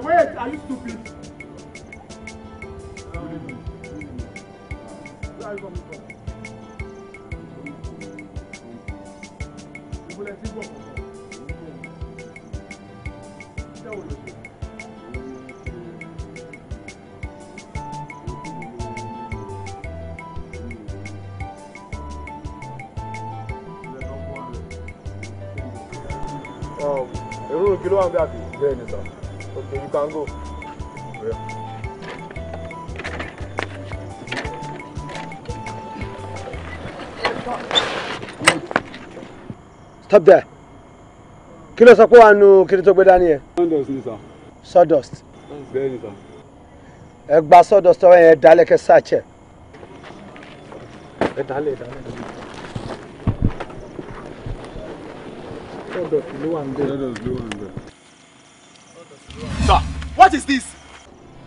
Wait, are you stupid? Where are you coming from? You will let him go. Kilo and baby. Very nice, sir. Okay, you can go. Yeah. Stop there. Kilo sọ pé wà nù kiri tó gbé dání ẹ. Sawdust ni sir. Sawdust. Very nice, sir. Ẹ gba sawdust ọwọ́ yẹn dálẹ̀ kẹ́ search ẹ. Ẹ dálẹ̀. Sir, what is this?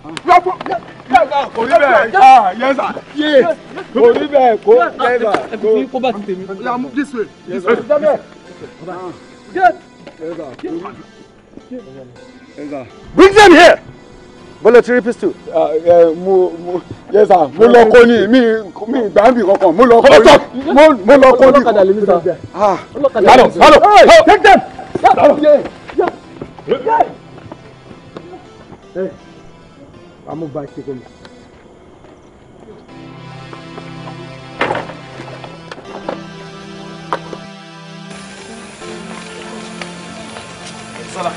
Yes, sir. Yes. This way. Yes, sir. Bring them here. Military pistol. Yes, sir. Mo lọ kó ni mi gbàǹbì kankan. Mo lọ kó ni. Ọlọ́kadà lèmi sá. Hello. Take them. Hey, I'm move back. Take them. Salah.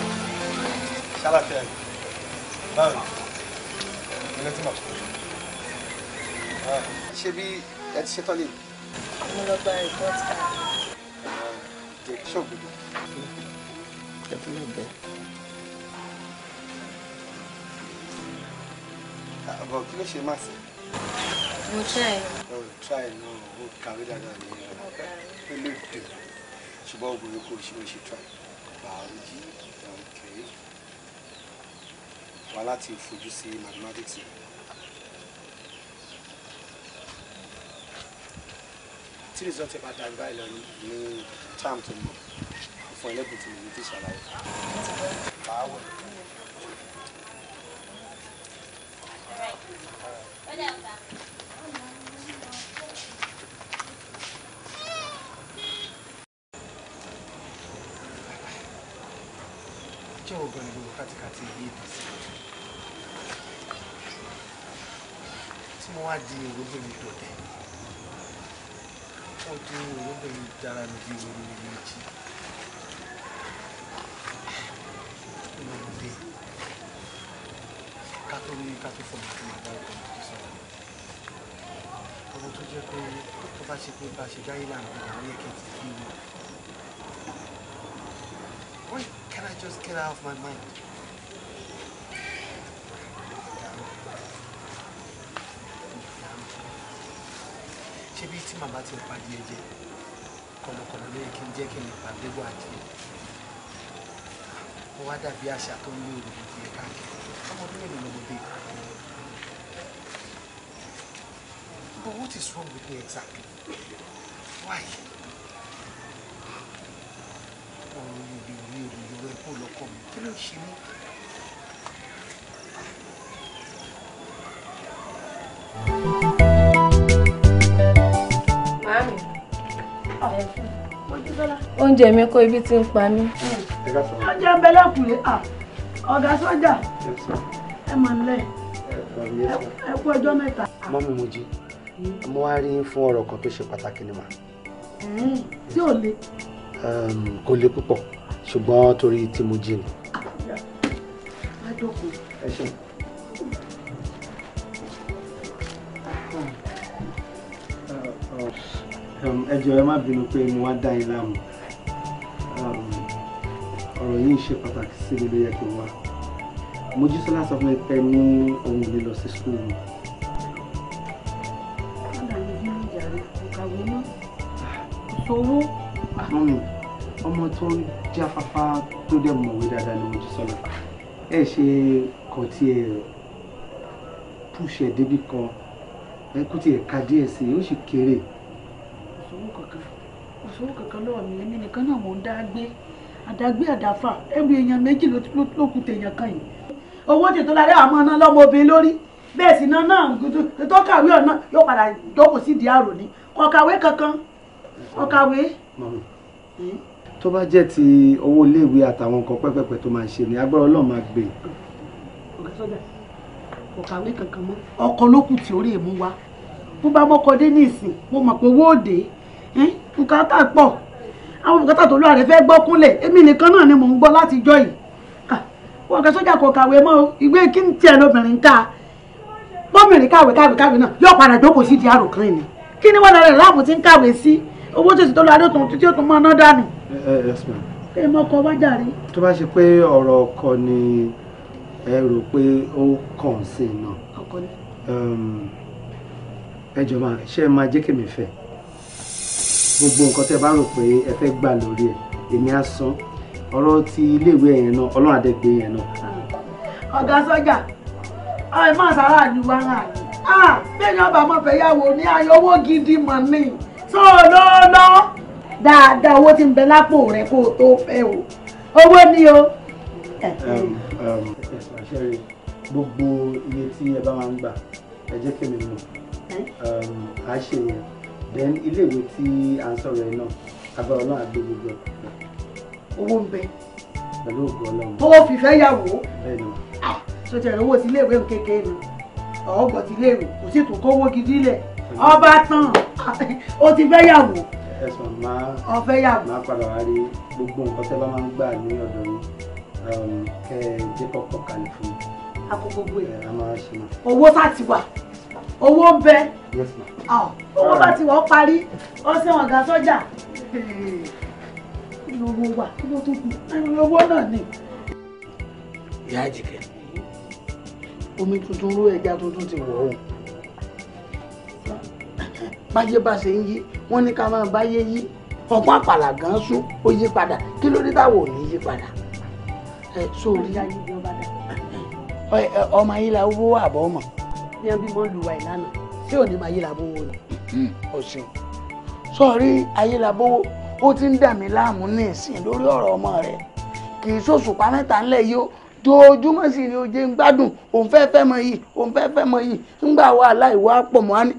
Ṣebí ẹ ti ṣetán lé. Mo lọ gba report card. Jẹ́ kí ṣọ́ọ̀bù dùn. Ẹ fún mi bẹ́ẹ̀. Àbọ̀ kí ló ṣe máa ṣe? Mo try. Try no, o kàwé dáadáa ní ilé ìdè. Ṣùgbọ́n obìnrin kò ṣe try. Biology, okay. Wà láti fojú sí mathematics. Tí result ẹ bá dàgbà báyìí lọ ní term tó mọ̀ fún ẹlẹ́bùn tí mo ní ti ṣàlàyé. Báwo. Jẹ́ ògbọ́n ní gbogbo kátikàtì yìí ìdọ̀sí. Tí mo wá di ìwé mi dọ̀tẹ̀. Wọ́n tún ìwé mi dára mi di ìwé mi méjì. Ìmọ̀lódé. Ká tó fọ̀mù fún ìgbà ọkọ̀ tó sọ̀rọ̀. Ọmọ tó jẹ́ pé tó bá ṣe pé bá ṣe dáyé láàrin àwọn ẹ̀kẹ́ ti fi wọ́n. Why can't I just get out of my mind? Ṣebí tí màmá ti pàdé ẹ̀jẹ̀ kọ̀lọ̀kọ̀lọ̀ lóye kí n jẹ́ kí n pàdé wà jẹ́. Mo wá dàbí àṣà tó ń lé òrùn ti ẹ̀ka kiri. Ọmọdún mélòó lọ́mọdé? But what is wrong with me exactly? Why? Kí ló ṣe mí? Màámi. Oúnjẹ mi kó ibi tí ń pa mí. Oúnjẹ ń bẹ lẹ́kùnlé. Ọ̀gá sọ́jà. Ẹ mọ̀ nílẹ̀. Ẹ kú ọjọ́ mẹ́ta. Mọ́mí mo jí. Mo wá rí fún ọ̀rọ̀ kan tó ṣe pàtàkì ni mà. Tí ò le. Kò le púpọ̀ ṣùgbọ́n torí tí mo jí ni. Ẹ ṣé. Ẹ jọ̀ọ́ ẹ má bínú pé mo wá dá yín láàmú. Ọ̀rọ̀ yìí ṣe pàtàkì sí mi ló yẹ kí n wá. Mojísọ́lá sọ fún mi pé ní òun ò lè lọ sí skúlù mi. Sowó. Ọmọ tó jáfáfá tó dẹ̀ mọ̀wé dáadáa ni Mojísọ́lá. Ẹ ṣe kàn tí ẹ púṣẹ̀ débì kan ẹ kú tí ẹ ka díẹ̀ sí i ó sì kéré. Òṣòwò kankan lọ́wọ́ mi èmi nìkan náà mò ń dá gbé àdágbé àdáfà ẹrù èèyàn méjì ló kù tèèyàn kan yìí. owó tètò lára àmọ́ náà lọ́mọbìnrin lórí bẹ́ẹ̀ sì náà tó kàwé ọ̀nà yóò padà jókòó sí di àrò ní kọ̀kàwé kankan kọ̀kàwé. tó bá jẹ́ ti owó iléèwé àtàwọn nǹkan pẹ́pẹ́pẹ́ tó máa ṣe ní agbára Ọlọ́run máa gbé. ọ̀gá sọ́jà kọ̀kàwé kankan mọ́ ọkọ̀ ló kù tí orí èmú wa bó bá mọ́kọ dé ní ìsìn mo mọ̀ pé owó òde nǹkan tá pọ̀ àwọn bùkátà tó lọ́ọ̀rẹ́ fẹ́ gbọ́ kúnlẹ̀ èmi nìkan náà ni mò ń gbọ́ láti jọ́ yìí ọ̀gá sọ́jà kò kàwé mọ́ ìwé kí n tiẹ̀ lóbìnrin ká bọ́mìnrin kàwé náà yóò padà jókòó sí di àrò kan ni kí ni wọ́n lọ rẹ̀ láàbù tí ń kàwé sí owó tó sì tó lọ adó tó tí ó tún mọ́ ná dànù. ẹ mọ ọkọ wájà rí. tó bá ṣe pé ọ̀rọ̀ ọkọ ni ẹ rò pé ó kàn sí iná ẹ jọ máa ṣe é máa jẹ́ kí mi fẹ́ gbogbo nǹkan tẹ́ bá rò pé ẹ fẹ́ gbà lórí ẹ̀ èmi á san ọ̀rọ̀ ti iléèwé yẹn náà Ọlọ́run àdẹ́gbé yẹn náà. ọ̀gá sọ́jà ẹ máa sára àdúgbò ara yìí bẹ́ẹ̀ ni ọba máa fẹ́ yàwó ní ayọ̀ owó gidi mọ̀ ní sọ́ọ̀lọ́ọ̀lọ́ dáadáa owó tí ń bẹ lápò rẹ̀ kó o tó fẹ́ o owó ni o. gbogbo iye tí ẹ bá máa ń gbà ẹ jẹ́ kí mi mọ̀ à á ṣe yẹn then iléèwé tí à ń sọ̀rọ̀ ẹ̀ náà agbára Ọlọ́run àgbé gbogbo ẹ̀. owó ń bẹ. pẹ̀lú ògo Ọlọ́run. owó fìfẹ́ yàwó. bẹ́ẹ̀ ni. sọtẹ̀ owó ti iléèwé kékeré ni ọ̀ọ́gbọ̀n ti iléèwé kò sì tún kówó gidi lẹ̀ ọba tán ó ti fẹ́ yàwó. ẹ̀sùn máa ọ̀fẹ́ yàwó. máa padà wá rí gbogbo nǹkan tẹ́ bá máa ń gbà ní ọ̀dọ̀ yín kẹ́ ẹ jẹ́ kọ́kọ́ kalẹ̀ fún mi. akọ gbogbo ẹ̀. a máa ṣe máa. owó tá ti wà owó ń bẹ. yes ma. owó bá ti wọ́n parí ọ̀sẹ̀ ọ̀gá sọ́jà kí ló owó wà kí ló tó kù owó náà ni. ìyá àjìkẹ́ omi tuntun ró ẹja tuntun ti wọ̀ ọ́ báyé bá ṣe ń yí wọ́n ní ká máa báyé yí ọ̀pọ̀ àpàlà gan sún ó yí padà kí ló dé táwọn ò ní yí padà sórí ọmọ ayé la owó àbọ̀ ọmọ. bí wọ́n bí wọ́n lu wa ìlànà tí ò ní máa yí làbó wo ni. ọ̀sìn sọ̀rí ayé la bówó ó ti ń dà mí láàmú ní ìsìn lórí ọ̀rọ̀ ọmọ rẹ̀ kì í sòṣùpá mẹ́ta ńlẹ̀ yìí ó dojúmọ́ sí ni ó jẹ́ ń gbádùn òun fẹ́ fẹ́ mọ yìí òun fẹ́ fẹ́ mọ yìí ńgbà wà láìwá pọ̀ mọ́ á ní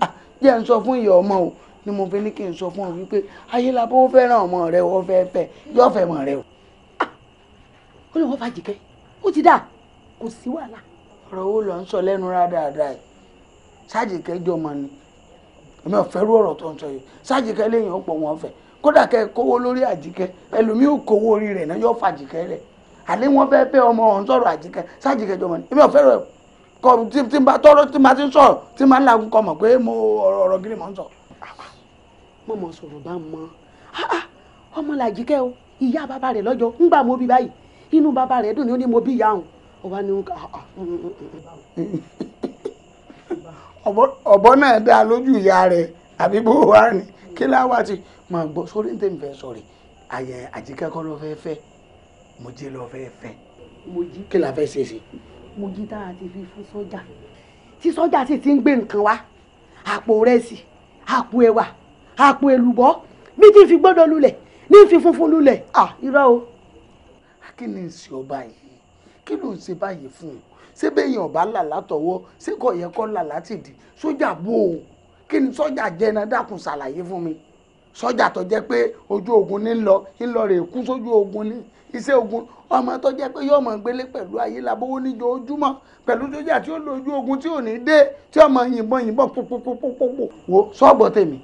jẹ́ ń sọ fún ìyá ọmọ o ni mo fi ní kí n sọ fún ọ wípé ayélabó fẹ́ràn ọmọ rẹ wọ́n fẹ́ fẹ́ yóò fẹ́ mọ̀ rẹ o. ó lè wọ́n fa jìkẹ́ ó ti dà kò sí wàhálà. ọ̀rọ̀ owó lọ ń sọ lẹ́nu rádáadáa ẹ̀ sájìkẹ́ jọ mọ ni èmi ò fẹ́ rú ọ̀rọ̀ tó ń sọ yìí sájìkẹ́ lẹ́yìn ọ̀pọ̀ wọn fẹ́ kódà kẹ́ kówó lórí àjíkẹ́ ẹlòmíì ò kówó orí rẹ̀ náà yóò fa àjíkẹ́ rẹ̀ àlẹ́ wọn fẹ́ fẹ́ ọmọ ọ̀hún sọ̀rọ̀ àjíkẹ́ sájìkẹ́ jọ mọ ni èmi ò fẹ́ rẹ̀ kọ tí n bá tọrọ tí n bá ti ń sọ̀rọ̀ tí n bá ń lagun kọ mọ̀ pé mo ọ̀rọ̀ gírí mọ̀ ń sọ. mo mọ̀ sọ̀rọ̀ bá mọ́ ọmọ làjíkẹ́ o ìyá bàbá rẹ̀ lọ́jọ́ ńgbà mo bí báyìí inú bàbá rẹ̀ dùn ní ó ní mo bí ìyá òun ọba ni ọ̀bọ náà dá lójú ìyá rẹ̀ àbí bó wà ní kí láwá ti máa gbọ́ sórí ní tèmi fẹ́ sọ̀rọ̀ àyẹ̀ àjíkẹ́ kọ́ ló fẹ́ fẹ́ mo jẹ́ ló fẹ́ fẹ́ mo jí kí la fẹ́ ṣe sí. mo jí tá a ti fi fún sọ́jà tí sọ́jà sì ti ń gbé nǹkan wá àpò rẹsì àpò ẹ̀wà àpò èlùbọ́ bí tí fi gbọ́dọ̀ lulẹ̀ ní fi funfun lulẹ̀ irọ́ o. kí ni ń ṣe ọba yìí kí ló ń ṣe báyìí fún un ṣé bẹ́yìn ọba là látọwọ́ ṣé kò yẹ kó là látìdí sọ́jà bò ó kí ni sọ́jà jẹ́ náà dákun ṣàlàyé fún mi sọ́jà tó jẹ́ pé ojú ogun ní lọ rè kú sójú ogun ní iṣẹ́ ogun ọmọ tó jẹ́ pé yóò mọ̀ gbélé pẹ̀lú ayélabówó níjojúmọ́ pẹ̀lú sójà tí ó lójú ogun tí ò ní dé tí ọmọ yìnbọn púpúpúpúpú wo sọ́ọ̀gbọ́ tèmi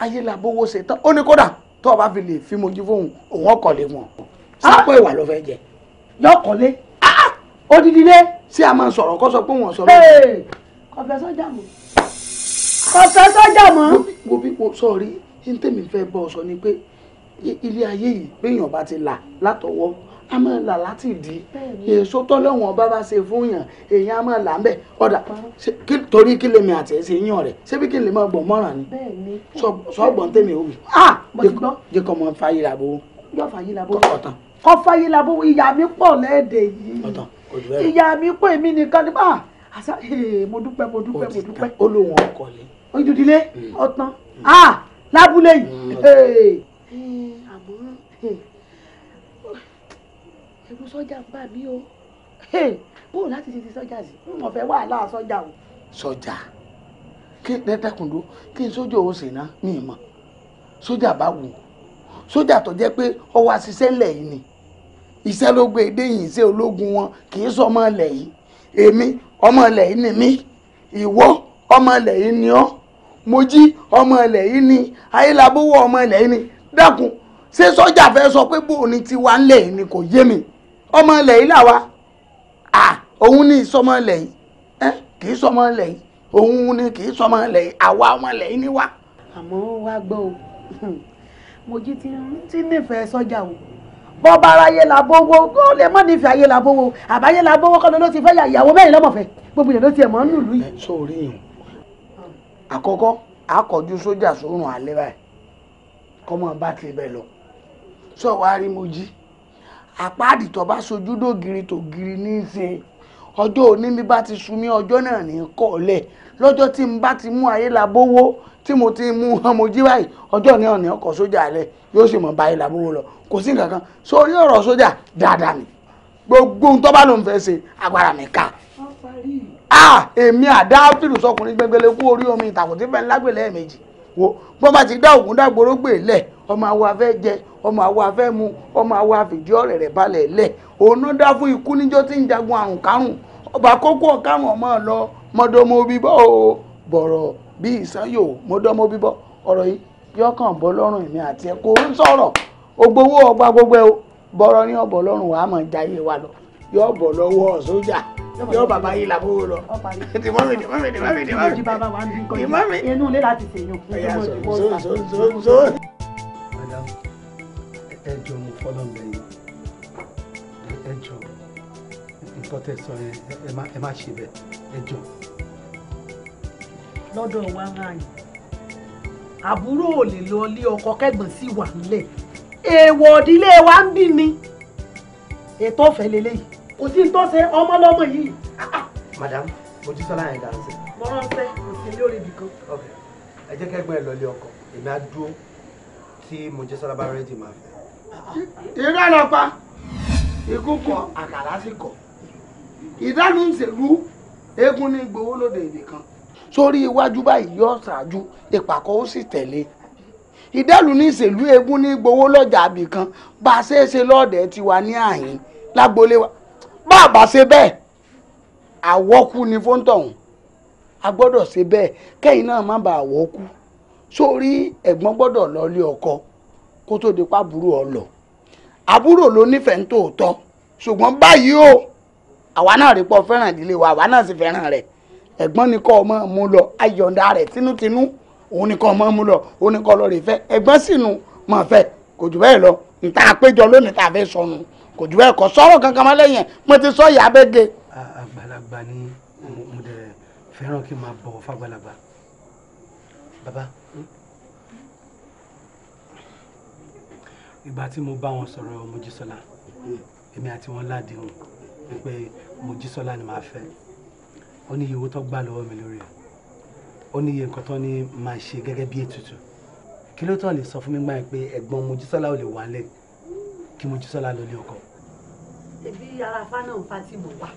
ayélabówó ṣe tán ó ní kódà tó o bá fi lè fi mojú fóun òun ọkọ̀lé wọn sápò ìwà ló fẹ́ jẹ. yọkọ̀lé odidi lé. ṣé a máa sọ̀rọ̀ kó sọ pé wọ́n sọ lórí. kọfẹ sọ́jà mọ́ kọfẹ sọ́jà mọ́. wo bí wo sọ̀rí ní tèmi fẹ́ bọ́ ọ sọ ni pé ilé ayé yìí béèyàn bá ti là látọwọ́ a máa là láti dì í èso tọ́lọ́wọ̀n bá ṣe fún yàn èèyàn a máa là ń bẹ̀ ọ̀dà torí kí lèmi àti ẹ̀ ṣe yàn rẹ̀ ṣé bí kí lè máa gbọ̀n mọ́ràn ni sọ́gbọ̀n tèmi ò wí. jẹ́ kọ́ mọ fàyè làbó. yọ fàyè làbó kọ́ fàyè làbó ìyá mi pọ̀ lẹ́ẹ̀dẹ̀ yìí ìyá mi pọ̀ èmi nìkan nípa àṣà mo dúpẹ́. ó lóun ọkọ̀lé. ojúdílé ọ̀tán lábúlé yìí. àmọ́ ẹ̀rù sọ́jà ń bà mí o bóò láti ti sọ́jà sí mo fẹ́ wàhálà sọ́jà o. sọ́jà kí dẹ́dẹ́kùndó kí n sójà ò sì ná mi mọ̀ sójà bá wù sójà tó jẹ́ pé ọwọ́ àṣìṣe ńlẹ̀ yìí ni iṣẹ́ ló gbé dé yìí iṣẹ́ ológun wọn kì í sọ ọmọ ilẹ̀ yìí èmi ọmọ ilẹ̀ yìí ni mí ìwọ ọmọ ilẹ̀ yìí ni ọ́ Mojí ọmọ ilẹ̀ yìí ni Ayélabówó ọmọ ilẹ̀ yìí ni dákun ṣé sọ́jà fẹ́ sọ pé bóun ni tiwa ńlẹ̀ yìí ni kò yé mi ọmọ ilẹ̀ yìí làwa òun ní ìsọmọ ilẹ̀ yìí kì í sọmọ ilẹ̀ yìí òun ni kì í sọmọ ilẹ̀ yìí àwa ọmọ ilẹ̀ yìí ni wá. àmọ́ wá gbọ́ o Mojí ti nífẹ̀ẹ́ sọ́jà o bọ́ bá ara Ayélabówó kó lè mọ́ nífẹ̀ẹ́ Ayélabówó àbá Ayélabówó kọ́ ló ti fẹ́ ìyàwó mẹ́rin lọ́mọ̀fẹ́ gbogbo ìyẹn ló tiẹ̀ mọ́ nílùú yìí. sórí yìí àkọ́kọ́ àkọ́jú sójà sórùn alẹ́ báyìí kọ́mọ bá ti bẹ̀ lọ sọ wá rí Mojí àpáàdì tó bá sojú dògiri tó giri ní í ṣe ọjọ́ òní mi bá ti sun mí ọjọ́ náà ní kọ́ọ̀lẹ̀ lọ́jọ́ tí n bá ti mú Ayélabówó tí mo ti mú Mojí báyìí ọjọ́ ní ọ̀nà ọkọ̀ sójà alẹ́ yóò sì mọ̀ bá Ayélabówó lọ kò sí nǹkan kan sórí ọ̀rọ̀ sójà dáadáa ni gbogbo ohun tó bá lòun fẹ́ ṣe agbára mi ká. Èmi àdá fìlù sọkùnrin gbẹngbẹlẹ kú orí omi ìtàkùn tí fẹ́ẹ́ lágbè lẹ́ẹ̀mejì wo bó bá ti dá ògùn dàgbòrò gbè lẹ̀ ọmọ àwọ̀ afẹ́ jẹ ọmọ àwọ̀ afẹ́ mu ọmọ àwọ̀ àfìdí ọ̀rẹ́ rẹ̀ balẹ̀ lẹ̀ òun náà dá fún ikú níjọ́ tí ń jagun àrùn kárùn ọba kókó ọ̀kárùn ọmọ lọ mọ́dọ́mọ́ bíbọ́ o bọ̀rọ̀ bí ìsanyò mọ́dọ́mọ́ bíbọ́ ọ̀rọ̀ yìí yọkàn bọ́ lọ́rùn èmi àti ẹ̀ kò ń sọ̀rọ̀ ògbówó ọgbà gbogbo ẹ̀ o bọ̀rọ̀ ní ọ̀bọ̀ lọ́rùn wàá mọ̀ jayé wa lọ yọ bọ̀ lọ́wọ́ sójà yọ bàbá yìí Ayélabówó lọ. Tìmọ́mì. Mojí bàbá wa ń bí kọ́ inú ilé láti ṣèyàn fún madam ẹ jọ̀ọ́ mo fọlọ́ mẹ́yìn ẹ jọ̀ọ́ nǹkan tẹ́ sọ yẹn ẹ má ṣe bẹ́ẹ̀ ẹ jọ̀ọ́. lọ́dọ̀ wa máa yìn àbúrò ò lè lọ ilé ọkọ kẹ́gbọ̀n sí wà nílẹ̀ èèwọ̀ ìdílé wa ń bí ni ètò ọ̀fẹ́ lélẹ́yìí kò sí tó ṣe ọmọ lọ́mọ yìí. madam Mojí sọlá yẹn dáhùn sí. mo ránṣẹ́ kò sí lórí ibì kan. ok ẹ jẹ́ kẹ́gbọ́n ẹ lọ ilé ọkọ èmi á dúró tí Mojí sọlá bá rẹ́dì máa fẹ́. irọ́ lọ pa ikú kọ àkàrà sí kọ ìdánù ìṣèlú eégún ní gbowó lóde ibì kan sórí iwájú báyìí yọ ṣáájú ìpàkọ́ ó sì tẹ̀lé ìdálù ní ìṣèlú eégún ní gbowó lọ́jà ibì kan bá a ṣe é ṣe lọ́ọ̀dẹ̀ tiwa ní àyín lágbolé wa bá a bá ṣe bẹ́ẹ̀ àwọ́kú ni fóńtọ̀hún a gbọ́dọ̀ ṣe bẹ́ẹ̀ kẹ́yìn náà má bàa àwọ́kú sórí ẹ̀gbọ́n gbọ́dọ̀ lọ lé ọkọ kó tó di pàbúrò ọlọ àbúrò ló nífẹ̀ẹ́ ń tòótọ́ ṣùgbọ́n báyìí o àwa náà rí pọ̀ fẹ́ràn ìdílé wa àwa náà sì fẹ́ràn rẹ̀ ẹ̀gbọ́n ni kọ́ ọmọ mú lọ ayọ̀ǹda rẹ̀ tinútinú òun ni kọ́ ọmọ mú lọ òun ni kọ́ lọ rè fẹ́ ẹ̀gbọ́n sì nu mọ̀ fẹ́ kò jù bẹ́ẹ̀ lọ níta àpéjọ lónìí tá a fẹ́ sọnù kò jù bẹ́ẹ̀ kọ́ sọ̀rọ̀ kankan máa lẹ́yìn mo ti sọ ìyá abẹ́gẹ́. àgbàlagbà ni mo dẹ̀ fẹ́ràn kí n máa bọ̀wọ̀ fàgbàlagbà bàbá ìgbà tí mo bá wọn sọ̀rọ̀ Mojísọ́lá èmi àti wọn ládìhùn pé Mojísọ́lá ni màá fẹ́ ó ní iye owó tó gbà lọ́wọ́ mi lórí ẹ̀ ó ní iye nǹkan tó ní máa ṣe gẹ́gẹ́ bí ètùtù kí ló tán lè sọ fún mi gbà pé ẹ̀gbọ́n Mojísọ́lá ò lè wà lẹ̀ kí Mojísọ́lá lọ lé ọkọ. ebi ara fánà ń fa tí mo wà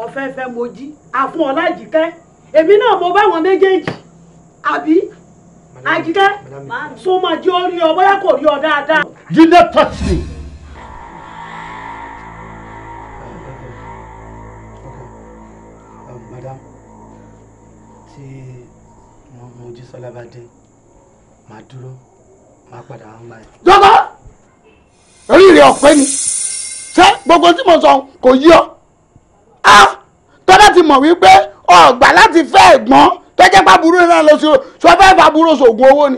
ọ̀fẹ́ fẹ́ Mojí àfún ọ̀làjìkẹ́ èmi náà mo bá wọn méjèèjì àbí àjìkẹ́ súnmọ́ jí ó rí ọ bóyá kò rí ọ dáadáa. You not touch me. Madam, tí Mojísọ́lá bá dé máa dúró máa padà wá ń báyìí. jọ́gọ́ orí rẹ̀ ọ̀pẹ ni ṣé gbogbo tí mo sọ kò yí ọ tọ́lá ti mọ̀ wípé ọ̀gbà láti fẹ́ ẹ̀gbọ́n tó jẹ́ pàbúrò náà lọ sí sọ fẹ́ pàbúrò sògùn owó ni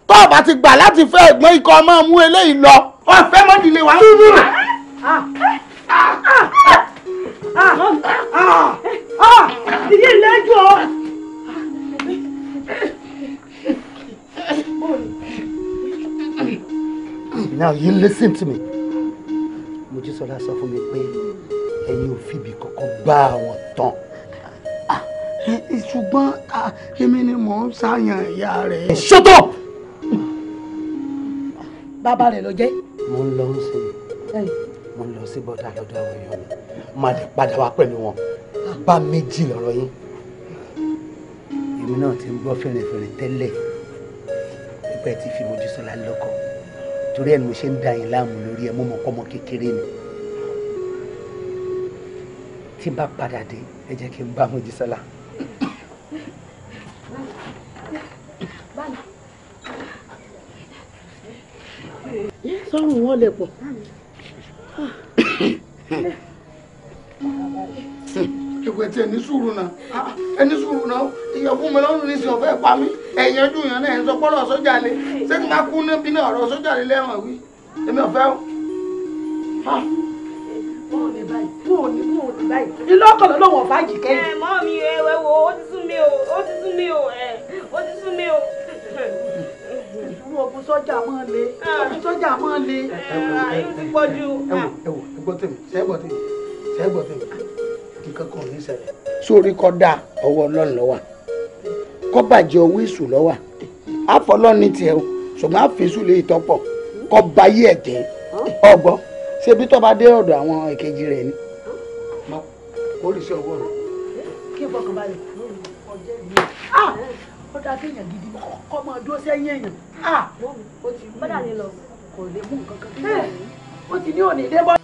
tó o bá ti gbà láti fẹ́ ẹ̀gbọ́n ikọ̀ ọmọ mú eléyìí lọ ọ̀fẹ́ mọ́dìlé wa. ìyí ìlẹ́jọ́ Now you listen to me. Mojísọ́lá sọ fún mi pé ẹ̀yin ò fìbí kankan bá àwọn tán. Ṣùgbọ́n èmi ni mò ń ṣàyàn ìyá rẹ̀. Shut up! bàbá rẹ̀ ló jẹ́. mo ń lọ sí bọ́dà lọ́dọ̀ àwọn èèyàn mi máa lè padà wá pẹ̀lú wọn bá méjì lọ́rọ̀ yín. èmi náà ti ń gbọ́ fèrèfèrè tẹ́lẹ̀ nípa ẹ̀ tí fi Mojísọ́lá lọ́kọ torí ẹ̀ ni mo ṣe ń da yín láàmú lórí ẹ̀ mọ́ ọmọ kékeré ni tí bá padà dé ẹ jẹ́ kí n bá Mojísọ́lá. sọ́run wọn lè pọ̀. ìwé tí ẹni sùúrù náà ìyá fún mi lọ́rùn ní sí ọ̀fẹ́ pa mí ẹ̀yìn ẹdùn yẹn náà ẹ̀ ń sọ pọ́lọ̀ sójà lé ṣé kí n bá kú níbi náà ọ̀rọ̀ sójà lé lẹ́wọ̀n wí èmi ọ̀fẹ́ o. Mo ní báyìí. Ilé ọkọ̀ lọ́wọ́ bá jì kẹ́yìn. Mọ́ mi ẹ̀wẹ̀ wo ó ti sún mi o. Ó ti sún mi o. Ìṣúná ogun sọ́jà máa le. Ogun sọ́jà máa le. Ayé ti pọ̀ jù. ẹgbọ́ tèmi ṣẹ́gbọ́ tèmi nǹkan kan ò ní ṣẹlẹ̀. sórí kọ́ dá ọwọ́ Ọlọ́run lọ́wọ́ kọ́ bàjẹ́ owó èṣù lọ́wọ́ àfọlọ́run ní tiẹ̀ o ṣùgbọ́n àfẹ́sù lè tọ́pọ̀ kọ́ bayé ẹ̀ jẹ́ ọgbọ́ ṣebí tó bá dé ọ̀dọ̀ àwọn èkejì rẹ̀ ni. ó lè ṣe ọwọ́ rẹ̀. Kí n fọkàn balẹ̀. Ó dá kéèyàn gidi kọ́ máa dúró sẹ́yìn èèyàn. Ó ti mú Bọ́dà ni lọ. kò lè mú nǹkan kan. Ó ti ní òní dé bọ́.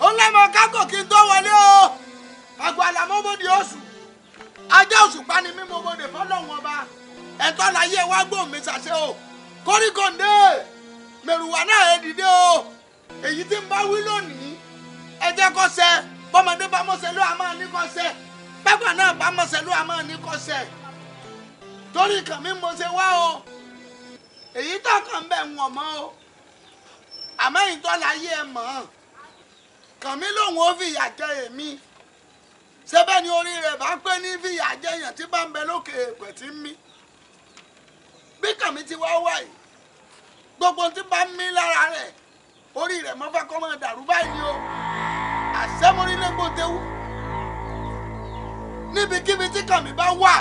ó lẹ́mọ kákò kí n tó wọlé o àgbàlá mọ́bòdì oṣù ajá oṣù pani mímú bòdè fọlọ́hún ọba ẹ̀tọ́ láyé wá gbóhùn mi ṣàṣẹ o kórìkòǹdé mẹ̀rùwá náà ẹ̀ dìde o èyí tí ń bá wí lónìí ẹ jẹ́ kó ṣẹ bọ́mọdé bá mọ̀ṣẹ́ ló àmọ́ ní kó ṣẹ pẹ́pà náà bá mọ̀ṣẹ́ ló àmọ́ ní kó ṣẹ torí kàn mí mo ṣe wá o èyí tó kàn ń bẹ̀ ń wọ̀n mọ́ o àmọ́ ìtọ́ láyé ẹ mọ̀ ọ́n kàn mí lòun ó fìyà jẹ èmi ṣébẹ́ ni orí rẹ̀ bá pé ní fìyà jẹ èèyàn tí bá ń bẹ lókè èèpẹ̀ tí ń mí bí kàn mí ti wá wà yìí gbogbo tí bá ń mí lára rẹ̀ orí rẹ̀ mọ́ fẹ́ kọ́ máa dàrú báyìí ni o àṣẹmọ́rílẹ́gbọ̀n tẹ́wú níbikíbi tí kàn mí bá wà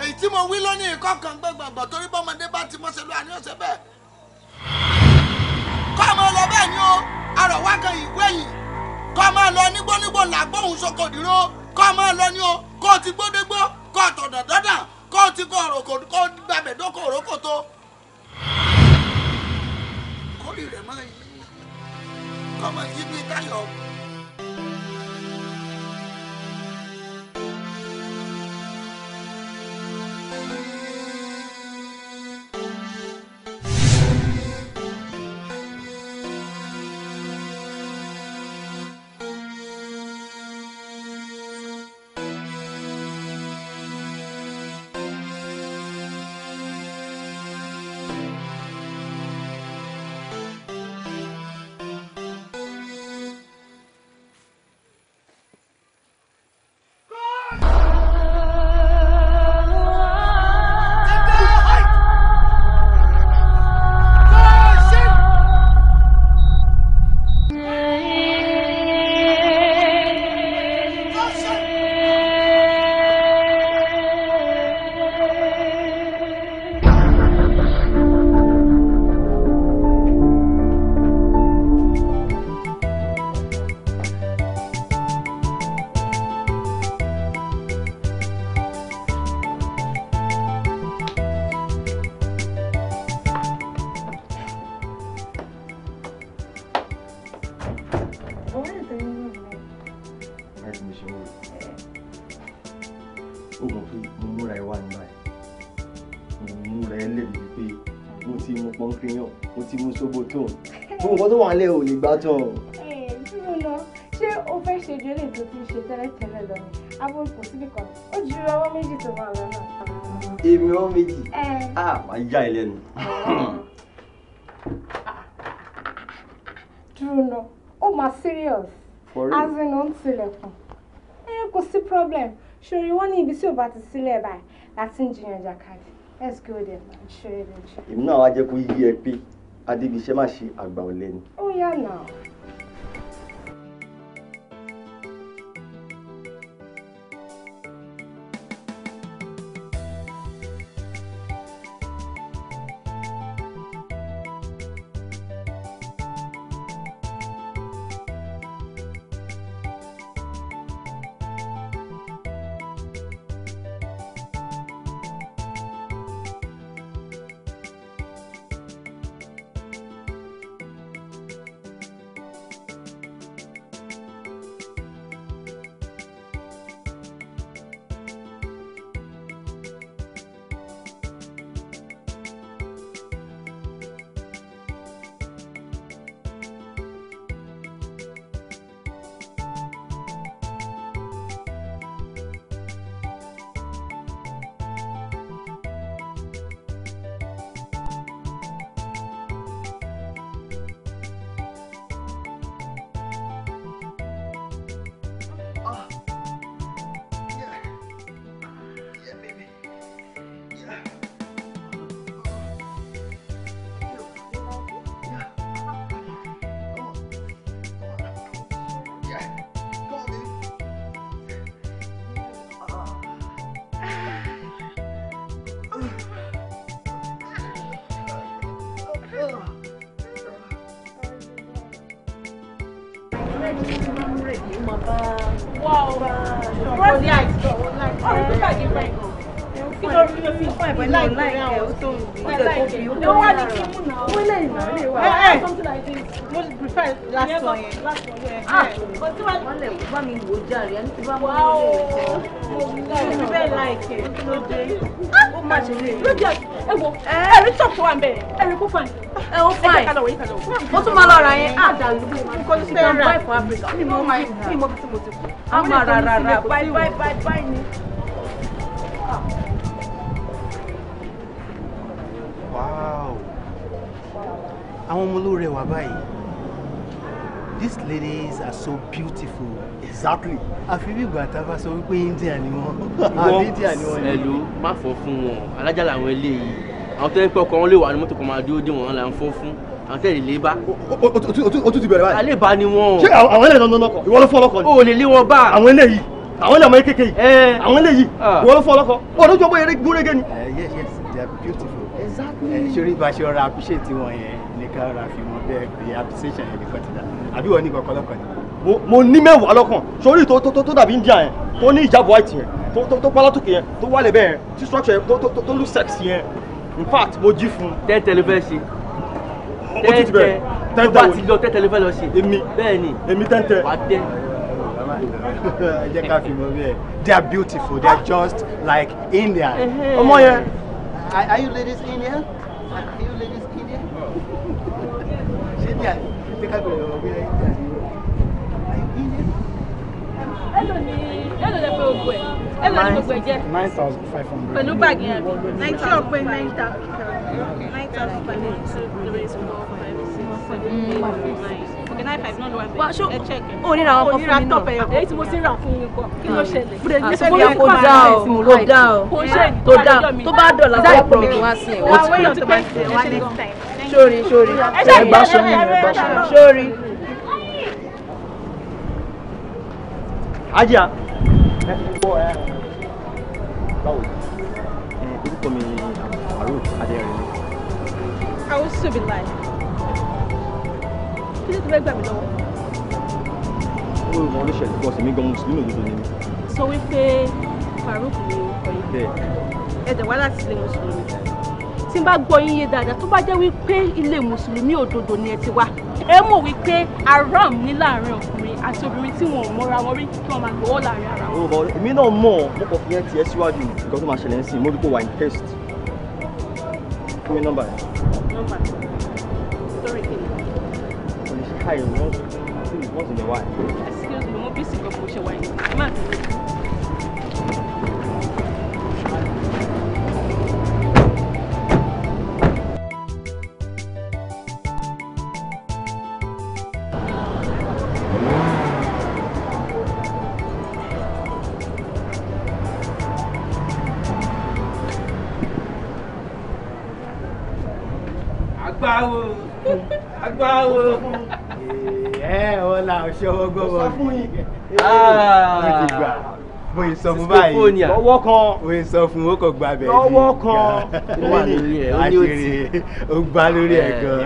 èyí tí mo wí lónìí kọ̀ọ̀kan gbẹ̀gbẹ̀gbọ̀ torí bọ́mọdé bá ti mọ́ṣẹ́ lọ àní ọ̀sẹ̀ bẹ́ẹ̀ kọ́ ọmọ lọ bẹ́ẹ̀ ni o àrọ̀wá kan ìwé yìí kọ́ máa lọ nígbónígbò làgbóhùn sokòdìró kọ́ máa lọ ní o kó o ti gbódégbó kó o tọ̀dọ̀ dọ́dà kó o ti kó òròkò kó o gbàgbé dókò òrókò tó. kórì rẹ̀ máa yí kọ́ máa yí bí táyọ̀. Lé ò lè gbá tán. Dúró lọ, ṣé o fẹ́ ṣe ju eléyìí tó ti ṣe tẹ́lẹ̀tẹ́lẹ̀ lọ ni? Abo kò síbi kan, ó ju ọwọ́ méjì tó máa lọ náà. Èmi ọwọ́ méjì? Máa yá ẹ lẹ́nu. Dúró lọ, ó máa serious. As in ó ń tilẹ̀kùn. Kò sí problem. Ṣòrí wọ́n ní ibi tí ò bá ti sílẹ̀ báyìí láti ń jiyàn jàkadì. Let's go there, man. Ṣòrí lè ṣe. Èmi náà wá jẹ́ kó yí ẹ pé Adébíṣẹ́ má ṣe àgbà ọ̀lẹ ni. Oh yeah now. Wow. What's the ice? Kí ló rí ló fi fún ẹ̀bẹ̀ láìpẹ́ ó tó ń wá ní kí mú náà. Ó lè nà lè wá. Something like this. Most prefer last one yẹn. But tí wọ́n lè bá mi wò jàre, ẹni tí bá mú mi lè jẹ́. Mo bẹ́ẹ̀ láìpẹ́ ló dé. Ó má ṣe lè. Ló jẹ́ ẹ̀wọ̀ ẹ̀rí top tó wà ń bẹ̀rẹ̀ ẹ̀rí kó fine. Ẹ ó fine. Ó tún máa lọ ra yẹn. Àdàlú kò ní fẹ́ ra. Buy for Africa. Ní mo bí tí mo ti kú. A máa ra bye ni. Wow. Àwọn ọmọ ló rẹwà báyìí. These ladies are so beautiful. Exactly. Àfi bí ìgbà tá a bá sọ wípé India ni wọ́n. Àbí India ni wọ́n ni. Hello, má fọ́ fún wọn. Alájà làwọn eléyìí. Àwọn tó ń pẹ́ ọkọ̀ wọn lè wà ní mọ́tò kan máa dúró dé wọn là ń fọ́ fún. Àwọn tẹ́lẹ̀ lé bá. O tún ti bẹ̀rẹ̀ báyìí. Alẹ́ bá ni wọ́n. Ṣé àwọn eléyìí lọ́nà lọ́kọ̀? Ìwọ ló fọ́ lọ́kọ̀ ni. O lè lé wọn bá. Àwọn eléyìí. Àwọn eléyìí ọmọ kékeré yìí. Àwọn eléyìí. Ìwọ ló fọ́ lọ́kọ̀. Ó lójú ọmọ yẹn gúnrégé ni. Yes, they are beautiful. Exactly. Ṣorí bá ṣe ọ̀rọ̀ appreciate wọn yẹn ní ká ọ̀rọ̀ àfi wọn bẹ́ẹ̀ pé appreciation yẹn nìkan ti dà. Àbí wọ́n ní kankan lọ́kàn ni. Mo ní mẹ́wàá lọ́kàn. Ṣorí tó dàbí India yẹn, tó ní ìjábọ̀ white yẹn, tó pálá tókè yẹn, tó wálé bẹ́ẹ̀ yẹn, tí structure yẹn tó look sexy yẹn. In fact, mo jí fún. Tẹ́tẹ́ ló fẹ́ ṣe. Ó ti bẹ̀rẹ̀. Tó bá ti lọ tẹ́tẹ́ ló fẹ́ lọ ṣe. Èmi. Bẹ́ẹ̀ ni. Èmi tẹ́ntẹ́. Wà á tẹ́. Ẹ jẹ́ ká fi mọ̀ bẹ́ẹ̀. They are beautiful. They are just like Indian. Ọmọ yẹn. Are you ladies Indian? Are you ladies Indian? Ṣé ní àti ká bẹ̀rẹ̀ ọ̀rọ̀ bí Indian? Are you Indian? Èló lẹ pé gbogbo ẹ̀? Èló ni gbogbo ẹ̀ jẹ́? 9,500. Pẹ̀lú báàgì yẹn. 9,000 pé 9,000. 9,000 pẹ̀lú 2, 3, 4, 5, 6, 7, 8, 9. Okay, 9,500 náà ló wà bẹ́ẹ̀. Ẹ check ẹ̀. Onírà ọkọ fún mi náà. Onírà tọ̀pẹ̀ èyí tí mo ti rà fún yín kọ́. Kí ló ṣẹlẹ̀? Kò dá o, kò dá o. Tó dá tó bá dọ̀là wọ́n pọ̀ mi kí wá sí ẹ̀. Àwọn èèyàn tó bá ṣe wá next time. Sórí. Ẹ gbá sórí ẹ̀. Sórí. Ajá. Báwo? Orúkọ mi ni Farouk Adéyẹrẹ. I will still be lying. Kí ló ti fẹ́ gbà mí lọ́wọ́? Ó rò wọ́n ló ṣẹlẹ̀ bọ́ọ̀sì mi gan Mùsùlùmí òdodo ni mí. Sọ wípé Farouk ni orúkọ yìí. Bẹ́ẹ̀. Ẹ̀dẹ̀ wá láti ilé Mùsùlùmí. Tí n bá gbọ́ yín yé dáadáa, tó bá jẹ́ wípé ilé Mùsùlùmí òdodo ni ẹ ti wá. Ẹ mọ̀ wípé haram ní láàrin ọkùnrin àti obìnrin tí wọn ò mọ́ra wọn rí kí wọ́n máa gbowó láàrin ara wọn. Orúkọ èmi náà mọ̀ mo kàn fi yẹn tiẹ̀ síwájú nǹkan tó máa ṣẹlẹ̀ ń sìn mo rí pé wà ní test. Fún mi nọ́mbà yẹn. Nọ́mbà story kìíní. Mo lè ṣe káyọ̀ once in a while. Excuse me, mo bí sí pé mo ṣe wáyé. Má Agbáwo. Wọ́n là ń ṣọwọ́ gbọ́wọ́ mi. Ó ti gbà. Bóyá sọ fún báyìí. Lọ́wọ́ kan. Bóyá sọ fún ó kò gba bẹ̀rẹ̀. Lọ́wọ́ kan. Ó wà lórí ẹ̀, ó ní òtí. Ó gbá lórí ẹ̀ gan.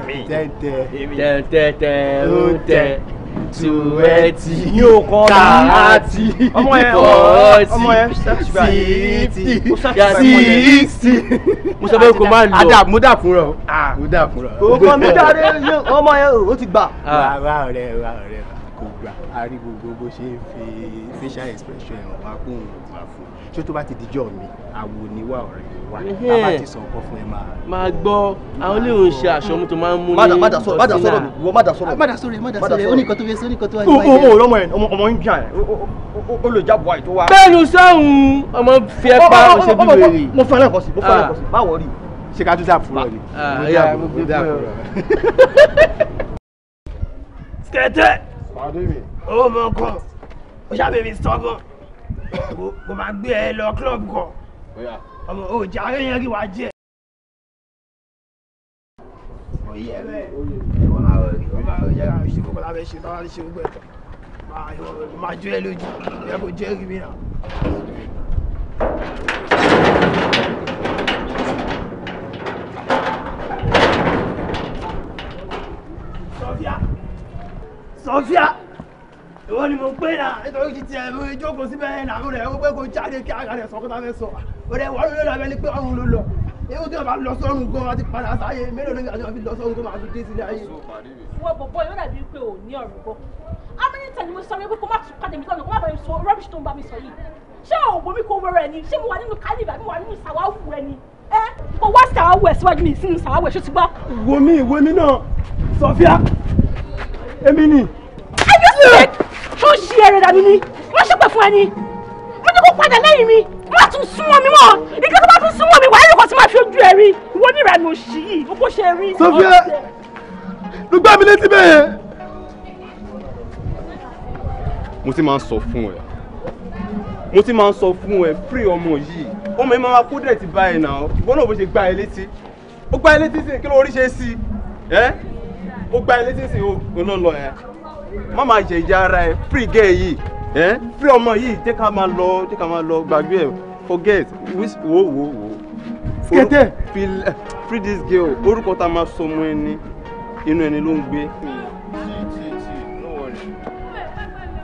Tẹ́ntẹ́ ó tẹ. Tuwẹ́tì. Ní òkan tààtì. Ọmọ yẹn. Síìtì. Mo sọ pé kò máa lọ. Mo dà fún rọ. Mo dà fún rọ. Òkan mi dáre ọmọ yẹn ó ti gbà. Wá ọ̀rẹ́ kò gbà. A rí gbogbo ṣe ń fi facial expression ẹ̀ wá kó òun wá fún. Ṣé tó bá ti dijọ́ mi, àwo ni wá ọ̀rẹ́ mi wá. Bàbá ti sọ nǹkan fún ẹ máa. Máa gbọ́ àwọn ilé òun ṣe aṣọ mú tó máa ń mú ní. Má dà sọ̀rọ̀ mi, ìwọ má dà sọ̀rọ̀ mi. Má dà sọ̀rọ̀ ó ní nǹkan tó fẹ́ sọ, ó ní nǹkan tó wà ní wáyé. Ọmọ yẹn ọmọ yín bíà yẹn ó lè jábọ̀ àì tó wá. Bẹ́ẹ̀ni sọ́hun ọmọ fi ẹ pa ó ṣe bí wèrè. Mo fẹ́ lẹ́kọ̀ọ́ sí, báwo rí? Ṣé ká tún sá fún ọ ni? Mo dà fún ọ. Skẹ̀tẹ̀. Ó mọ nǹkan ó ṣàbẹ̀mí sọ́gàn kò máa gbé ẹ lọ club kan ọmọ òjà ayẹyẹ rí wàá jẹ. Oyè bẹ́ẹ̀ wọ́n máa yára ṣe kókó lábẹ́ ṣe báwa ṣe gbogbo ẹ̀ máa jó ẹ lójú ẹ kò jẹ́ rí mi náà. Sofia ìwọ ni mo ń pè náà nítorí ti tiẹ̀ mo jókòó síbẹ̀ yẹn náà mo rẹ̀ ó pé kó jáde kí ara rẹ̀ sọ̀kọ́ta fẹ́ sọ ó rẹ̀ wọ́n ló lọ́ọ́ ní pé ọ̀run ló lọ ewu tí wọ́n bá lọ sọ́run gan àti padà sáyé mélòó ní àjọ fi lọ sọ́run tó máa fi dé sílé ayé. wọ́n bọ̀bọ̀ yóò dàbí pé ò ní ọ̀rọ̀ bọ̀ amínítẹ̀ ni mo sọ wípé kó má tún pàdé mi lọ́nà kó má bàa sọ rubbish tó ń bá mi sọ yìí ṣé òun bomi kò wẹrẹ ni ṣé mo wà nínú kálíbà mi wà nínú sàwáwù ẹ ni mo wá sàwáwù ẹ síwájú mi sínú sàwáwù ẹ ṣó ti gbọ́. wo mi náà Sofia èmi ni. ẹbí sílẹ̀ tó ṣí ẹrẹ dàbí ni wọ́n ṣépè fún ẹni mo ní kó padà lẹ́yìn mi má tún súnmọ́ mi mọ́ ìgbà tó bá tún súnmọ́ mi wàá rí nǹkan tí máa fi ojú ẹ rí ìwọ ní ìrànú òṣì yìí ó bó ṣe rí. Sofia ló gbá mi létí bẹ́ẹ̀. mo ti máa ń sọ fún ẹ free ọmọ yìí ọmọ yìí máa kó dẹ̀ ti bá ẹ náà ìwọ náà bó ṣe gbá ẹ létí ó gbá ẹ létí sí kí ló orí ṣe sí ẹ ó gbá ẹ létí sí ó náà lọ ẹ má máa jẹ ìjà ara ẹ free girl yìí ẹ free ọmọ yìí jẹ́ ká máa lọ gbàgbé ẹ forget wo skete free this girl orúkọ tá a máa sọ ọmọ ẹni inú ẹni ló ń gbé.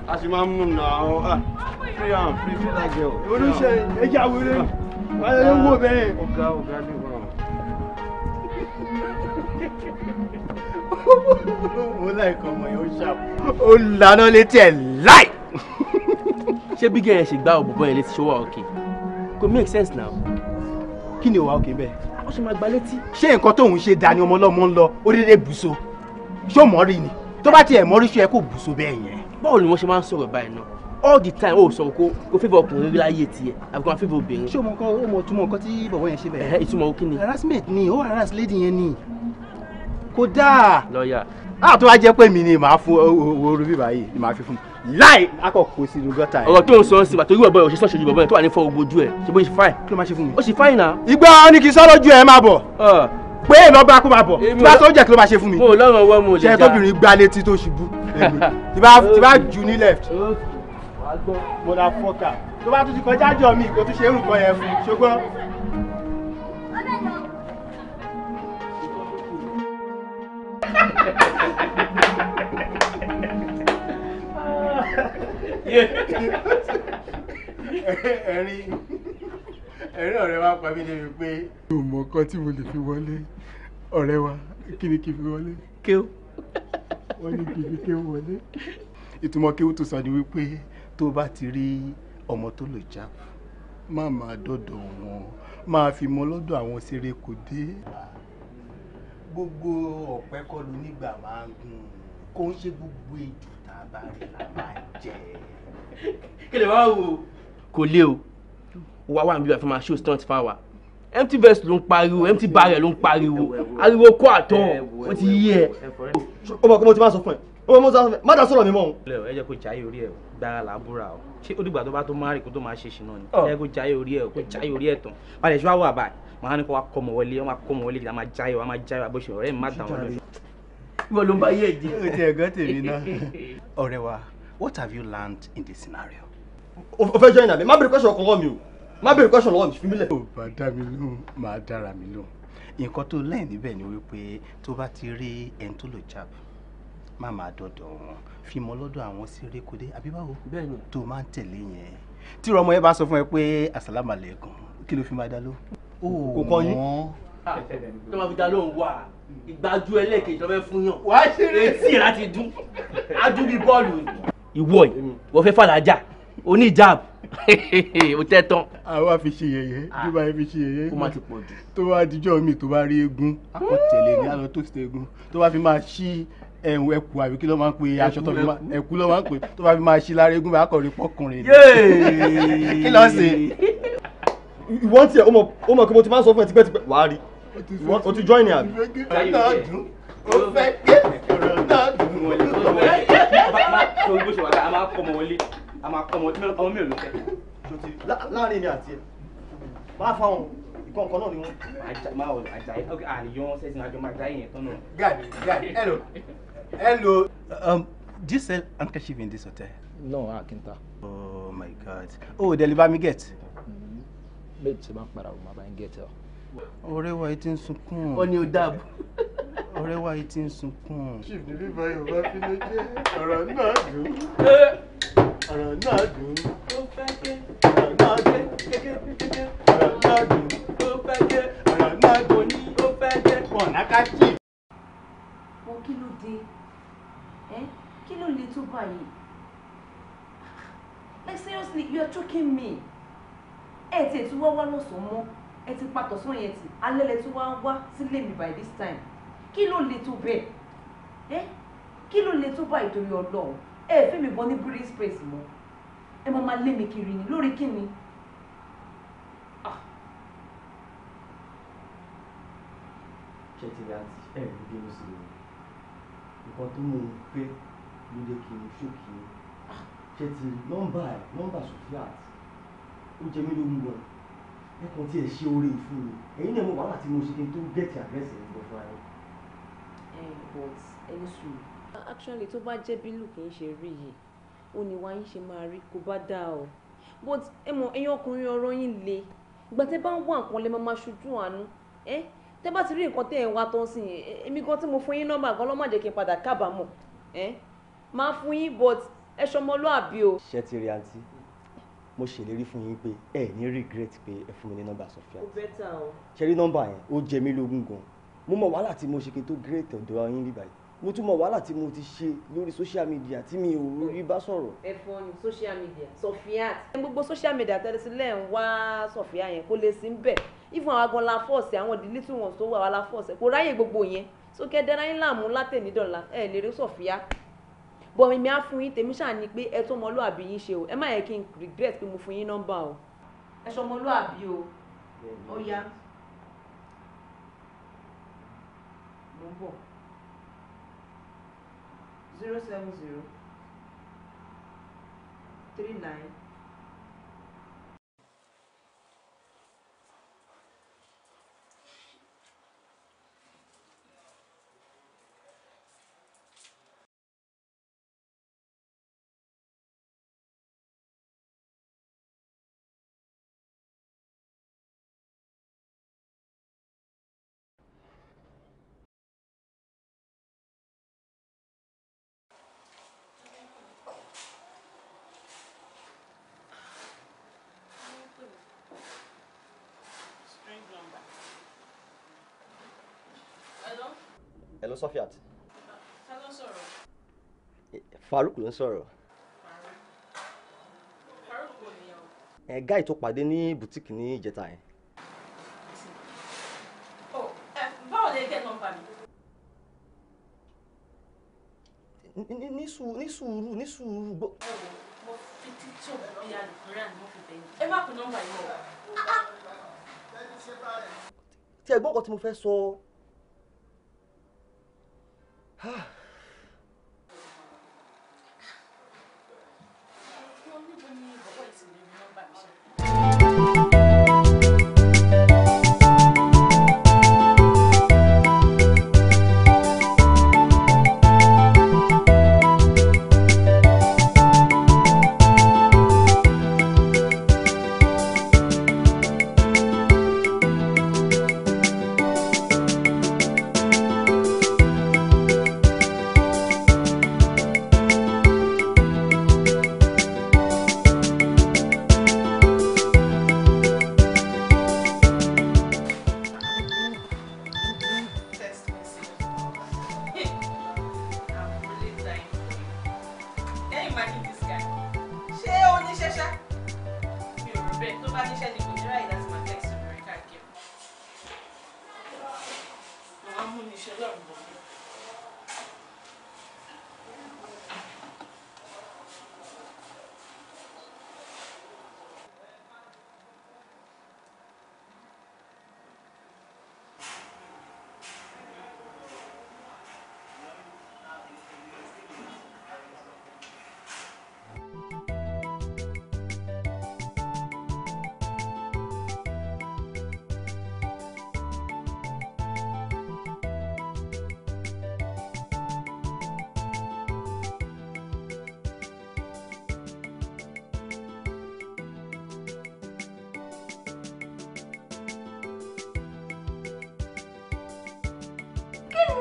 a sì máa ń mú náà free that girl. olùṣe ẹja wẹrẹ wàá wò bẹ́ẹ̀. ọ̀gá lè wà. mo láìka ọmọ yẹn ó ṣàpò. ó lànà létí ẹ̀ láì. ṣé bí gẹ̀yẹ̀ ṣe gbá òbúbọ̀ yẹn létí ṣó wà òkè kò make sense now. kí ni ò wá òkè bẹ́ẹ̀. ó ṣe máa gba létí. ṣé nǹkan tóun ṣe dání ọmọ ọlọ́mọ ń lọ ó dédé bùṣọ ṣó mọ́rí ni tó bá tiẹ̀ mọ́rí ṣó yẹ kó bùṣọ bẹ́ẹ̀ yẹn. báwo ni wọ́n ṣe máa ń sọ̀rọ̀ báyìí náà all the time ó sọ kó favour ọkùnrin rí láyé tiẹ̀ àbí kó máa favour obìnrin. ṣé o mọ nǹkan ó mọ túmọ̀ nǹkan tí bọ̀bọ̀ yẹn ṣe bẹ́ẹ̀. ìtumọ̀ kí ni. harassment ni ó harass lady yẹn ni kò dáa. lọ́ọ̀yà. tó wá jẹ́ pé mi ni màá fún owó orí bíbá yìí ni màá fi fún láì akọ̀kọ̀ sínú gọ́tà yẹn. ọ̀rọ̀ tó ń sọ sí torí bọ̀bọ̀ yẹn ò ṣe sọ́ọ̀ṣì bọ̀bọ̀ yẹn tó wà ní fọ́ gbogbo ojú ẹ̀ ṣe bó ṣe fáìn. kí ló máa ṣe fún mi. ó ṣe fáìn náà. ìgbà ni kì í sọ́rọ̀ ju ẹ̀ máa bọ̀ pé lọ́ba kó máa bọ̀ tí bá tó jẹ́ kí ló máa ṣe fún mi. mo lọ́rùn ọwọ́ mo lè já. ṣe tóbìnrin gbá létí tó ṣubú tí bá jù ní left. mo ra fọ́kà tó bá tún ti kọjá jọ mi kò tún ṣe irú kan yẹn fún ṣùgbọ́n. ẹ̀rín ọ̀rẹ́ wa pa mí débi pé mi ò mọ nǹkan tí mo lè fi wọlé ọ̀rẹ́ wa kí ni kí n fi wọlé. kéw. wọ́n ní kí n fi kéw wọlé. ìtumọ̀ kéw tó sọ ni wípé tó bá ti rí ọmọ tó lè já má máa dọ́dọ̀ wọn máa fi mọ lọ́dọ̀ àwọn ṣeré kò dé. gbogbo ọ̀pẹ kọ́ ló nígbà máa ń gùn kó ń ṣe gbogbo ejò tá a bá rí la máa jẹ. kí lè wá wò kò lé o wá wà níbi àfihàn show stunt fáwa empty verse ló ń pariwo empty barrel ló ń pariwo ariwo kó àtọ ó ti yí ẹ. ó mọ̀ kí mo ti máa sọ fún ẹ ó mọ̀ sọ fún ẹ má dá sọ̀rọ̀ mi mọ́ òun. ẹ jẹ́ kó jáyé orí ẹ̀ gbára làbúrà o ṣé ó dìgbà tó bá tó máa rí kó tó máa ṣe ṣìnà ni ẹ jẹ́ kó jáyé orí ẹ̀ kó jáyé orí ẹ̀ tán balẹ̀ ṣọ́ àwọn àbá màá ní kó wá kọ́ ọmọ wọlé wọ́n máa kọ́ ọmọ wọlé kí a máa jáyé wa máa jáyé wa bó ṣe ọ̀rẹ́ mi má dà wọn lójú. ìwọ ló ń bá yé ẹ̀jẹ̀. ó ti ẹ̀gọ́ tèmi náà. ọ̀rẹ́ wa what have you learned in this scenario? o fẹ́ join àmì má bèrè question ọkọ̀ lọ́wọ́ mi o má bèrè question lọ́wọ́ mi fi mí lẹ̀. ó bá dá mi lóhùn máa dára mi lóhùn nǹkan tó lẹ́yìn níbẹ̀ ni wípé tó bá ti rí ẹni tó lò jab má máa dọ̀dọ̀ wọn fi mọ lọ́dọ̀ àwọn sérékodé àbí báwo tó máa ń tẹ̀lé yẹn tí ọmọ yẹn bá sọ fún ẹ pé asàlámù àlékún kí ló fi máa dá ló. kò kọ́ yín. tó máa fi dá lóhùn wá ìgbájú ẹlẹ́ẹ̀kejì lọ́fẹ́ fún yàn wá etí ẹ̀ láti dún adún bíi bọ́ọ̀lù. ìwọ yìí wọ́n fẹ́ fàlájà oníjàb o tẹ́ tán. àwa fi ṣe yẹ̀yẹ́ bí báyìí fi ṣe yẹ̀yẹ́. kó má ti pọ̀ jù. tó bá dijọ́ mi tó bá rí eégún akọ tẹ̀lé ní àlọ́ tó ṣe eégún tó bá fi máa ṣí ẹ̀kú àbí kí ló máa ń pe aṣọ tó fi máa ẹ̀kú ló máa ń pè tó bá fi máa ṣí lára eégún bá kọ̀ rí pọ́kùnrin. kí ló ṣe. ìwọ́n tiẹ̀ ó mọ̀ kí mo ti máa ń sọ fún ẹ tipẹ́tipẹ́ wàá rí o ti join ni àbí. náà dùn ó fẹ́ ké ọ̀rọ̀ náà dùn. bó ṣe wà ká a máa kọ́ ọmọ wọlé a máa kọ́ ọmọ mélòó ló fẹ́. láàrin mi àti ẹ máa fáwọn ìkọ̀ọ̀kan náà ni wọ́n. máa wọ àjàyè ok àníyàn wọn sẹ́sìn àjọ máa jáyé yẹn tán náà. Guy, hello. Do you sell handkerchief in this hotel? No, I can't. Oh my God. Oh, deliver me get. Maybe some para o ma ba get. Ọ̀rẹ́ wa ti ń sunkún. Ó ní ó dàbọ̀. ọ̀rẹ́ wa yìí ti ń sunkún. chief ní bíbá yorùbá fi lè jẹ́ ọ̀rọ̀ náà dùn. ọ̀rọ̀ náà dùn. ó fẹ́ ké. ọ̀rọ̀ náà dùn. ọ̀rọ̀ náà dùn. ó fẹ́ ké. ọ̀rọ̀ náà dùn ní ó fẹ́ ké. ọ̀nà ká chief. Wọ́n kí ló dé? Kí ló le tó báyìí? Like seriously, you are choking me. Ẹ ti tún wá lọ́sàn-án mọ́. Ẹ ti pa tọ̀sán yẹn tì. Alẹ́ lẹ tún wá sílé mi by this time. Kí ló le tó bẹ́ẹ̀? Kí ló le tó báyìí torí Ọlọ́run? Ẹ fẹ́ mi bọ́ ní breathing space mọ́. Ẹ máa lé mi kiri ni lórí kí ni? Ṣé ti rí àǹtí ẹ̀ ń bínú sí mi? Nǹkan tó mú un pé ló jẹ́ kí n ṣókì ní. Ṣé ti rí nọ́mbà Sofiat? Ó jẹ mí lógún gan. Ẹ kàn tí ẹ ṣe oore ìfún mi. Ẹ̀yin náà mo wàhálà tí mo ṣe kí n tó gẹ̀ẹ́tì àdírẹ́sì ẹ̀ ń bọ̀ fún ayé. But ẹni sùn. Actually tó bá jẹ́ bí Luke ń ṣe rí yìí, ó ní wá yín ṣe máa rí kó bá dáa o. But ẹ mọ̀ ẹ̀yin ọkùnrin ọ̀rọ̀ yín le. Ìgbà tẹ́ bá ń wá nǹkan lè máa ṣojú àánú. Tẹ́ bá ti rí nǹkan tẹ́ ẹ̀ ń wá tó ń sìn yẹn, èmi gan tí mo fún yín nọ́mbà gan ló má jẹ́ kí n padà kábàámọ̀. Máa fún yín but ẹ ṣọmọlúàbí o. Ṣé ti rí àǹtí? Mo ṣèlérí fún yín pé ẹ ní regret pé ẹ fún mi ní nọ́mbà Sofiat. Ó bẹ́tà o. Ṣé rí nọ́mbà yẹn? Ó jẹ mí lógún gan. Mo mọ wàhálà tí mo ṣe kí n tó great ọ̀dọ̀ yín bíbá yìí. Mo tún mọ wàhálà tí mo ti ṣe lórí social media tí mi ò rí bá sọ̀rọ̀. Ẹ̀fọn ni social media Sofiat. Gbogbo social media tẹ́lẹ̀sílẹ̀ ń wá Sofiat yẹn kó lè sí ń bẹ̀. Ifun àwọn agan la force àwọn the little ones tó wà wá la force kò ráyè gbogbo yẹn. So kẹ́dẹ́rá yín láàmú látẹ̀nídọ̀la ẹ̀ lè rí Sofiat. Bọ̀ mi á fún yín tèmi ṣáà ni pé ẹ tó ọmọlúàbí yín ṣe o. Ẹ má yẹ kí n regret pé mo fún yín nọ́mbà o. Ẹ ṣe ọmọlúàbí o. Ó yá. Mo ń bọ̀. 070 39 Hello Sofiat. Ta ló sọ̀rọ̀? Farouk ló ń sọ̀rọ̀. Farouk kò ní o. Guy tó pàdé ní boutique ní ìjẹta yẹn. Báwo lè get nọ́mbà mi? Ní sùúrù gbọ́. Mo fi títí òbí àlùkùrẹ́ àná mo fi bẹ̀yìn. Ẹ má pè nọ́mbà yìí o. Tí ẹ gbọ́ nǹkan tí mo fẹ́ sọ.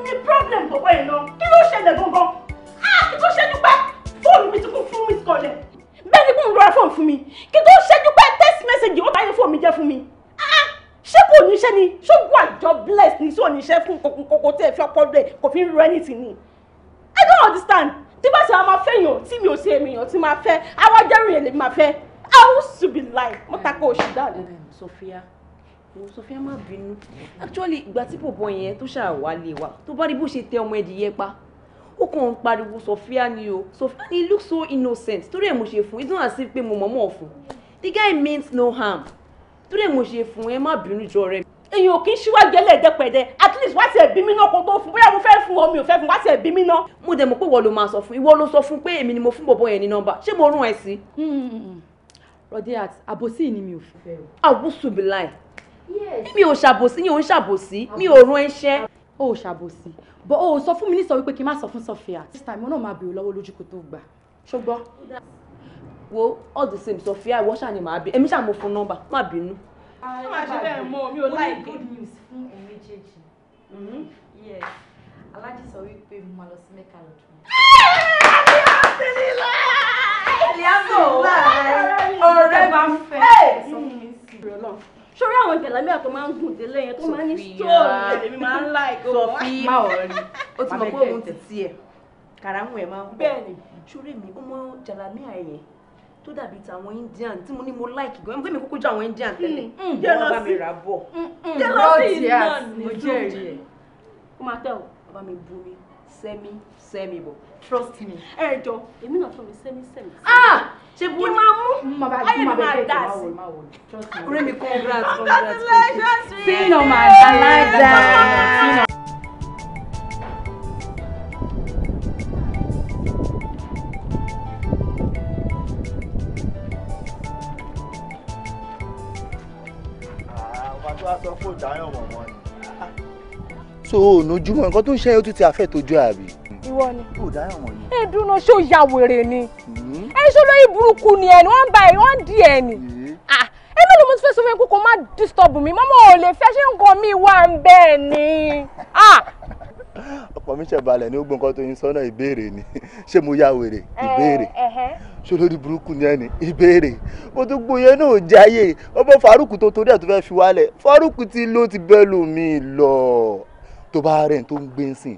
ní problem bọ̀bọ̀ yìí náà kí ló ṣẹlẹ̀ gangan kí tó ṣẹ́jú pẹ́ fóònù mi ti kún fún miss call ẹ̀ bẹ́ẹ̀ ni kò ń rọra fóònù fún mi kí tó ṣẹ́jú pẹ́ text message ó báyìí fóònù mi jẹ́ fún mi ṣé kò níṣẹ́ ni ṣógun àjọ bless ní sí òníṣẹ́ fún kòkòkò tí ẹ fi ọpọ rẹ̀ kò fi ń rọ anything ni I don't understand tí bá ṣe àwọn máa fẹ́ yàn tí mi ò ṣe èèyàn tí máa fẹ́ àwọn ajẹ́rìí yẹn lè máa fẹ́ I used to be like mo ta ko òṣì dáadáa. Sophia má bínú actually ìgbà tí bọ̀bọ̀ yẹn tó ṣàwálé wa tó bá rí bó ṣe tẹ ọmọ ẹ̀dìyẹ pa ó kàn ń pariwo Sophia ni o Sophia ni look so innocent torí ẹ̀ mo ṣe fún it's not as if pé mo mọ̀ọ́mọ̀ fún the guy means no harm torí ẹ̀ mo ṣe fún ẹ má bínú jọ rẹ. èyàn ò kí ń ṣíwájú ẹlẹ́ẹ̀dẹ́pẹ̀dẹ́ at least wá sí ẹ̀bí mi náà kó tó fún bóyá mo fẹ́ fún ọ mi ò fẹ́ fún wá sí ẹ̀bí mi náà. mo dẹ̀ mọ̀ pé ìwọ ló máa sọ fún ìwọ ló sọ fún pé èmi ni mo fún bọ̀bọ̀ yẹn ní nọ́mbà ṣé mo rún ẹ sí. Rodiat àbòsí ni mi ò fẹ́ o. àwùsù bí láì mi ò ṣàbòsí mi ò ń ṣàbòsí mi ò rún ẹṣẹ́. o ò ṣàbòsí but o ò sọ fún mi ní sọ wípé kí n má sọ fún Sophia this time wọn náà máa bèrè lọ́wọ́ lójú kó tó gbà ṣùgbọ́n. wo all the same Sophia ìwọ ṣáà ni màá bí èmi ṣáà mo fún nọ́mbà má bínú. ṣé máa ṣe bẹ́ẹ̀ mọ́ mi ò láìpẹ́. good news fún ẹ̀ méjèèjì. Yes Aláàjì sọ wípé mo máa lọ sí Mẹ́kà lọ́dún. ọ̀rẹ́ bá fẹ́ sórí àwọn jẹ̀lámí àtọ́ máa ń gùn délé yẹn tó máa ń ní stóòrì èmi máa ń láìkó Sophia má ọ̀rí ó ti mọ̀ pé òun ti tiẹ̀ kàràmù ẹ̀ máa ń bẹ́ẹ̀ ni sórí mi ó mọ jẹ̀lámí àyẹ̀ tó dàbí tàwọn Indian tí mo ní mo láìkì gan ẹgbẹ́ mi kúkú jẹ́ àwọn Indian tẹ́lẹ̀ wọ́n bá mi rà bọ̀ jẹ́lọ́sì náà mo jẹ́rìí ẹ̀ ó máa tẹ̀ ọ́ bá mi bu mi sẹ́mi bọ̀ trust me ẹ jọ èmi náà fún mi sẹ́mi. ṣe bu kí máa mú ayé mi máa dà sí. orí mi congrats. See no man I like that. so nojúmọ́ nǹkan tó ń ṣe é ó tún ti àfẹ́ tó jọ àbí. ìwọ ni. ó dáhùn wọ̀nyí. ẹ dúró ṣé ó ya wèrè ni. ẹ ṣó lórí burúkú ni ẹni wọ́n ń bá ẹ wọ́n ń di ẹ ni. ẹ mélòó mo ti fẹ́ sọ fún ẹ pé kó má disturb mi mọ́mọ́ ò lè fẹ́ ṣé nǹkan mi wà ń bẹ́ẹ̀ ni. ọ̀pọ̀ mi ṣe balẹ̀ ní ó gbọ́n nǹkan tó yin sọ́nà ìbéèrè ni ṣé mo ya wèrè ìbéèrè ṣó lórí burúkú ni ẹni ìbéèrè mo tún gbóyè náà jáyé ọmọ Farouk tó torí ẹ̀ tó fẹ́ fi wálẹ̀ Farouk ti ló ti bẹ́ẹ̀ lómi lọ tó bá rẹ̀ tó ń gbé ń sìn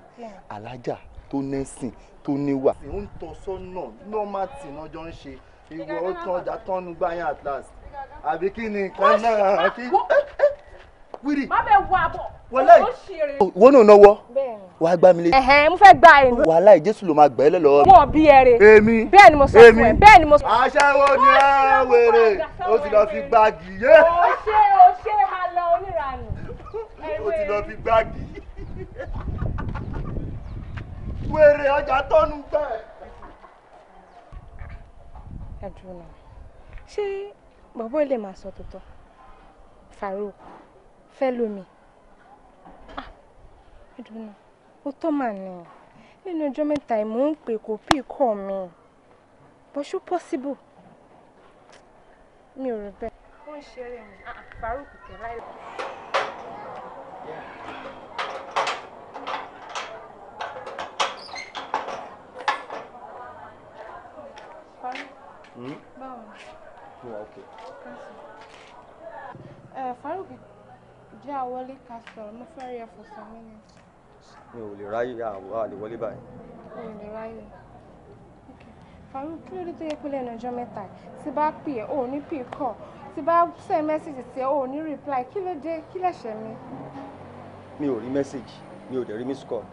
alájà tó nẹ́sìn tó níwà. ó ń tọ́ sọ́nà nọ́màtì náà jọ ń ṣe ìwọ ó tán ọjà tán nu gbáyàn at last àbí kí ni nǹkan náà kí. wíìrì má bẹ wọ àbọ̀ wọlé ìwọ náà náwó wàá gbá mi létí. mo fẹ́ gba ẹ̀ ní. wàhálà Jésù ló máa gbà ẹ́ lọ́wọ́ mi. wọn bí ẹrẹ. èmi bẹ́ẹ̀ ni mo sọ fún ẹ bẹ́ẹ̀ ni mo sọ. aṣẹ́wó ni ẹ wèrè ó ti lọ fi gbági yé. ó ṣe máa lọ oníranù. ó ti lọ fi gbági. wèrè ọjà tọ́nu gbẹ. ẹ dùn náà ṣé bàbá ilé máa sọ tòótọ́ Farouk fẹ́ lómi ẹ dùn náà ó tọ́ mà ní nínú ọjọ́ mẹ́ta ìmọ̀ ń pè kò pí kọ́ mi but ṣó possible mi ò rò bẹ́ẹ̀. ó ń ṣeré mi Farouk kẹ̀ láì. Báwo ni? Okay. Farouk jẹ́ àwọlé ká sọ̀rọ̀ mo fẹ́ rí ẹ for some minutes. mi ò lè ráyè àwọn àlè wọlé báyìí. o ò lè ráyè. Farouk kí ló dé tó yẹ pé lẹ́nu ọjọ́ mẹ́ta tí bá pè ẹ́ ò ní pè kọ́ tí bá send message sí ẹ ò ní reply kí ló dé kí lẹ̀ṣẹ̀ mi. mi ò rí message mi ò dẹ̀ rí miss call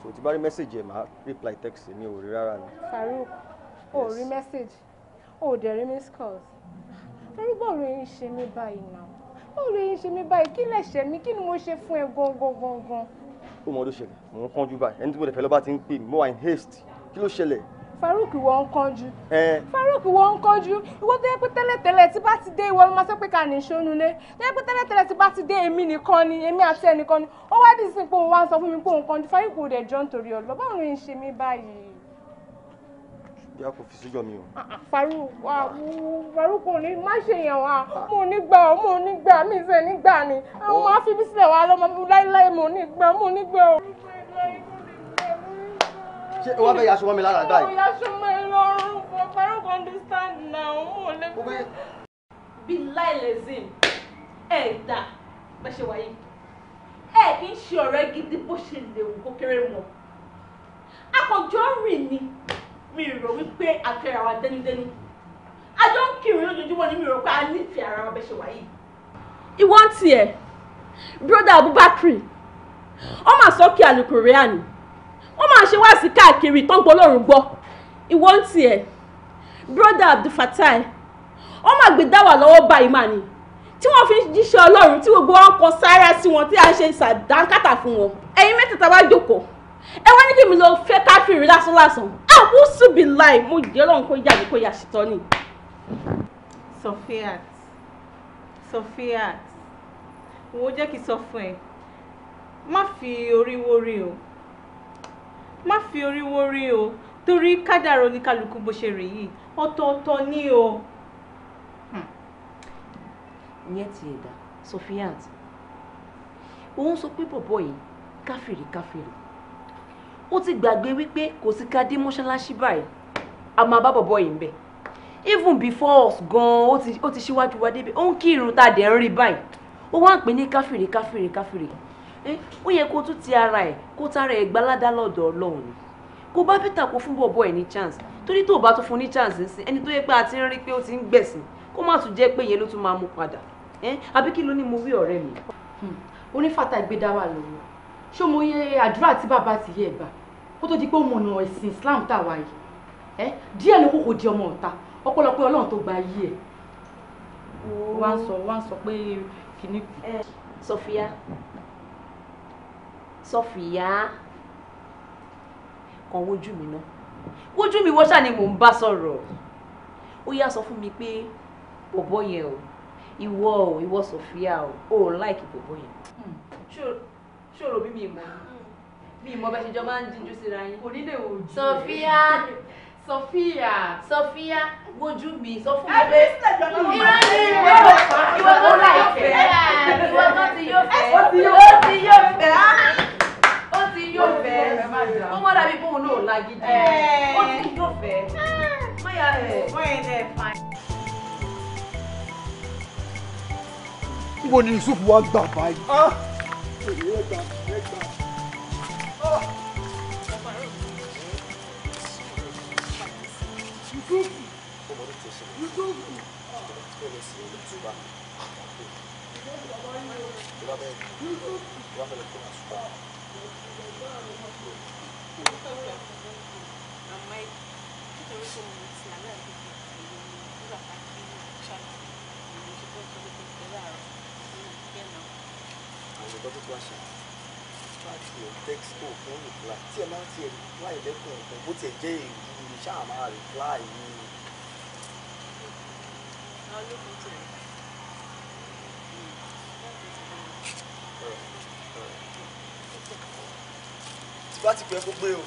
so tí bá rí message ẹ̀ máa reply text mi ò rí rárá ni. Farouk o rí message o dẹ̀ rí miss calls Farouk bọ́ọ̀rù yín ṣe mí báyìí náà bọ́ọ̀rù yín ṣe mí báyìí kí lẹ̀ṣẹ̀ mi kí ni mo ṣe fún ẹ gangan. ó mọ ọdún ṣẹlẹ̀ mò ń kánjú báyìí ẹni tí mo lè fẹ́ lọ́ba ti ń pè mí mo wà in haste kí ló ṣẹlẹ̀. Farouk ìwọ ń kánjú. Farouk ìwọ ń kánjú ìwọ tó yẹ pé tẹ́lẹ̀tẹ́lẹ̀ tí bá ti dé ìwọ ló máa sọ pé ká ní ìṣónúlé tó yẹ pé tẹ́lẹ̀tẹ́lẹ̀ tí bá ti dé èmi nìkan ni èmi àti ẹnìkan ni ó wá dì sí pé òun wá ń sọ fún mi pé òun kánjú Farouk ò dẹ̀ jọ nítorí ọ̀lọ́ báwo ló ń ṣe mí báyìí. ìyá kò fi síjọ mi o. Farouk kò ní má ṣe yẹn wá mo ní gbà mi ìfẹ́ nígbà ni àwọn máa fi bí sílẹ̀ wá lọ́mọ láíláí mo ní gbà o. ṣé o wá fẹ́ yaṣọ mọ́ mi lára báyìí? mo yaṣọ mọ́ ẹ lọ́rùn Farouk understand now mo lè. bí láìlẹ́sìn dà bẹ́ ṣe wáyé kì í ṣe ọ̀rẹ́ gidi bó ṣe lè wù kó kéré mọ́ akọ̀jọ́ rìn ni mi rò wípé àfẹ́ra wa dẹ́nudẹ́nu àjọ ń kiri lójoojúmọ́ ni mi rò pé a nífẹ̀ẹ́ ara wa bẹ́ ṣe wáyé. ìwọ ń tiẹ̀ broda Abubakar ó máa sọ kí alukoro àná ó máa ṣe wá sí káàkiri tó ń gbọ́ lọ́rùn gbọ́ ìwọ ń tiẹ̀ broda Abdulfatai ó máa gbé dáwà lọ́wọ́ báyìí mà ní tí wọ́n fi jíṣẹ́ Ọlọ́run tí gbogbo wọn kọ sára sí wọn tí a ṣe ṣàdánkátà fún wọn ẹ̀yin mẹ́tẹ̀ẹ̀ta wá jókòó ẹ wá ní kí mi lọ fẹ́ káfíìrì lásán àwùsù bí láì mo jẹ́ Ọlọ́run kó yà mí kó yà ṣìtọ́ ni. Sofiat wo jẹ́ kí n sọ fún ẹ má fi orí wórí o torí kádàrá oníkálukú bó ṣe rí yìí ọ̀tọ̀ọ̀tọ̀ ni o. ìyẹn ti ẹ̀dá Sofiat òun sọ pé bọ̀bọ̀ yìí káfìrí ó ti gbàgbé wípé kò sí ká dé mọ́ṣáláṣí báyìí a máa bá bọ̀bọ̀ yìí ń bẹ̀ even before us gan ó ti ṣíwájú wa débi ó ń kírun tá a dẹ̀ ń rí báyìí ó wá ń pè ní káfìrí ó yẹ kó tún ti ara ẹ̀ kó tára ẹ̀ gbaládá lọ́dọ̀ Ọlọ́run ni kó bá Peter kó fún bọ̀bọ̀ ẹ̀ ní chance torí tó o bá tún fún ní chance sí ẹni tó yẹ pé a ti ń rí pé ó ti ń gbẹ̀sìn kó má tún jẹ́ pé yẹn ló tún máa mú padà àbí kí ló ní mo wí ọ̀rẹ́ mi. onífàtà ìgbédáwà lọ́wọ́ ṣé mo yẹ àdúrà tí bàbá ti yẹ gbà kó tó di pé ó mọ̀nà ẹ̀sìn Islam tá a wà yìí díẹ̀ ló kókò di ọmọ ọ̀tá ọ̀pọ̀lọpọ̀ Ọlọ́run tó gba yí ẹ̀ wá ń sọ pé kìíní. Sọfìyà kan wojú mi náà wojú mi wọ́n ṣáà ni mò ń bá sọ̀rọ̀ ó yá sọ fún mi pé bọ̀bọ̀ yẹn o ìwọ Sọfìyà o ò láìkì bọ̀bọ̀ yẹn ṣòro bí mi ìmọ̀ bẹ́ẹ̀ ṣe jọ máa ń jíjú síra yín. onílé ojú Sọfìyà wojú mi sọ fún mi pé ìwọ tó láìfẹ́ ìwọ tó ti yóò fẹ́ ó wọ́n dàbí bóun náà lágídí ó ti yóò fẹ́ máyà rẹ̀. Níbo ni Yusuf wá gbà báyìí? Text fún reply tí ẹ máa ń ti reply lẹ́kùn ọ̀kan bó tiẹ̀ jẹ́ èyí ni ṣáà máa reply ni. tí bá ti pẹ́ kó gbé o.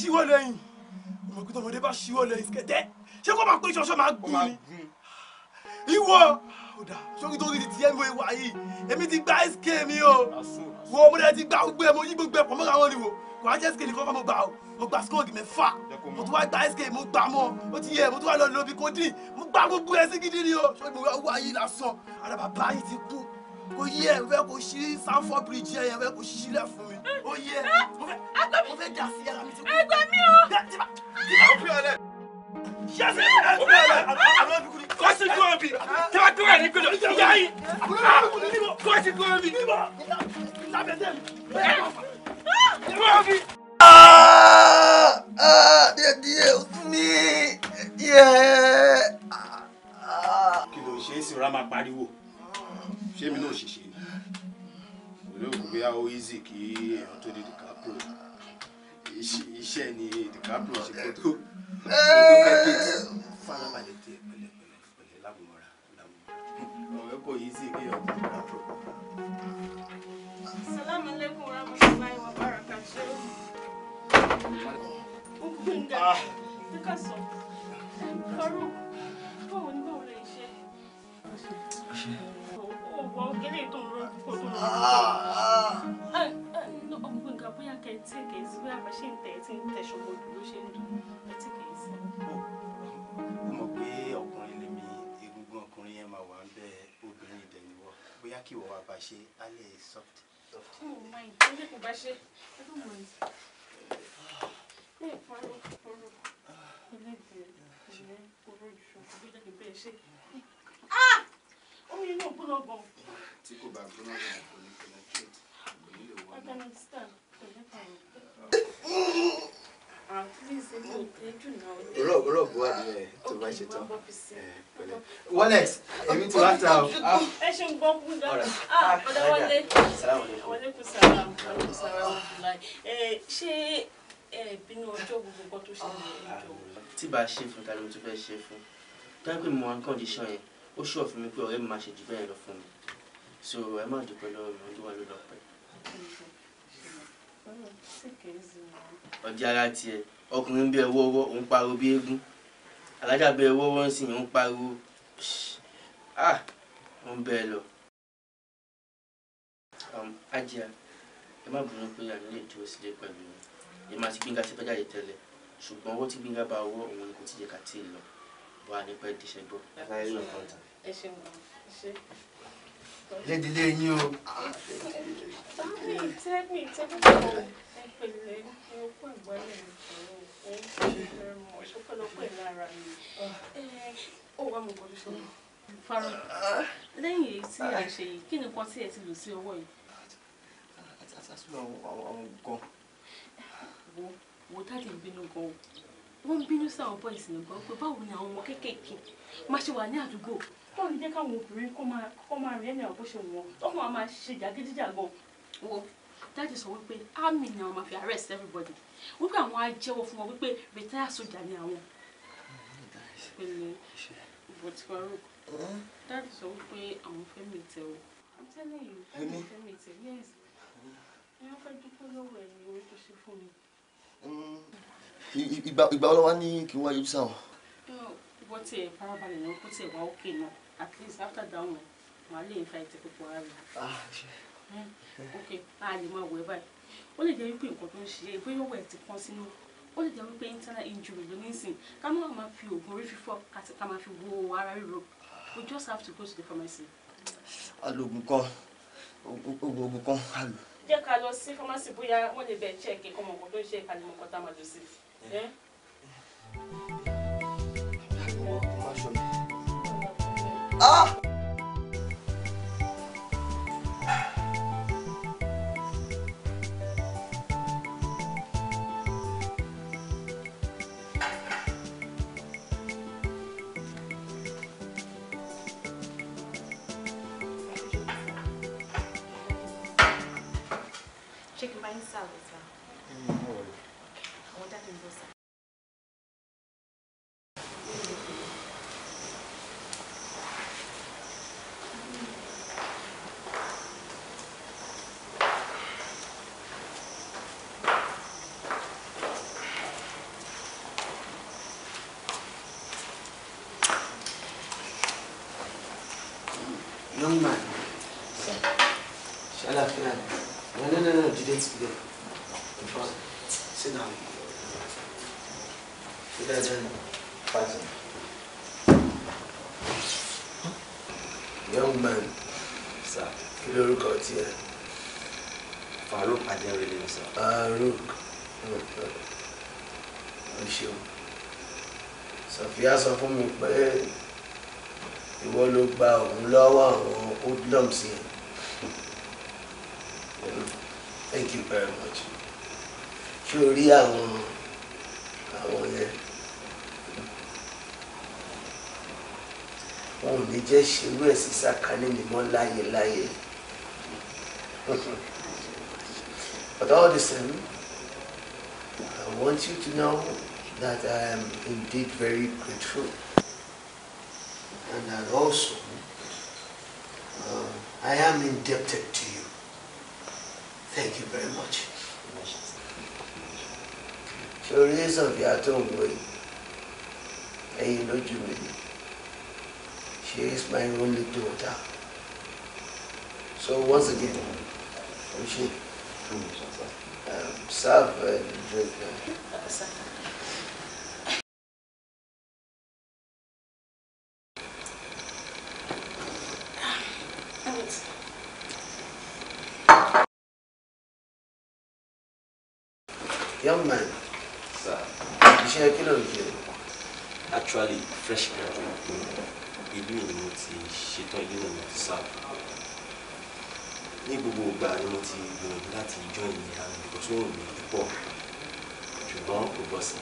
ṣíwọ́ lẹ́yìn ọmọ ìpínlẹ̀ ọmọdé bá ṣíwọ́ lẹ́yìn kẹ́tẹ́ ṣé kó máa pé ṣọṣọ́ máa gùn ni ìwọ ọ̀dà sórí tó rí ti tiẹ̀ mọ ìwà yìí èmi ti gba SK mi o wo ọmọdé ti gba gbogbo ẹ̀ mo yí gbogbo ẹ̀ pọ̀ mọ́ra wọn ni wo kò wá jẹ́ SK nìkan fún mo gbà o mo gba skóògì mẹ́fà mo tún wá gba SK mo gbà mọ́ ó ti yẹ mo tún wá lọ lóbi kódì mo gba gbogbo ẹ̀ sí gidi ni o ṣé mo wá yìí lásán àdàbà báyìí ti kú kò yẹ ẹ fẹ́ kó ṣí Sanford bridge yẹn fẹ́ kó ṣí sílẹ̀ fún mi ó yẹ mo fẹ́ dà sí yàrá mi tí kò ẹgbẹ́ mi o. ó fi ọ̀lẹ́ ṣẹ́sẹ̀ ó fi ọ̀lẹ́ àlọ́ bí kúrì kọ́sì kúrò bí tí wọ́n tó wà ní gbẹdọ̀ ìyá yìí kọ́sì kúrò bí lábẹ́sẹ̀ mi. díẹ̀ ó tún mí díẹ̀. kí ló ṣe é sí ọ̀rá máa pariwo ṣé mi náà ṣiṣẹ́ ni olóògùn bí a ó easy kí èèyàn tó di DiCaprio iṣẹ́ ni DiCaprio ṣe kó tó farabalẹ̀ tẹ pẹ̀lẹ́ lábùmọ́ra ọ̀rẹ́ kò easy kí èèyàn tó di DiCaprio. Assalamu alaikum warahmatullahi wabarakatuh. Ogunga, díkà sọ. Farouk, báwo ni báwo lè ṣe? Ọ̀wọ́ gẹ́lẹ́ tó ń rọ púpọ̀ tó ń rọ. Ogunga bóyá kẹ̀tí kẹ̀sí bóyá bá ṣe ń tẹ̀ tí ń tẹ̀ ṣọmọ dùn ló ṣe ń dùn. Kẹ̀tí kẹ̀sí. Ó mọ̀ pé ọkùnrin lèmi egungun ọkùnrin yẹn máa wà ń bẹ obìnrin ìdẹ̀niwọ̀ bóyá kí ìwọ wa bá ṣe á lè soft. Oh my, ó lè kó bá ṣe. I don't mind. Farouk. Omi inú ògbóná gan. Tí kò bá gbóná gan kò ní penetrate kò ní lè wọ́n. I can understand. Please, ẹ mọ̀ tẹ́jú náà. Rọ̀ bó wà nílẹ̀ tó bá ṣe tán. Wallet, èmi ti wá ta o. Ẹ ṣe ń gbọ́ kú dá. Ọ̀dọ̀ wọlé. Wọlé kù sára. Ṣé bínú ọjọ́ gbogbo nǹkan tó ṣẹlẹ̀ ẹjọ́? Tí bá ṣe fún ta ló tún fẹ́ ṣe fún. Dápẹ́ mo one condition yẹn, ó ṣọ́ fún mi pé ọ̀rẹ́ mi máa ṣe jù bẹ́ẹ̀ lọ fún mi. So ẹ má dúpẹ́ lọ́wọ́ mi, ọdún wa ló lọ pẹ́. Ọdí ara tiẹ̀, ọkùnrin bí ẹwọ́ ọwọ́, òun pariwo bí eégún. Alájà bí ẹwọ́ ọwọ́ ń sìn, òun pariwo. Wọ́n bẹ́ẹ̀ lọ. Ajá, ẹ má bínú pé àmì lè dúró sílé pẹ̀lú mi. Èmi àti Gbénga ṣe fẹ́ jáde tẹ́lẹ̀, ṣùgbọ́n owó tí Gbénga bá owó òun ni kò ti jẹ́ ká tí ì lọ. Bọ́ a ní pẹ́ díṣẹ́ gbọ́. Ẹ ṣeun ṣe. Lédìlé yín o. Tẹ́gbìn ẹ pẹ̀lẹ́ ní okú ìgbọ́lẹ̀ ṣọpọlọpọ̀ lára mi. Ó wà mọ̀ gbọ́dọ̀ ṣe. Farouk, lẹ́yìn èyí tí à ń ṣe yìí, kí ni nǹkan tí ẹ ti lò sí ọwọ́ yìí? Wo dáàdì ń bínú gan o. Wọ́n ń bínú sí àwọn boys nìkan pé báwo ni àwọn ọmọ kéékèèké máa ṣe wà ní àdúgbò. Wọ́n ní jẹ́ káwọn obìnrin kọ́ máa rí ẹni ọ̀bọ̀ ṣe wọ́n. Ọkùnrin máa ṣe jàgídíjàgan. Wo dáàdì sọ wípé army ni àwọn máa fi arrest everybody. Wípé àwọn á jẹ́wọ́ fún wọn wípé retired soldier ni àwọn. Pẹ̀lẹ́ but Farouk, dáàdì sọ wípé àwọn fẹ́ mi tẹ̀ o. I'm telling you, dáàdì fẹ́ mi tẹ̀, yes. Wọ́n fẹ́ dúpẹ́ lọ́wọ́ ẹ̀ ní orí tó ṣe fún mi. Ìgbà wo wá ní kí n wá yọjú sáwọn? Wọ́n ti ẹ̀ farabalẹ̀ náà kó tiẹ̀ wá òkè náà at least after that one màá lè fa ìtẹ̀ pípọ̀ ara rẹ̀. Ok, a lè máa wẹ̀ báyìí. Ó lè jẹ́ wípé nǹkan tó ń ṣe é bóyá ọwọ́ ẹ̀ ti pọ́n sínú. Ó lè jẹ́ wípé internal injury ló ní sìn. Ká má máa fi oògùn orí fífọ́ àti ká máa fi wo ara ríro. We just have to go to the pharmacy. Alògùn kan, oògùn kan, alò. Jẹ́ ká lọ sí pharmacy bóyá wọ́n lè bẹ̀ check kí ọmọ nǹkan tó ń ṣe ìkàlẹ̀ mọ̀ nǹkan tá a máa lò sí. Chicken buying salad, sir. No worry. I want that in both. Young man. Sir. Shall I feel No, didn't speak there. Sit down. Sit down. Fasten. Young man, Sir. Kí lorúkọ tiẹ̀? Farouk Adenrele, sir. Farouk. O ṣeun. Sofia sọ fún mi pé ìwọ ló gba òun lọ́wọ́ àwọn hoodlums yẹn. Thank you very much. Ṣé o rí àwọn yẹn? Wọn ò ní jẹ́ ṣerú ẹ̀ sí sàkání mi mọ́ láyé. But all the same, I want you to know that I am indeed very grateful, and that also I am indebted to you. Thank you very much. Ṣorí Sofia tó ń wò yìí, ẹ̀yin lójú mi ni. She is my only daughter. So once again, we should serve and drink now. Young man. Sir. Iṣẹ́ kí ló ń ṣe? Actually, fresh graduate. Ìlú ni mo ti ṣetán, ìlú ni mo ti serve. Ní gbogbo ìgbà ni mo ti gbìyànjú láti join ní àmì because wọ́n ò ní púpọ̀. Ṣùgbọ́n kò bọ́ sí.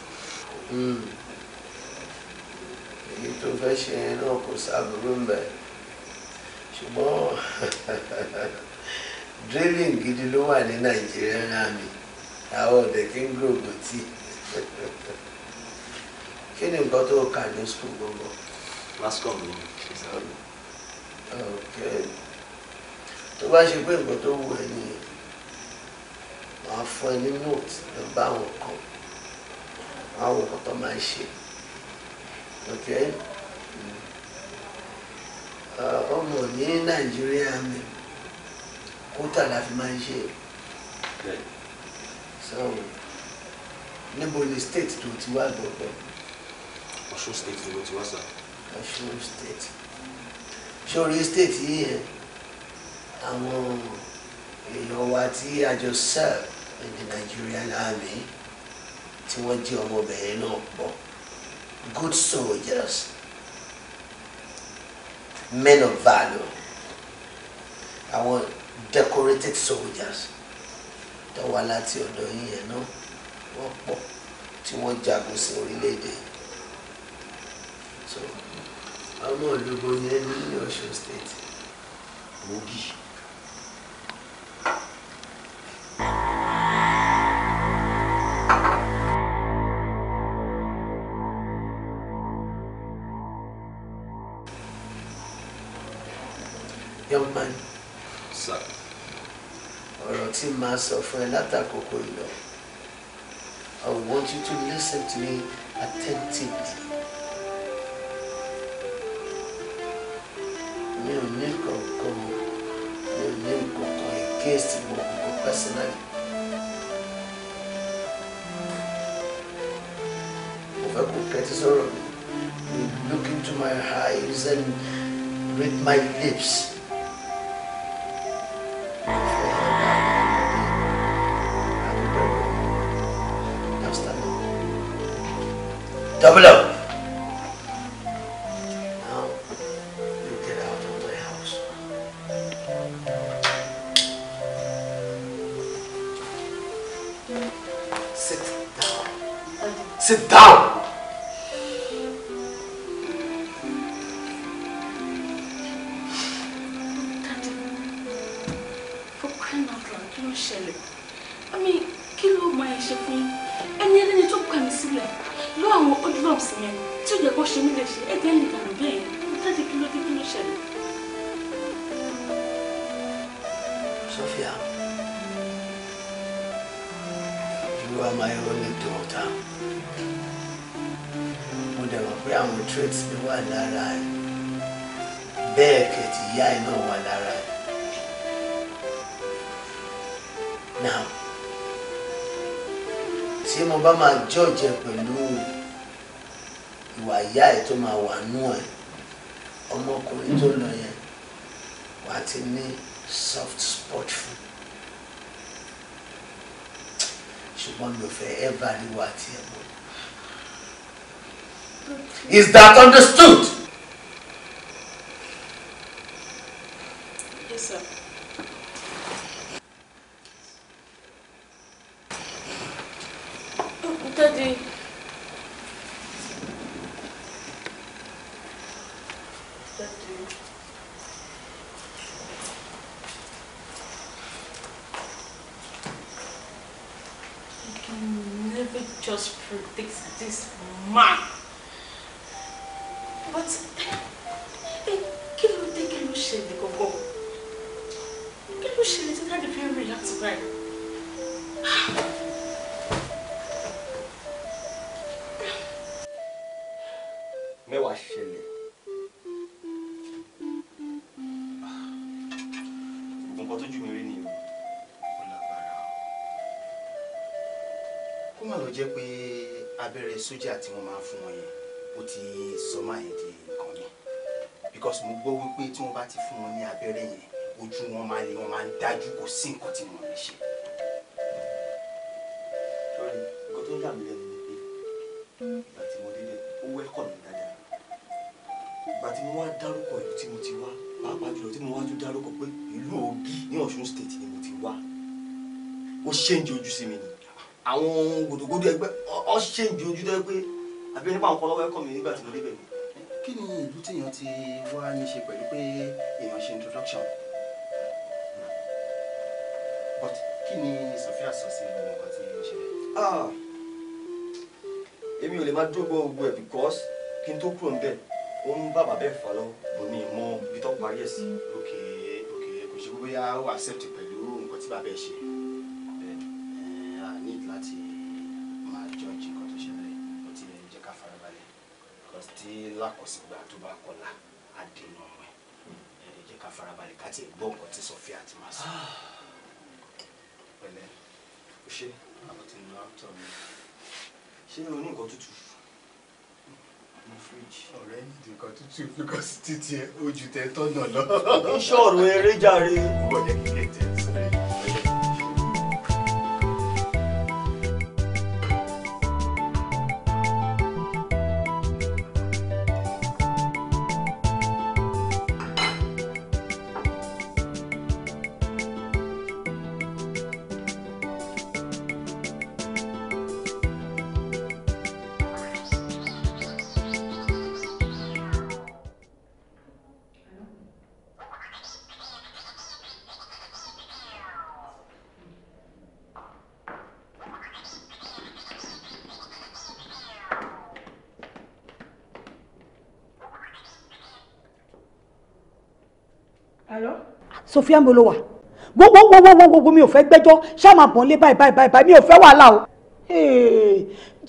Èyí tó fẹ́ ṣe yẹn náà kò sábúrú ń bẹ̀. Ṣùgbọ́n drilling gidi ló wà ní Nàìjíríà náà mi. Àwọn ọ̀dẹ̀ kí ń gbòògbò tí. Kí ni nǹkan tó kà ní school gbogbo? Last come ni ṣe sáré. Okay. Tó bá ṣe pé nǹkan tó wù ẹ́ nìyẹn, màá fún ẹ ní note lọ bá àwọn kan. Àwọn nǹkan tó máa ń ṣe. Okay? Ọmọ ní Nàìjíríà mi, kótà la fi máa ń ṣe. So, níbo ni state tó ti wá gbọ̀gbọ̀? Ọ̀ṣun state ni mo ti wá sà. Ọ̀ṣun state. Ṣorí state yìí yẹn, àwọn èèyàn wa tí a jọ serve in the Nigerian army tí wọ́n jẹ́ ọmọbìnrin náà pọ̀. Good soldiers, men of valor, àwọn decorated soldiers tó wá láti ọ̀dọ̀ yín yẹn náà wọ́n pọ̀ tí wọ́n jagun sí orílẹ̀-èdè. So, ọmọ ológo ni ẹni ní Ọ̀ṣun state. Mogi. Young man. Sir. Ọ̀rọ̀ tí màá sọ fún ẹ látàkókò ìlọ. I want you to listen to me attentively. Mi ò ní kankan against gbogbo personally. Mo fẹ́ kó kẹ́tí sọ̀rọ̀ mi. You look into my eyes and read my lips. Double up. Now, you get out of my house. Sit down. Sit down. Daddy, for crying out loud, kí ló ṣẹlẹ̀? I mean, kí ló máa ń ṣe fún yín? Ẹni tó pè mí sílẹ̀. Lọ àwọn hoodlums yẹn tí ó yẹ kó ṣe mí lè ṣe ẹgbẹ́ nìkan bẹ́ẹ̀ jáde kí ló ṣẹlẹ̀. Sophia, you are my only daughter. Mo dẹ̀ mọ̀ pé àwọn traits mi wà lára ẹ̀. Bẹ́ẹ̀ kẹ̀tì ìyá ẹ̀ náà wà lára ẹ̀. Now, tí mo bá máa judge pẹ̀lú ìwà ìyá ẹ̀ tó máa wà nú ẹ̀, ọmọkùnrin tó lọ yẹn, wà àti ní soft spot fún. Ṣùgbọ́n mi ò fẹ́ ever rí wa àti ẹ̀ mọ́. Is that understood? Yes, sir. Daddy. You can never just predict this man. But kí ló ṣẹlẹ̀ gangan? Kí ló ṣẹlẹ̀ tí dáàdì fi ń relax báyìí? Mẹ́wàá ṣẹlẹ̀. Nǹkan tójú mi rí ni o. Ó lágbára o. Kó má lọ jẹ́ pé abẹ́rẹ́ sójà tí wọ́n máa ń fún wọn yẹn ó ti sọ máa yẹn di nǹkan mi. Because mo gbọ́ wípé tí wọ́n bá ti fún wọn ní abẹ́rẹ́ yẹn ojú wọn máa lè wọ́n máa ń dájú kò sí nǹkan tí wọ́n lè ṣe. Sọ́rí, nǹkan tó ń dà mí lẹ́nu ni pé ìgbà tí mo délé ó wẹ́kọ̀ mi dáadáa. Ìgbà tí mo wá dárúkọ ìlú tí mo ti wá pàápàá jùlọ tí mo wá tún dárúkọ pé ìlú Ògì ní Ọ̀ṣun state ni mo ti wá ó ṣéǹjì ojú sí mi ni àwọn gbòdògbòdò ẹgbẹ́ ọ ṣéǹjì ojú tó yẹ pé àbí nípa nǹkan lọ́wọ́ ẹ̀kọ́ mi nígbà tí mo débẹ̀ mi. Kí ni ìlú téèyàn ti wá ní ṣe pẹ̀lú pé èèyàn ṣe introduction but kí ni Sofia sọ sí gbogbo nǹkan tí ó ṣẹlẹ̀? Èmi ò lè máa dúró gbogbo ẹ̀ because kí n tó kúrò ń bẹ̀ ó ń bàbá bẹ́ẹ̀ fà lọ mo ní ìmọ̀ ibi tó parí ẹ̀ sí. ok kò ṣe gbogbo yà ó accept pẹ̀lú nǹkan tí bàbá ẹ̀ ṣe a need láti máa judge nǹkan tó ṣẹlẹ̀ ó ti jẹ́ ká farabalẹ̀ because tí lákọ̀sígbà tó bá kọlà á dènà ọmọ ẹ̀ jẹ́ ká farabalẹ̀ ká tiẹ̀ gbọ́ nǹkan tí Sofia ti máa sọ. pẹ̀lẹ́ o ṣe àwọn tí ń lọ àtọ̀ mi ṣé o ní nǹkan tútù? Ọ̀rẹ́ ní nǹkan tútù because títí ẹ ojú tẹ tọ́nà lọ. Iṣẹ́ ọ̀rọ̀ eré jàre. Wọ́n jẹ́ kí lè tẹ̀ sọ́rẹ́. Sofia mo ló wà gbogbo mi ò fẹ́ gbẹ́jọ́ ṣá máa bọ̀ lé báyìí mi ò fẹ́ wàhálà o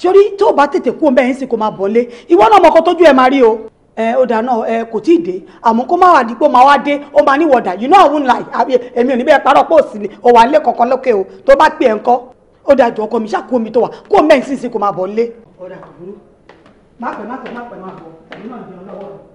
torí tó o bá tètè kú ọmọ ẹ̀yìn sì kò máa bọ̀ lé ìwọ náà mọ̀kọ́ tójú ẹ̀ máa rí o ó dà náà kò tí ì dé àmọ́ kó má wà dípò máa wá dé ó máa ní wọ̀dà you know I won't lie èmi ò ní bẹ́ẹ̀ parọ́ pé òsì ni ò wà lé kankan lókè o tó bá pè ẹ̀ ńkọ́ ó dà jọ ọkọ mi ṣáà kú omi tó wà kó ọmọ ẹ̀yìn sì kò máa bọ̀ lé. ó dà kò burú má pẹ́ máa bọ̀ èmi náà jẹun lọ́wọ́ rẹ̀.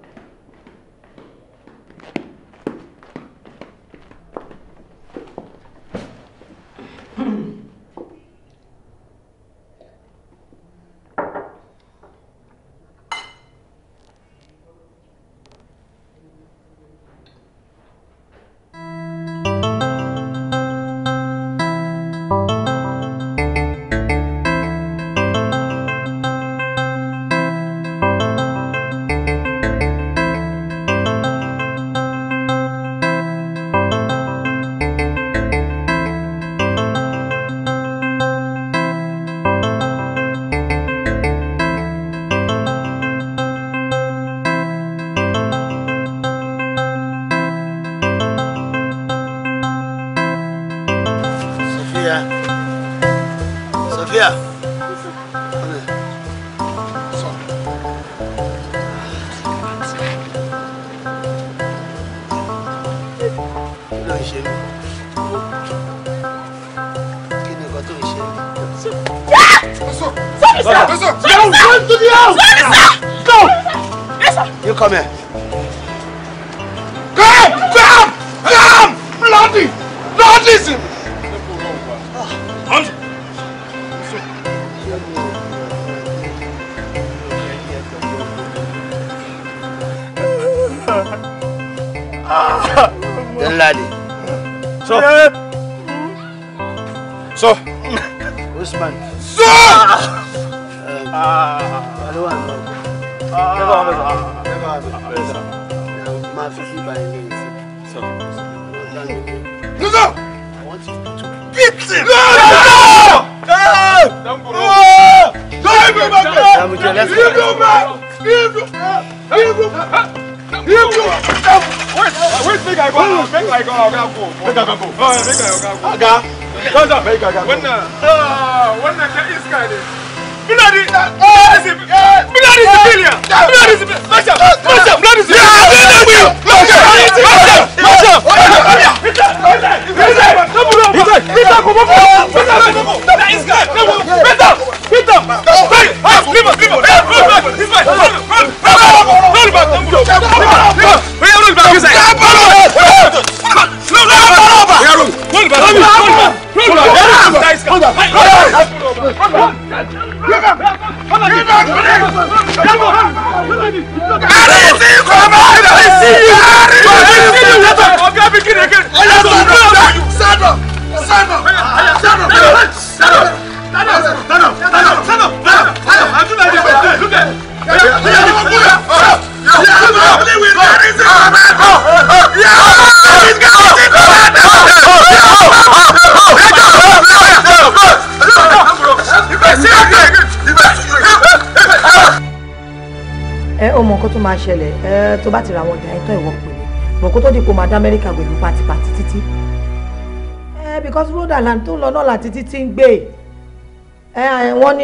Sofia. Ló ń ṣe mí. Kí ni nǹkan tó ń ṣe mí? Sorry, sir! Go to the house! Sorry, sir! Go! Yes, sir! You come here. Come! So. Usman. So. Ma fi sí by name. So. No. I want you to beat him. Ọmọ nǹkan tó máa ṣẹlẹ̀ tó bá ti ra àwọn ọjà ẹ̀tọ́ ìwọ pè mí mọ̀ kó tó di kó máa dá Amẹ́ríkà pẹ̀lú pátipàti títí because Rhode Island tó ń lọ náà láti títí ń gbé wọ́n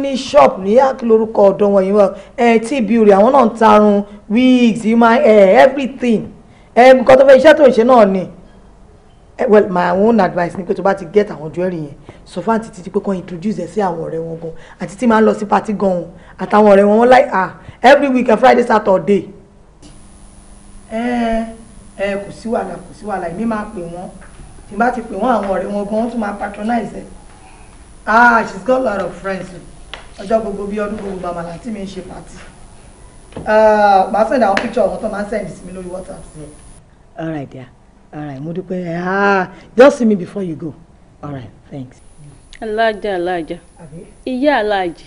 ní shop ní lórúkọ ọ̀dọ̀ wọn yìí T-Beauty àwọn náà ń tarun wigs human hair everything nǹkan tó fẹ́ iṣẹ́ tó ń ṣe náà ni well my own advice ni pé tó bá ti get àwọn jewelry yẹn sọ fún àǹtí títí pé kàn introduce ẹ sí àwọn ọ̀rẹ́ wọn gan àti tí máa ń lọ sí party gan àtàwọn ọ̀rẹ́ wọn like every weekend Friday Saturday. Kò sí wàhálà èmi máa pè wọ́n tí bá ti pè wọ́n àwọn ọ̀rẹ́ wọn gan wọ́n tún máa patronize ẹ. She's got a lot of friends ọjọ́ gbogbo bí ọdún gbogbo àmàlà tí mi ń ṣe party. Màá send àwọn picture ọ̀hún tó máa ń send sí mi lórí WhatsApp. All right dear. All right, mo dúpẹ́. Just see me before you go. All right, thanks. Alájà. Ìyá aláàjì.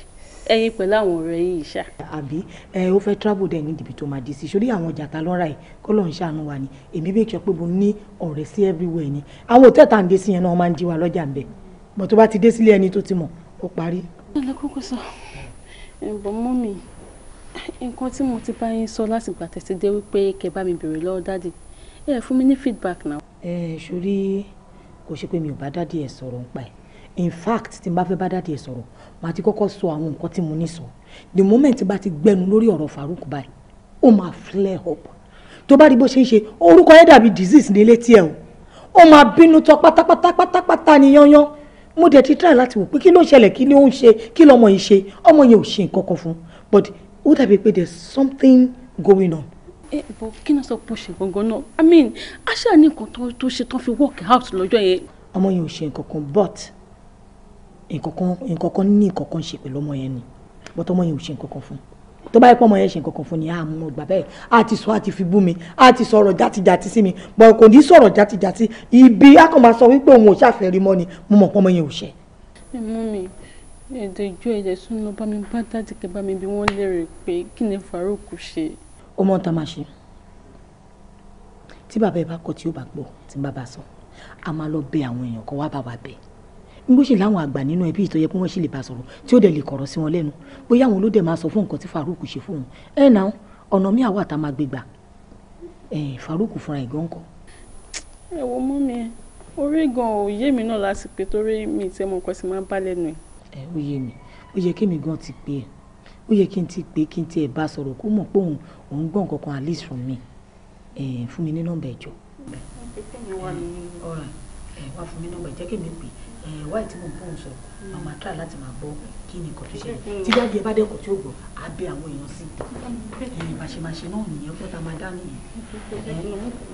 Ẹ̀yin pẹ̀lú àwọn ọ̀rẹ́ yìí ṣá. Àbí ó fẹ́ travel dẹ̀ ní ibi tó máa dé sí. Sórí àwọn ọjà ta lọ́ra ẹ̀ kọ́ lọ́n ṣàánú wa ni. Èmi make sure pé mo ní ọ̀rẹ́ sí everywhere ni. Àwọn hòtẹ́ẹ̀lì tá à ń dé sí yẹn náà máa ń jí wa lọ́jà ń bẹ̀. Bọ̀ tó bá ti dé sílé ẹni tó ti mọ̀, ó parí. Ọ̀la kókó sọ, ẹ̀bùn mú mi. Nǹkan tí mo ti bá yín sọ láti gbà tẹ̀sí dé wípé kẹ́ bá mi bèrè lọ́wọ́ dáàdì. Fún mi ní feedback now. Sórí kò ṣe pé mi ò bá dádì ẹ̀ sọ̀rọ̀ nípa ẹ̀. In fact tí n bá fẹ́ bá dádì ẹ̀ sọ̀rọ̀ màá ti kọ́kọ́ sọ àwọn nǹkan tí mo ní sọ. The moment bá ti gbẹnu lórí ọ̀rọ̀ Farouk báyìí ó máa flare up. Tó bá rí bó ṣe ń ṣe orúkọ yẹn dàbí disease ní létí ẹ̀ o. Ó máa bínú tán pátápátá ní yányán. Mo dẹ̀ ti try láti wò pé kí ló ṣẹlẹ̀ kí ló ń ṣe kí lọmọ yìí ṣe ọmọ yẹn ò ṣe nǹkan kan fún but ó dàbí pé there's something going on. But kí náà sọ pé ó ṣe gangan náà? I mean, aṣáà ní nǹkan tó ṣe tán fi work out lọ́jọ́ yẹn. Ọmọ yẹn ò ṣe nǹkan kan but nǹkan kan ní nǹkan kan ṣe pẹ̀lú ọmọ yẹn ni but ọmọ yẹn ò ṣe nǹkan kan fún. Tó bá yẹ pé ọmọ yẹn ṣe nǹkan kan fún ni mo gbà bẹ́ẹ̀ á ti sọ á ti fi bú mi á ti sọ̀rọ̀ játijàti sí mi but kò ní sọ̀rọ̀ játijàti ibi á kàn máa sọ wípé òun ò ṣàfẹ́ rí mọ́ ni mo mọ̀ pé ọmọ yẹn ò ṣe. Mú mi èdè ìjọ èdè tún lọ bá mi bá dájú kẹ bá mi bí wọ́n lérè pé kí ni Farouk ṣe. Ó mọ̀ tá máa ṣe tí bàbá ẹ bá kọ tí ó bá gbọ́ tí bàbá sọ a máa lọ bẹ àwọn èèyàn kan wá bá wa bẹ n bó ṣe láwọn àgbà nínú ẹbí ìtọ́jẹ́ pé wọ́n sì lè bá sọ̀rọ̀ tí ó dẹ̀ lè kọ̀rọ̀ sí wọn lẹ́nu bóyá àwọn olódẹ̀ máa sọ fún nǹkan tí Farouk ṣe fún wọn náà ọ̀nà mi àwa tá máa gbé gbà Farouk fúnra ẹ̀ gan kọ́. Ẹ wo mú mi orí gan ò yé mi náà láti pé torí mi tí mo kọ́ sí máa bá lẹ́nu ẹ̀. Ó yé mi ó yẹ kémi gan ti pè é ó yẹ kí n ti pè é kí n tiẹ̀ bá sọ̀rọ̀ kó mọ̀ pé òun gbọ́ nǹkan kan at least from me fún mi ní nọ́mbà ẹ̀jọ̀. Wá fún mi nọ́mbà jẹ́ kí mi pè wáyé tí mo bọ́ ń sọ àwọn máa try láti máa gbọ́ kí ni nǹkan tó ṣẹlẹ̀ tí dáàbì ẹ bá dẹ́kun tí ó gbọ́ á bẹ àwọn èèyàn sí ìbáṣemáṣe náà nìyẹn fún ta máa dá nìyẹn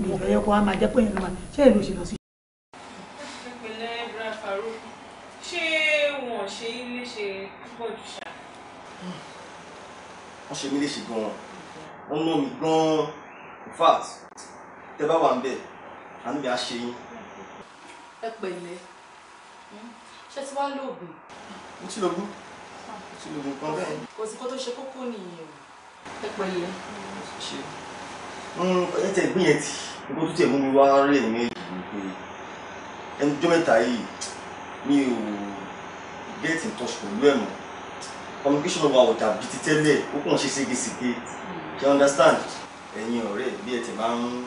mi ìfẹ́ yẹ kó a máa jẹ́ pé èèyàn máa ṣé èèyàn ṣe lọ sí. ìpínlẹ̀ Ibrahim Farouk ṣé wọn ṣe ilé ṣe púpọ̀ jù ṣá. wọ́n ṣe mí léṣe gan-an wọ́n ná mi gan-an in fact tẹ bá wà ń bẹ̀ àánú mi á ṣe yín Ẹ pẹ̀lẹ́. Ṣé ti wá lóògùn? Mo ti lògùn. Mo ti lògùn kan bẹ́ẹ̀. Kò sí kó tó ṣe kókó nìyẹn o. Ẹ pẹ̀lẹ́. Ṣé ẹ tẹ gbìyànjú tí kó tó tẹ̀ mú mi wá rẹ̀ ní pé ẹnu ọjọ́ mẹ́ta yìí mi ò get in touch pẹ̀lú ẹ̀ mọ́. Communication of our ọjà bíi ti tẹ́lẹ̀ ó kàn ṣe ségesège. You understand? Ẹ̀yin ọ̀rẹ́ bí ẹ ti máa ń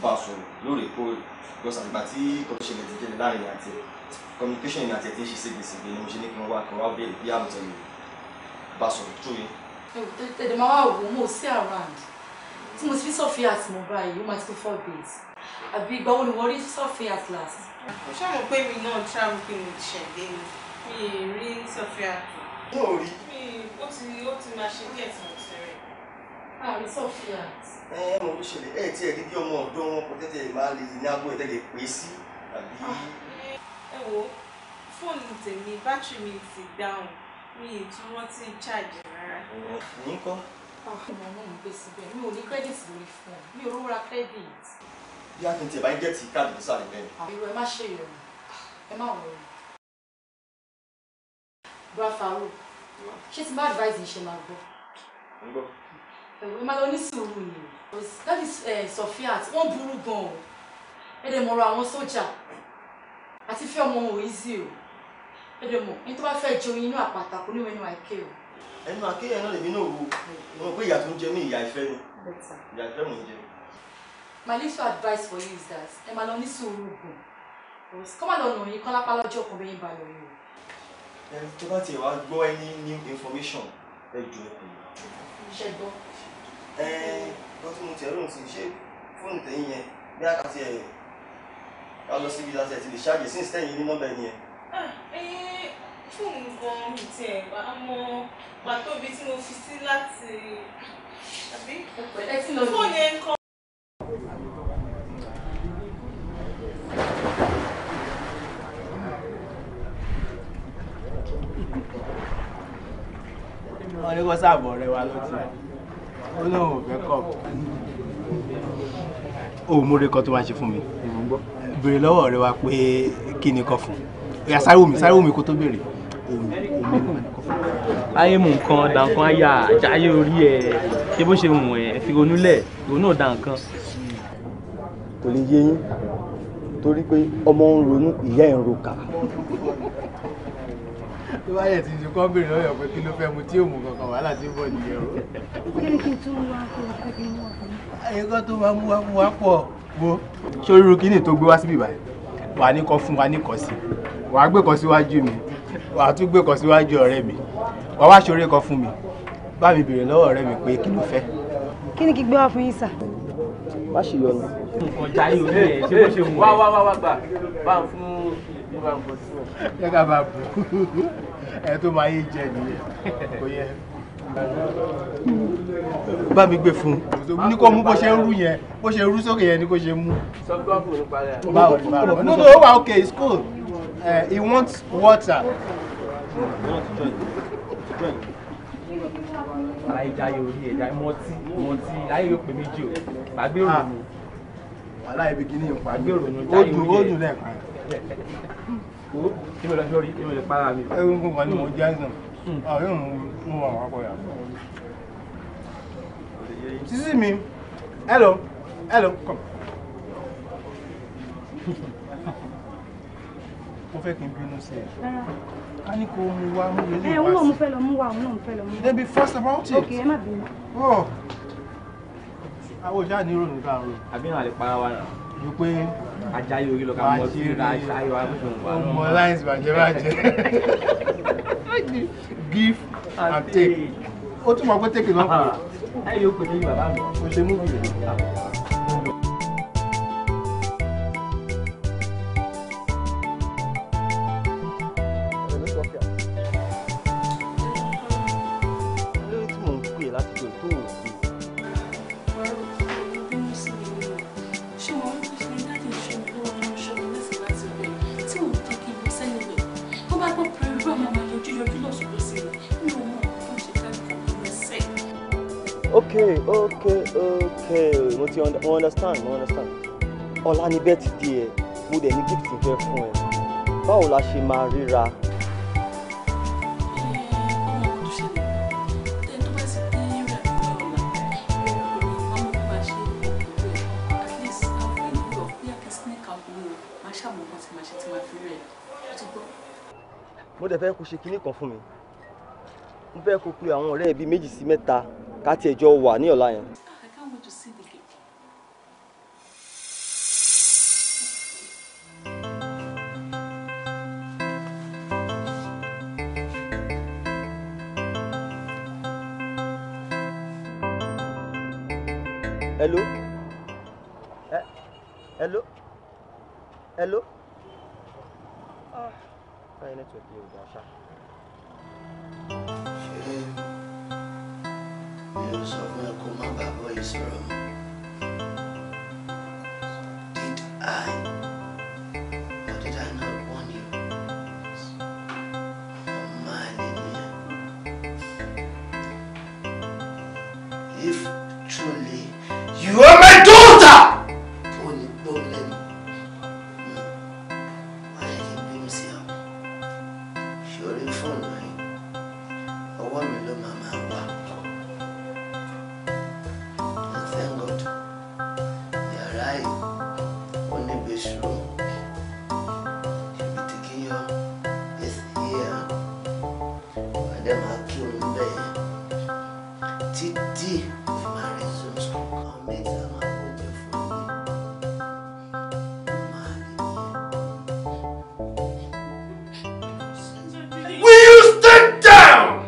bá a sọ̀rọ̀ lóòrèkóòrè because àgbà tí kò tó ṣẹlẹ̀ ti jẹ́lẹ̀ láàrin àti communication ní àti ẹ̀ tí ń ṣe ségesège ni mo ṣe ní kí wọ́n wá bẹ̀rẹ̀ bí àmọ̀tẹ́ mi bá a sọ̀rọ̀ tó yẹ. Tẹ̀dẹ̀ máa wá wò mo sí around tí mo ti fi Sophia àti mo báyìí ó máa ti tó 4 days àbí ìgbà wo ni wọ́n rí Sophia at last. Ṣé mo pé mi náà travel pé mo ti ṣẹ̀dé mi rí Sophia. Mo rí. Ó ti máa ṣe díẹ̀ tí mo ti rẹ̀. Àrí Sophia. Mo ló ṣẹlẹ̀ tí ẹ̀ rí bí ọmọ ọ̀dọ́ wọn kò tẹ́tẹ̀ máa lè ní agbó ìtẹ́lẹ̀ pé sí àbí. Ẹ wo fóònù tèmi bátìrì mi ti dáhùn mi ì tún rántí charge rárá. Ní kọ́. Ọmọ náà ń gbé síbẹ̀ mi ò ní credit lórí fóònù mi ò rówó ra credit. Bí a kì í tiẹ̀ bá ń jẹ́ ti káàdì ní sáré bẹ́ẹ̀. Ìrọ̀ ẹ má ṣe ìrọ̀rùn ẹ má wọ̀rọ̀. Bra Farouk ṣé ti bá advice ṣe máa gbọ́. Ẹ máa lọ ní sùúrù ni that is Sophia wọ́n burú gan-an ẹ dẹ̀ mọ̀rọ̀ àwọn sójà àti fẹ́ ọmọ wọn ò easy o ẹ dẹ̀ mọ̀ ní tó bá fẹ́ jẹ oyin inú àpáta kò ní ẹnu àìké o. Ẹnu àké yẹn náà lèmi náà wo mo pé ìyá tó ń jẹ mí ìyá ìfẹ́ ni ìyá ìfẹ́ mò ń jẹ. My little advice for you is that ẹ máa lọ ní sùúrù gùn kọ́ máa lọ nà yín kọ́ lápá lọ́jọ́ kan bẹ́yìn balẹ̀ yìí o. Tó bá tiẹ̀ wá gbọ́ any new information ẹ jù ẹ pè é. Ṣé gbọ́? Gbọ́ tí mo tẹ̀ lóhùn sí ṣé fóònù tẹ̀yìn yẹn bí àkàtì ẹ̀ ká lọ síbi láti ẹ̀ ti lè ṣáàjì sí ìsítẹ́yìn ní nọ́mbà ẹni yẹn. Fóònù gan mi tiẹ̀ àmọ́ pàtó ibi tí mo fi sí láti àbí fóònù yẹn kọ́. Wọ́n ní kó sáàbọ̀ rẹ wa lọ́tí ó náà ò fẹ́ kọ́ ó múre kan tó máa ṣe fún mi béèrè lọ́wọ́ rẹ wa pé kí ni kọ́ fún ìyá sáré wò mí kó tó béèrè ayé mú nǹkan dà nǹkan ayà àjáyé orí ẹ ṣé bó ṣe wù ẹ fi ronúlẹ̀ òun náà dà nǹkan. Kò lè yé yín torí pé ọmọ ń ronú ìyá ẹ̀ ń ro kà. Tó bá yẹ ti ṣe kọ́ béèrè lọ́yọ̀ pé kí ló fẹ́ mu tí ò mú kankan wàhálà tí ń bọ̀ nìyẹn o. Kí ni kí n tún wá kí n fẹ́ kí n wá fún mi? Ayé kan tó máa mú wá pọ̀ wo. Sórí irú kíní tó gbé wá síbí báyìí wà á ní kọ́ fún wa ní kọ́ sí wà á gbé kọ́ síwájú mi wà á tún gbé kọ́ síwájú ọ̀rẹ́ mi wà á wá ṣoore kọ́ fún mi bá mi béèrè lọ́wọ́ ọ̀rẹ́ mi pé kí ló fẹ́. Kí ni kí gbé wá fún yín sà? Má ṣe yọnu. Nǹkan jáyé orí ẹ ṣé bó ṣe wù ẹ. Wá gbà bá ń fún bá ń bọ̀ sí wọn. Yẹ ká bá bù ẹ tó máa yé jẹ nìyẹn kò yẹ. Bá mi gbé fún un ní kó mú bó ṣe ń rú yẹn bó ṣe rú sókè yẹn ni kó ṣe mú. Sọ́kọ́ọ̀bù ló parí ẹ̀. Báwo ni báwo? No, ó wà okay, it's cool. He wants water. Aláì jáyé orí ẹ̀ jáyé mọ́tí láyé yóò pè méjì o gbàgbé òrònú. Aláì bí kíní ìpa gbàgbé òrònú jáyé orí ẹ̀. Ó dùn lẹ́ẹ̀kan. Kí ló lọ sórí kí ló lè para mi. Egungun kan ni mo jẹ́ ẹ̀sán. Yóò mú àwọn akọ̀yà. Sísí mi, hello, come. Mo fẹ́ kí n bínú sí ẹ. Ká ní kó mú wá mú ilé ìwá sí. Òun náà mo fẹ́ lọ mú wá, òun náà mo fẹ́ lọ mú wá. Then be fast about it. Okay, ẹ má bínú. Àwọn òṣà ní ìrònú ká rò. Àbí náà lè para wa náà. Ju pé ajáyé orí lọ ká mọ sí ra aṣáyé wa fún wa. Ọmọ lines bàjẹ́. Give and take. Ó tún mọ̀ pé take ló ń pè. Ayé yóò pè ní bàbá mi. Mo ṣe mú bìrì. Okay. Mo understand. Ọ̀la ni birthday ẹ. mo dẹ̀ ní gift fẹ́ fún ẹ báwo la ṣe máa ríra. mo dẹ̀ fẹ́ kó ṣe kinní kan fún mi mo fẹ́ kó pe àwọn ọ̀rẹ́ bíi 2 sí 3 ká tiẹ̀ jọ wà ní ọ̀la yẹn. Hello? Hello? Hello? Ah, báyìí network yóò dá ṣá. Ṣé mi ò sọ fún ẹ kó má bàbá yìí sọ̀rọ̀ mọ́? Did I or did I not warn you? Ọmọ àlè ni ẹ. If truly you are my daughter! Only problem. Why I can be myself? Sure, phone right? Ọwọ́ mi ló máa wá. And thank God, yàrá yìí ó ní bedroom. You'll be taking your is here. And then I'll kill him there. Títí fi máa resume school. I'll make them a hotel for me. Will you step down?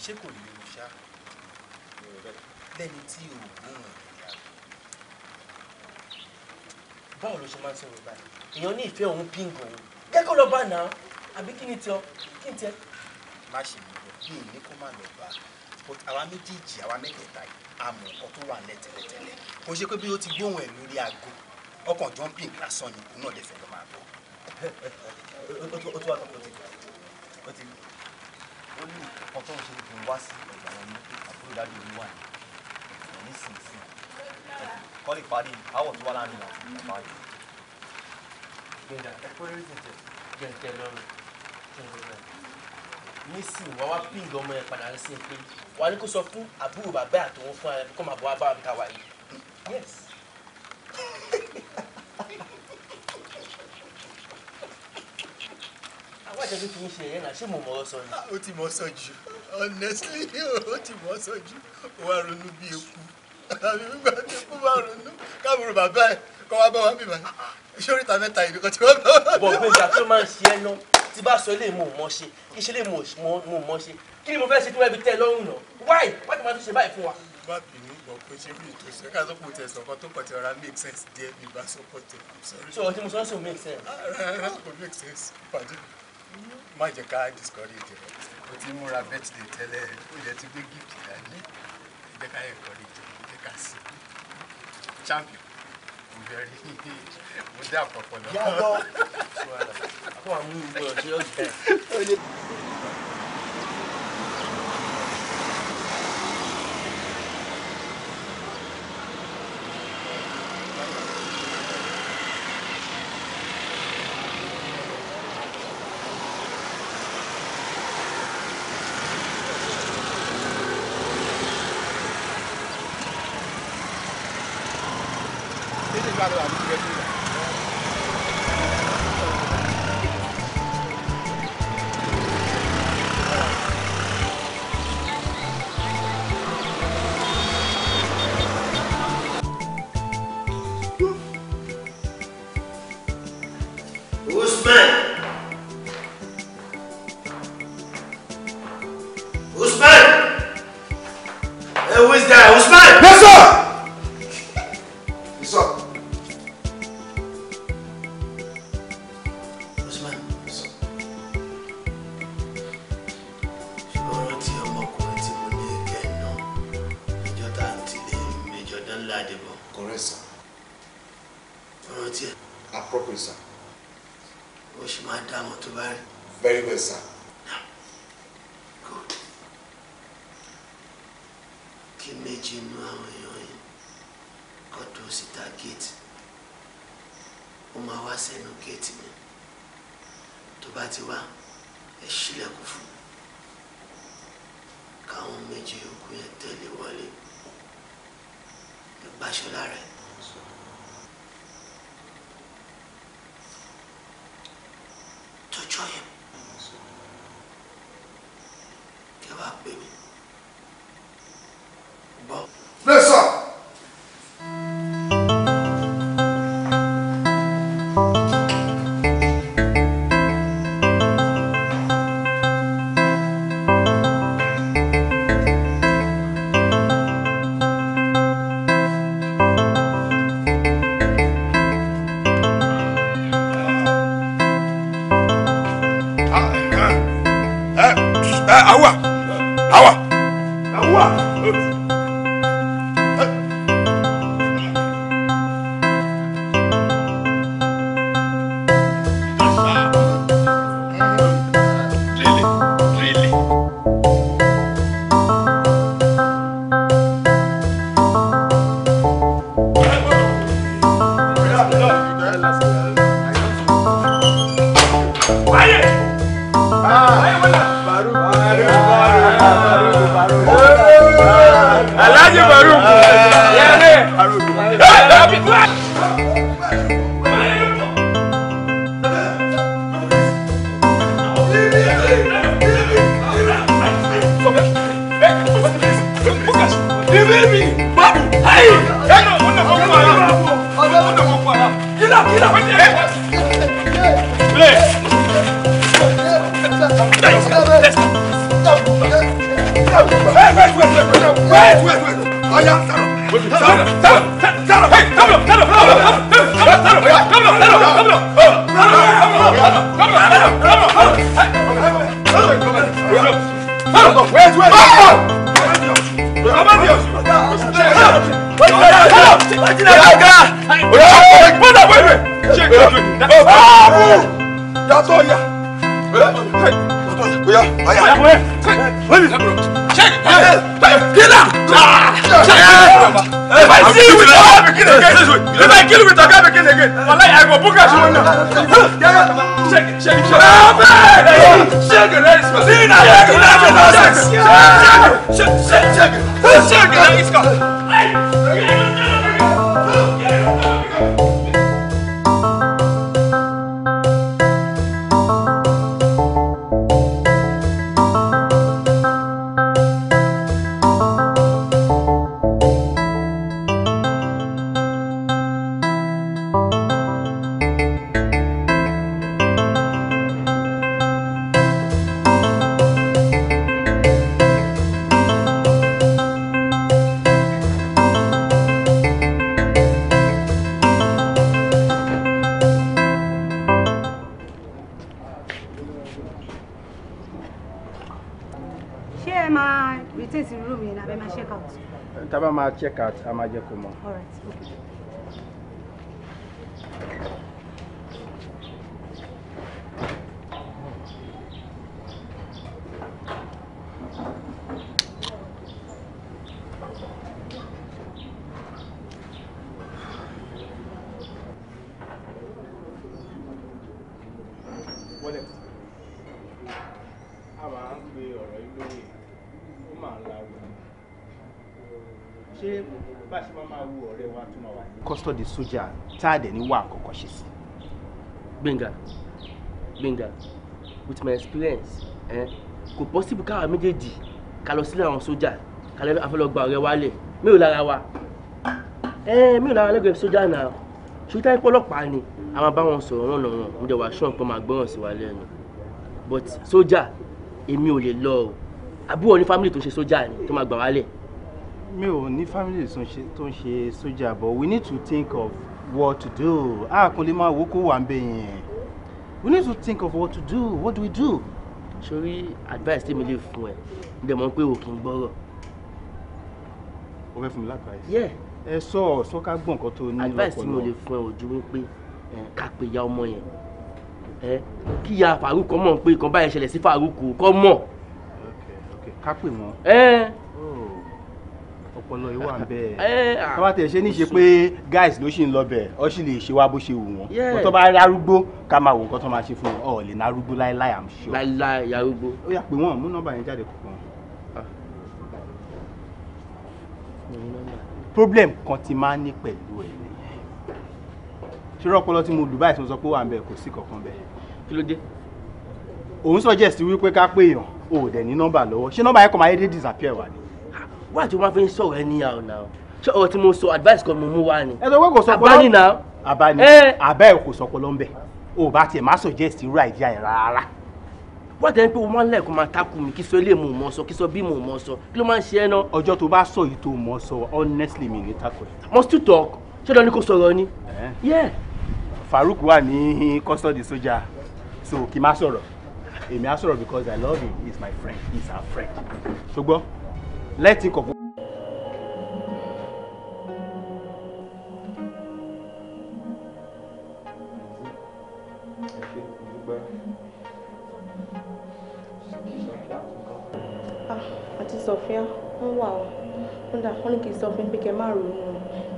Ṣé kò lè o ṣá lẹ́ni tí o gbóhùn ìyá rẹ̀? Báwo ló ṣe máa ń sọ̀rọ̀ báyìí? Èèyàn ní ìfẹ́ òun pín òun. Jẹ́ kó lọ bá náà. Àbí kí ni tiọ́? Kí ni tiẹ́? Má ṣe mú lọ bí èmi kó má lọ bá but àwa méjèèjì àwa mẹ́tẹ̀ẹ̀ta yìí àmọ́ nǹkan tó wà nílẹ̀ tẹ́lẹ̀tẹ́lẹ̀. Kò ṣe pé bí ó ti gbóhùn ẹ̀ lórí aago ọkàn jumping lásán ni òun náà lè fẹ́ lọ máa bọ̀. Ó tún wá tọ́kọ ti ó ní nǹkan tó ń ṣe kí n wá sí ọ̀gbà wọn ní àbúrò dájú orí wà ní nísinsìnyí kọ́ lè parí àwọ̀ tó wá láàrin àti ìpàdé. Gbẹ̀dà ẹ̀kọ́ lórí tètè jẹ̀ǹtẹ̀ lọ́rùn. Nísìnyí wá wá píǹgì ọmọ yẹn padà sí pé wà ní kó sọ fún àbúrò bàbá àtòun fún ara kó máa bọ̀ wá bá wa wà yìí. Yes. Àwọn àjẹjọ́ fi ń ṣe ẹ̀yẹ́ náà ṣé mo mọ̀ ọ́ sọ ni? Ó ti mọ̀ sọ jù honestly ó ti mọ̀ sọ jù ó wá ronú bí eku àbí nígbà tí eku bá ronú káàbùrù bàbá ẹ̀ kọ́ wá bá wá bíbá ìṣòríta mẹ́ta ìbí kan tí wọ́n bá wá. Bọ̀ pé ìgbà tó máa ń ṣe ẹ́ náà tí bá sọ ilé mo mọ̀ ṣe iṣẹ́ ilé mo mọ̀ ṣe kí ni mo fẹ́ ṣe tí wọ́n fi tẹ́ ẹ lọ́rùn náà why why ti máa tún ṣe báyìí fún wa. Má bínú gbọ́ pé ṣé bí ìtòsí ká tó kù tẹ̀sán kan tó kọ̀ tí ọ̀rá make sense díẹ̀ bí ìbá support ẹ̀ sorry. Ṣé ọtí mo sọ ṣe ò make sense. Rárá kò make sense pàdé má jẹ́ ká discourage ẹ̀ o ti múra birthday tẹ́lẹ̀ ó yẹ ti gbé gift dání jẹ́ ká encourage jẹ́ ká sí champion mo fẹ́ rí mo dé àpapọ̀ lọ. Yàtọ̀ àpò àmú ìgbọ̀rọ̀ tí ó jẹ́. Usman! Usman! Hey, who is that? Usman! Yes, sir! Yes, sir. Usman, yes, sir. Ṣùgbọ́n tí ọmọkùnrin tí mo ní ẹ̀kẹ́ náà, ìjọ tá à ń tilé Major Danladibo. Correct, sir. Ọ̀rọ̀ tí ẹ̀. Appropriate, sir. Ó ṣì máa dá àmọ́ tó bá rí. Very well, sir. Good. Kí méjì inú àwọn èèyàn yìí kọ́ tó síta géètì. Ó máa wá sẹ́nu géètì mi. Tó bá ti wá, ẹ ṣílẹ̀kùn fún mi. Káwọn méjì yòókù yẹn tẹ̀lé wọlé. Ẹ gbàṣọ lára ẹ̀. Tọ́jọ́ yẹn. Kẹ wá pè mí. Gbọ́. Yes, sir. Taba ma check out, ama je ko mo. All right. Okay. Custody soldier tired any work or cautious. Benga, with my experience, could possibly car immediately. Calosina on soldier, Caleb Afologba Rewale, Mula. Me la soldier now. ṣùgbọ́n ọlọ́pàá ni a máa bá wọn sọ̀rọ̀ wọn lọ́rùn mo dẹ̀ wá ṣọ́n pé máa gbọ́ràn sí wa lẹ́nu but sójà èmi ò lè lọ o àbúrò ní family tó ń ṣe sójà ni tó máa gbà wálẹ̀. mi ò ní family tó ń ṣe sójà but we need to think of what to do kò lè máa wò kó wà ń bẹ yẹn we need to think of what to do. What do we do? sori advice tí mi lè fún ẹ ǹdẹ̀ mọ̀ pé o kì í gbọ́rọ̀. o fẹ́ fún mi láàpáìsì. yeah. ẹ sọ ká gbọ́ nǹkan tó ní lọ́pọ̀lọpọ̀. advice tí mo lè fún ẹ ojú wípé ká pe ya ọmọ yẹn kí ya Farouk kọ́ mọ̀ pé nǹkan báyìí ṣẹlẹ̀ sí Farouk kọ́ mọ̀. ok ká pè wọ́n. ọpọlọ yìí wà ń bẹ́ẹ̀. ká tẹ̀ ṣe ní ṣe pé guys ló ṣì ń lọ bẹ̀ ọ sì lè ṣe wá bó ṣe wù wọ́n. kó tó bá rí arúgbó ká máa wò nǹkan tó máa ṣe fún wọn ọ̀ lè ná arúgbó láéláé I'm sure. láéláé ya arúgbó. ó yá pé wọ́n mú nọ́mbà yẹn jáde kọ̀ọ̀kan. problem kan ti máa ń ní pẹ̀lú ẹ̀ nìyẹn ṣé ọpọlọ tí mo lù báyìí tí mo sọ pé wà ń bẹ̀ kò sí kankan bẹ́ẹ̀. kí ló dé. òun suggest wípé ká pé èèyàn o ò dẹ̀ ní nọ́mbà lọ́wọ́ ṣé nọ́mbà yẹn kàn máa yé dé disappear wà ní. wá àti wọn máa fi ń sọ̀rọ̀ ẹ níyà ọ̀nà o ṣé ọ̀rọ̀ tí mo sọ advice kan mo mú wá ni. ẹ sọ pé kò sọ pé abáni náà. abáni abẹ́ ẹ̀ kò sọ pé lọ́nbẹ̀ o bá tiẹ̀ má suggest irú idea yẹn rárá. wọ́n tẹ̀ ń pé wọ́n máa ń lẹ́ẹ̀kọ́ máa takù mí kí sọ ilé mo mọ̀ sọ kí sọ bí mo mọ̀ sọ kí ló máa ń ṣe ẹ́ náà. ọjọ́ tó bá sọ yìí tó mọ̀ sọ honestly mi ní takò. must you talk ṣé lọ ní kò sọ̀rọ̀ ni. Farouk wà ní custody sójà so kì í má sọ̀rọ̀ èmi á sọ̀rọ̀ because I love him he is my friend he is our friend ṣùgbọ́n let's think of. àti Sofia ń wà ó kódà wọ́n ní kí n sọ fún pé kẹ́ má ronú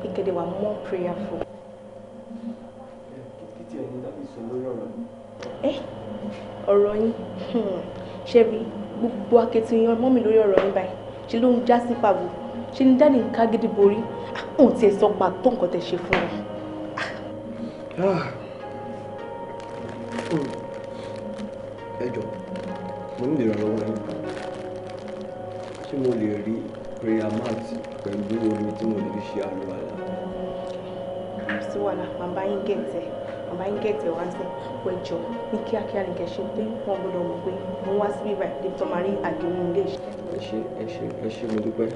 pé kẹ́ dẹ̀ wà more prayerful. kí ẹni dàbí sọ lórí ọ̀rọ̀ yìí. ọ̀rọ̀ yín ṣe rí gbogbo akitiyan mọ́ mi lórí ọ̀rọ̀ yín báyìí ṣe ló ń já sí pàbó ṣe ní dáàdì ń ká gidi borí àwọn ò tiẹ̀ sọ pàtó nǹkan tẹ̀ ṣe fún wọn. ẹ jọ̀ọ́ mo ní ìrànlọ́wọ́ yín ṣé mo lè rí prayer mat pẹ̀lú omi tí mo lè fi ṣe àlùwàlá. sí wàhálà màmá yín gẹ̀ẹ́tẹ̀ wá sí pẹ̀jọ ní kíákíá ní kẹ̀ ṣe pé wọ́n gbọ́dọ̀ mọ̀ pé mo wá sí bíbá débi tó máa rí àgẹ̀wọ̀n ilé iṣẹ́. ẹ ṣé mo dúpẹ́.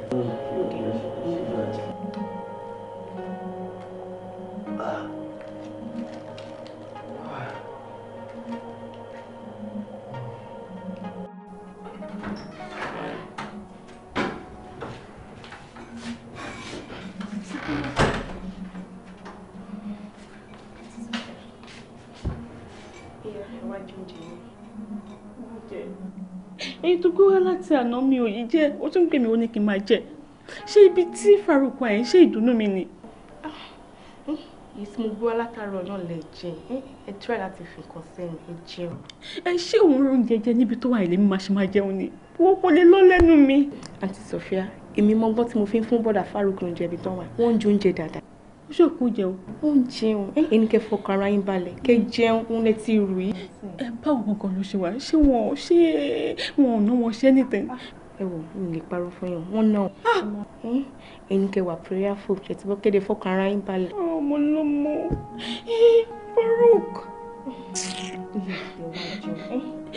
èyí tó gbé wá láti àná mi ò yí jẹ ó tún pè mí ó ní kí n máa jẹ ṣé ibi tí Farouk wà yẹn ṣé ìdùnnú mi ni. èyí tí mo gbé wá látàárọ̀ náà lè jẹ ẹ try láti fi nǹkan sẹ́yìn ẹ jẹun. ẹ ṣé òun ló ń jẹjẹ níbi tó wà ilé mi máa ṣe máa jẹun ni wọ́n kò lè lọ lẹ́nu mi. àǹtí Sofia èmi mọ gbọ́ tí mo fi ń fún bọ́dà Farouk lóúnjẹ ibi tán wà wọ́n ń jẹ oúnjẹ dáadáa. ó ṣòkò jẹun. ó ń jẹun ẹni kẹ́ fọkàn ara yín balẹ̀ kẹ́ jẹun ń létí rù yìí. ẹ báwo gangan ló ṣe wà ṣé wọn ò ná wọn ṣe nìtẹ̀. ẹ wò mi lè parọ́ fún yín wọn náà ẹni kẹ́ wà prayerful ṣe ti bọ́ kéde fọkàn ara yín balẹ̀. ọmọ ló mọ Farouk.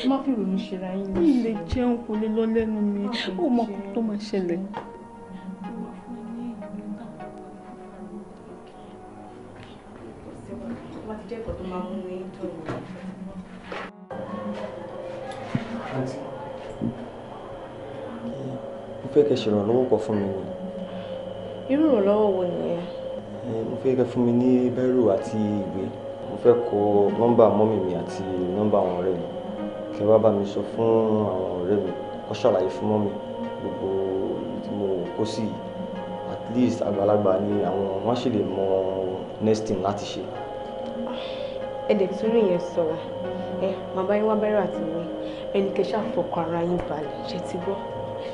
má fi ronú ṣe ra yín. mi lè jẹun kò lè lọ lẹ́nu mi ó mọ kó tó máa ṣẹlẹ̀. mo fẹ́ kẹ́ ṣèrànlọ́wọ́ kan fún mi ni. irú ìrànlọ́wọ́ wo nìyẹn? mo fẹ́ kẹ́ fún mi ní bẹ́rù àti ìwé mo fẹ́ kọ nọ́mbà mọ́mì mi àti nọ́mbà àwọn ọ̀rẹ́ mi kẹ́ wá bá mi sọ fún àwọn ọ̀rẹ́ mi kó ṣàlàyé fún mọ́mì gbogbo tí mo kó sí at least àgbàlagbà ni àwọn wọ́n sì lè mọ next thing láti ṣe. ẹ̀dẹ̀ tí orí yẹn sọ̀rọ̀ bàbá yín wá bẹ́rù àti ìwé ẹnì kẹ́ ṣàfọkàn ara yín balẹ̀ ṣe ti gbọ́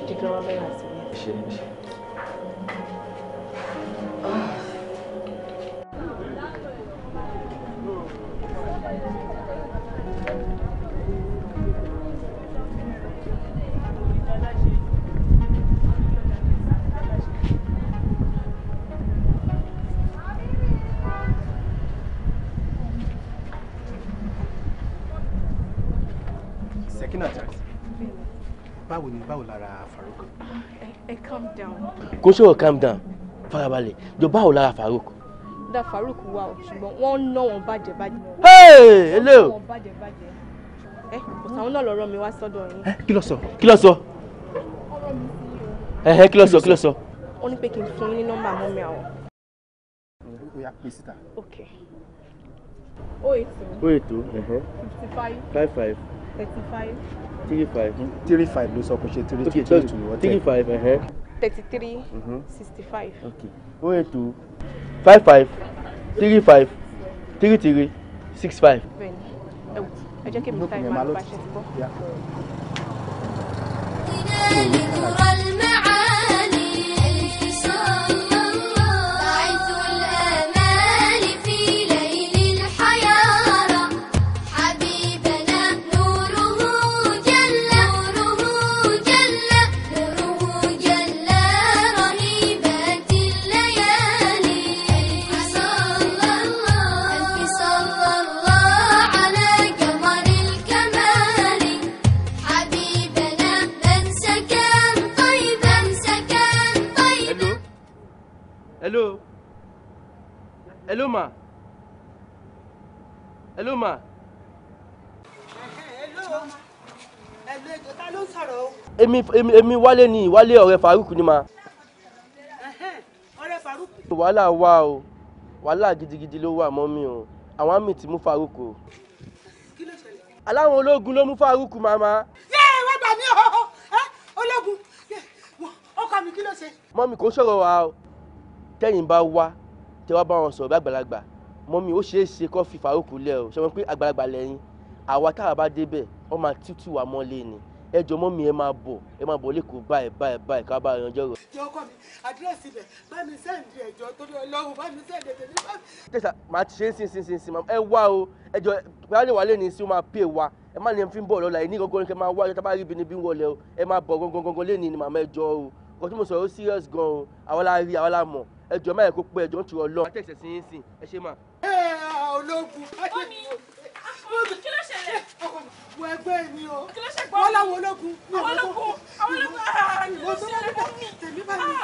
jẹ́ kí wọ́n bẹ́rù àti ìwé. kí náà tẹ̀sí. Báwo lára Farouk? Ẹ calm down. Kò ṣòro calm down farabalẹ̀ jọ báwo lára Farouk. Da Farouk wà o ṣùgbọ́n wọ́n ń ná wọn bàjẹ́. Hey, hello. Wọ́n bàjẹ́. Kò sáwọn náà lọ́rọ̀ mi wá sọ́dọ̀ yín. Kí ló sọ? Kí ló sọ? Kí ló sọ? Ó ní pé kí n fún yín ní nọ́mbà mọ́mí àwọn. Ó yá pè síta. Okay. 082 55 55 35 35 ló sọ kò ṣe 35 33 65. Okay. 082 55 35 33 65. Bẹ́ẹ̀ni. Ẹ jẹ́ kí mi ta ìmọ̀ àgbà ṣe ti bọ́. Hello ma. Hello ma. Hello, ta ló ń sọ̀rọ̀ o? Èmi Wálé ni, Wálé ọ̀rẹ́ Farouk ni ma. Ọ̀rẹ́ Farouk. Wàhálà wà o. Wàhálà gidigidi ló wà mọ́ mi o. Àwọn àmì ti mú Farouk o. Kí ló ṣẹlẹ̀? Aláwọn ológun ló mú Farouk màmá. Wọ́n gbà mí o. Ológun. Ọkọ mi kí ló ṣe? Mọ́mì kò sọ̀rọ̀ wa o. Tẹ́yìn bá wá tẹ wá bá wọn sọ̀rọ̀ bí àgbàlagbà mọ́mí ó ṣeé ṣe kó fi Farouk lẹ̀ o ṣe wọ́n pé àgbàlagbà lẹ́yìn àwa táwa bá débẹ̀ wọ́n máa tútù wà mọ́lé ni ẹ jọ mọ́mí ẹ máa bọ̀ lẹ́kọ̀ọ́ báyìí ká bá yanjọ́ rẹ̀. jọ ọkọ mi àdírẹ́sì ibẹ̀ bá mi sẹ́ǹdì ẹ̀jọ́ torí Ọlọ́run bá mi sẹ́ǹdì ẹ̀jẹ̀ nípa. tẹ̀sà máa ti ṣe é sin ẹ wá o ẹ jọ pẹ̀lú wà lẹ́ni sí ó máa pè wá ẹ má ní ẹ fi ń bọ̀ lọ́la ẹ ní gangan kẹ máa wá ẹ tábà rí ibi níbí wọlé o ẹ máa bọ̀ gangan lẹ́ni ni màmá ẹ jọ o kò tí mo sọ̀rọ̀ ó serious gan o àwa la rí àwa la mọ̀ ẹ jọ máa yẹ kó pé ẹ jọ ń tu Ọlọ́run. má tẹ̀sẹ̀ sí yín sìn ẹ ṣe mà. ológun. Kí ló ṣẹlẹ̀? Wọ ẹgbẹ́ mi o. Kí ló ṣe gbọ́? Wọ́n láwọn ológun. Àwọn ológun. Kí ló ṣẹlẹ̀ fún mi? Tèmi bá mi.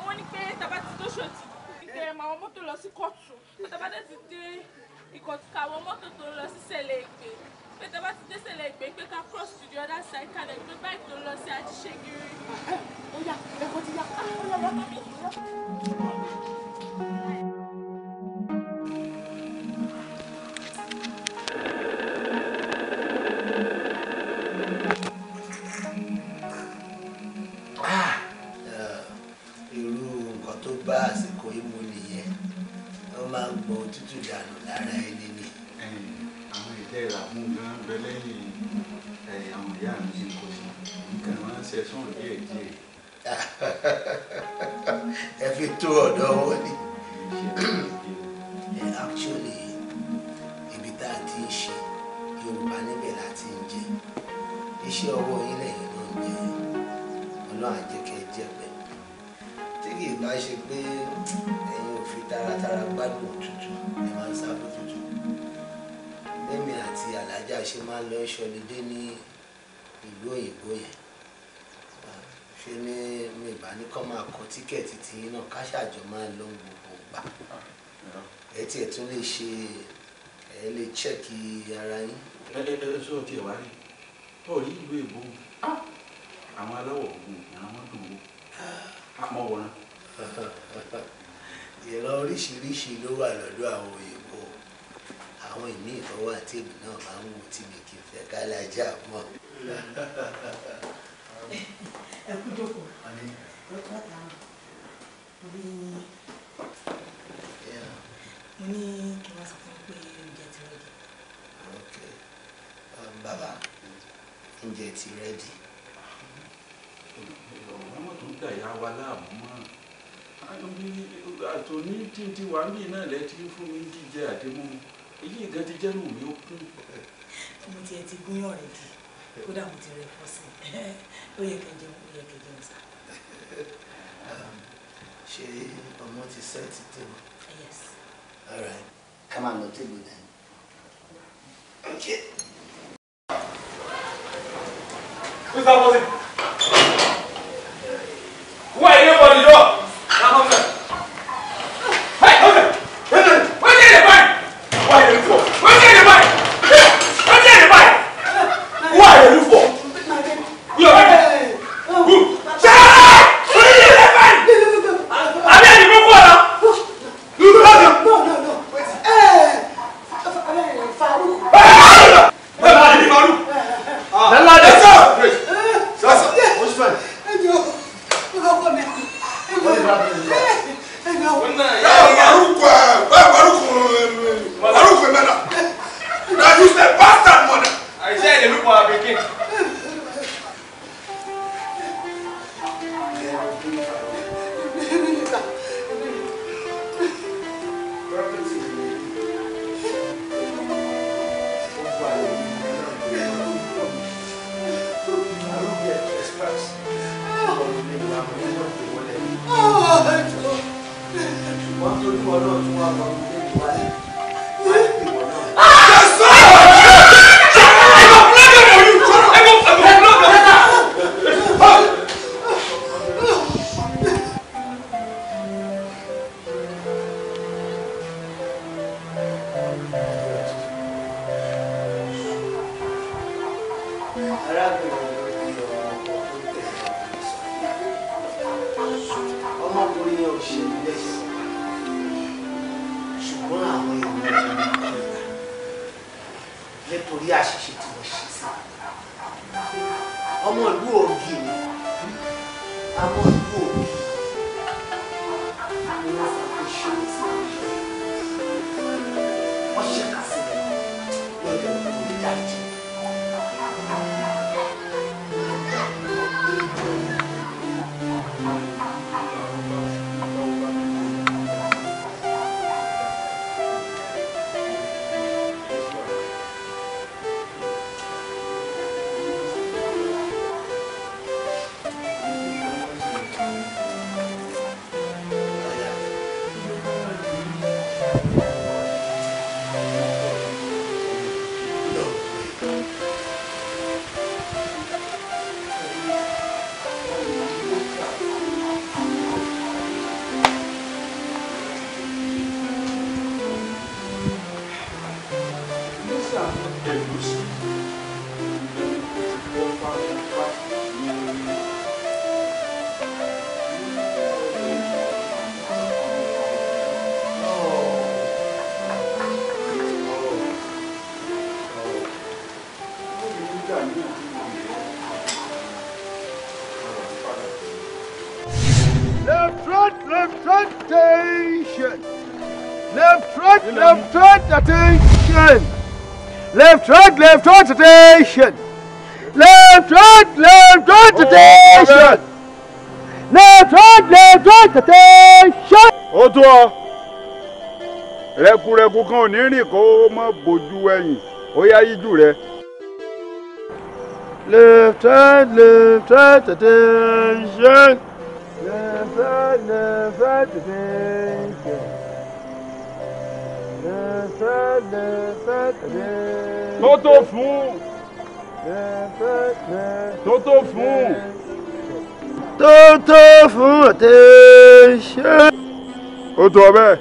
Wọ́n ní pé tàbá ti tó ṣòtì. Ìgbẹ́ àwọn mọ́tò lọ sí kóòtù. Tàbá dé ti dé ìkọ̀tù káwọn mọ́tò tó lọ sí sẹ̀lẹ̀ ìgbé. Pé tàbá ti dé sẹ̀lẹ̀ ìgbé pé ká cross to the other side ká lè gbé báyìí tó lọ sí Ajíṣẹ́giri. Ó yá, ẹ̀kọ́ ti yá. Ó yá, wọ́n mi. Irú nǹkan tó bá àsìkò ìmú nìyẹn wọ́n máa ń gbọ́ òtútù dànù lára ẹni ni. Àwọn ìdẹ́ ìlàmú gan bẹ lẹ́yìn àwọn ìyá mi ti kò sí nǹkan máa ń ṣe sùn díẹ̀. Ẹ fi tó ọ̀dọ́ wọn ni. Actually ibi tá a ti ń ṣe Yorùbá níbẹ̀ la ti ń jẹ iṣẹ́ ọwọ́ yín lẹ́yìn náà ń jẹ Ọlọ́run á jẹ́ kẹ́ jẹ́ pẹ́ tí kì í bá ṣe pé ẹ̀yin ò fi taratara gbádùn òtútù ẹ máa ń sá fún òtútù lẹ́mi àti alájà ṣe máa ń lọ ṣọlidé ní ìlú òyìnbó yẹn ṣe ní mi ìbá ní kọ́ máa kọ tíkẹ́ẹ̀tì tí yín náà ká ṣàjọ máa lọ gbogbo gbà ẹ tiẹ̀ tún lè ṣe ẹ lè chẹ́ẹ̀kì ara yín. Sọ tiẹ̀ wá rí ọ̀rí ìlú èbó àwọn aláwọ̀ ògùn àwọn dùn ó àmọ́ wọ̀nà. ìran oríṣiríṣi ló wà lọ́dọ̀ àwọn òyìnbó àwọn ìní ìtọ́wọ́ àti èmi náà máa ń wò tí mi kì í fẹ́ ká lájà mọ́. Ẹ kú jókòó. Mo ní kí wọ́n sọ fún mi pé oúnjẹ ti rẹ́dì. Bàbá oúnjẹ ti rẹ́dì. Ọmọ tó ń dà yá wa láàmú mọ́ àtòní tí wà ń bì náà lẹ́tí fún mi jíjẹ àdémú èyí nǹkan ti jẹ́ nù mí ó kún. Mo tiẹ̀ ti gúnyán rẹ̀ dì kódà mo ti rẹ̀ pọ̀ sí ó yẹ kẹ́ jẹun sá. Ṣé ọmọ ti sẹ́ẹ̀tì tó? Yes. All right. Come on, no table then. Okay. Who's that person? Who are you for the door? Now come there. Hey, come there. What's in the bag? What are you for? What's in the bag? What's in the bag? Who are you for? You are right. Who? Shut up! What is in the bag? I'm here to go for now. You love him? No. Wait. Farouk. Where are you, Farouk? Let's go. Sasa, what's fine? Now you say bastard mother. I said the people are begin. Nítorí àṣìṣe tí mo ṣe sí ọmọ ìlú ògì ni ọmọ ìlú ògì ni wọ́n fà pé ṣe é sí wọ́n ṣẹ̀ka sílẹ̀ ní ìlú ògì dájú. Attention! Left, right, attention! Left, right, attention! Left, right, attention! Ó tó ọ. Rẹ̀kúrẹ̀kú kan ò ní rìn kó má bójú ẹ̀yìn. Ó yá yíjú rẹ̀. Left, right, attention! Left, right, attention! Tó fún. Tó fún. Tó fún attention. Ó tó bẹ́ẹ̀.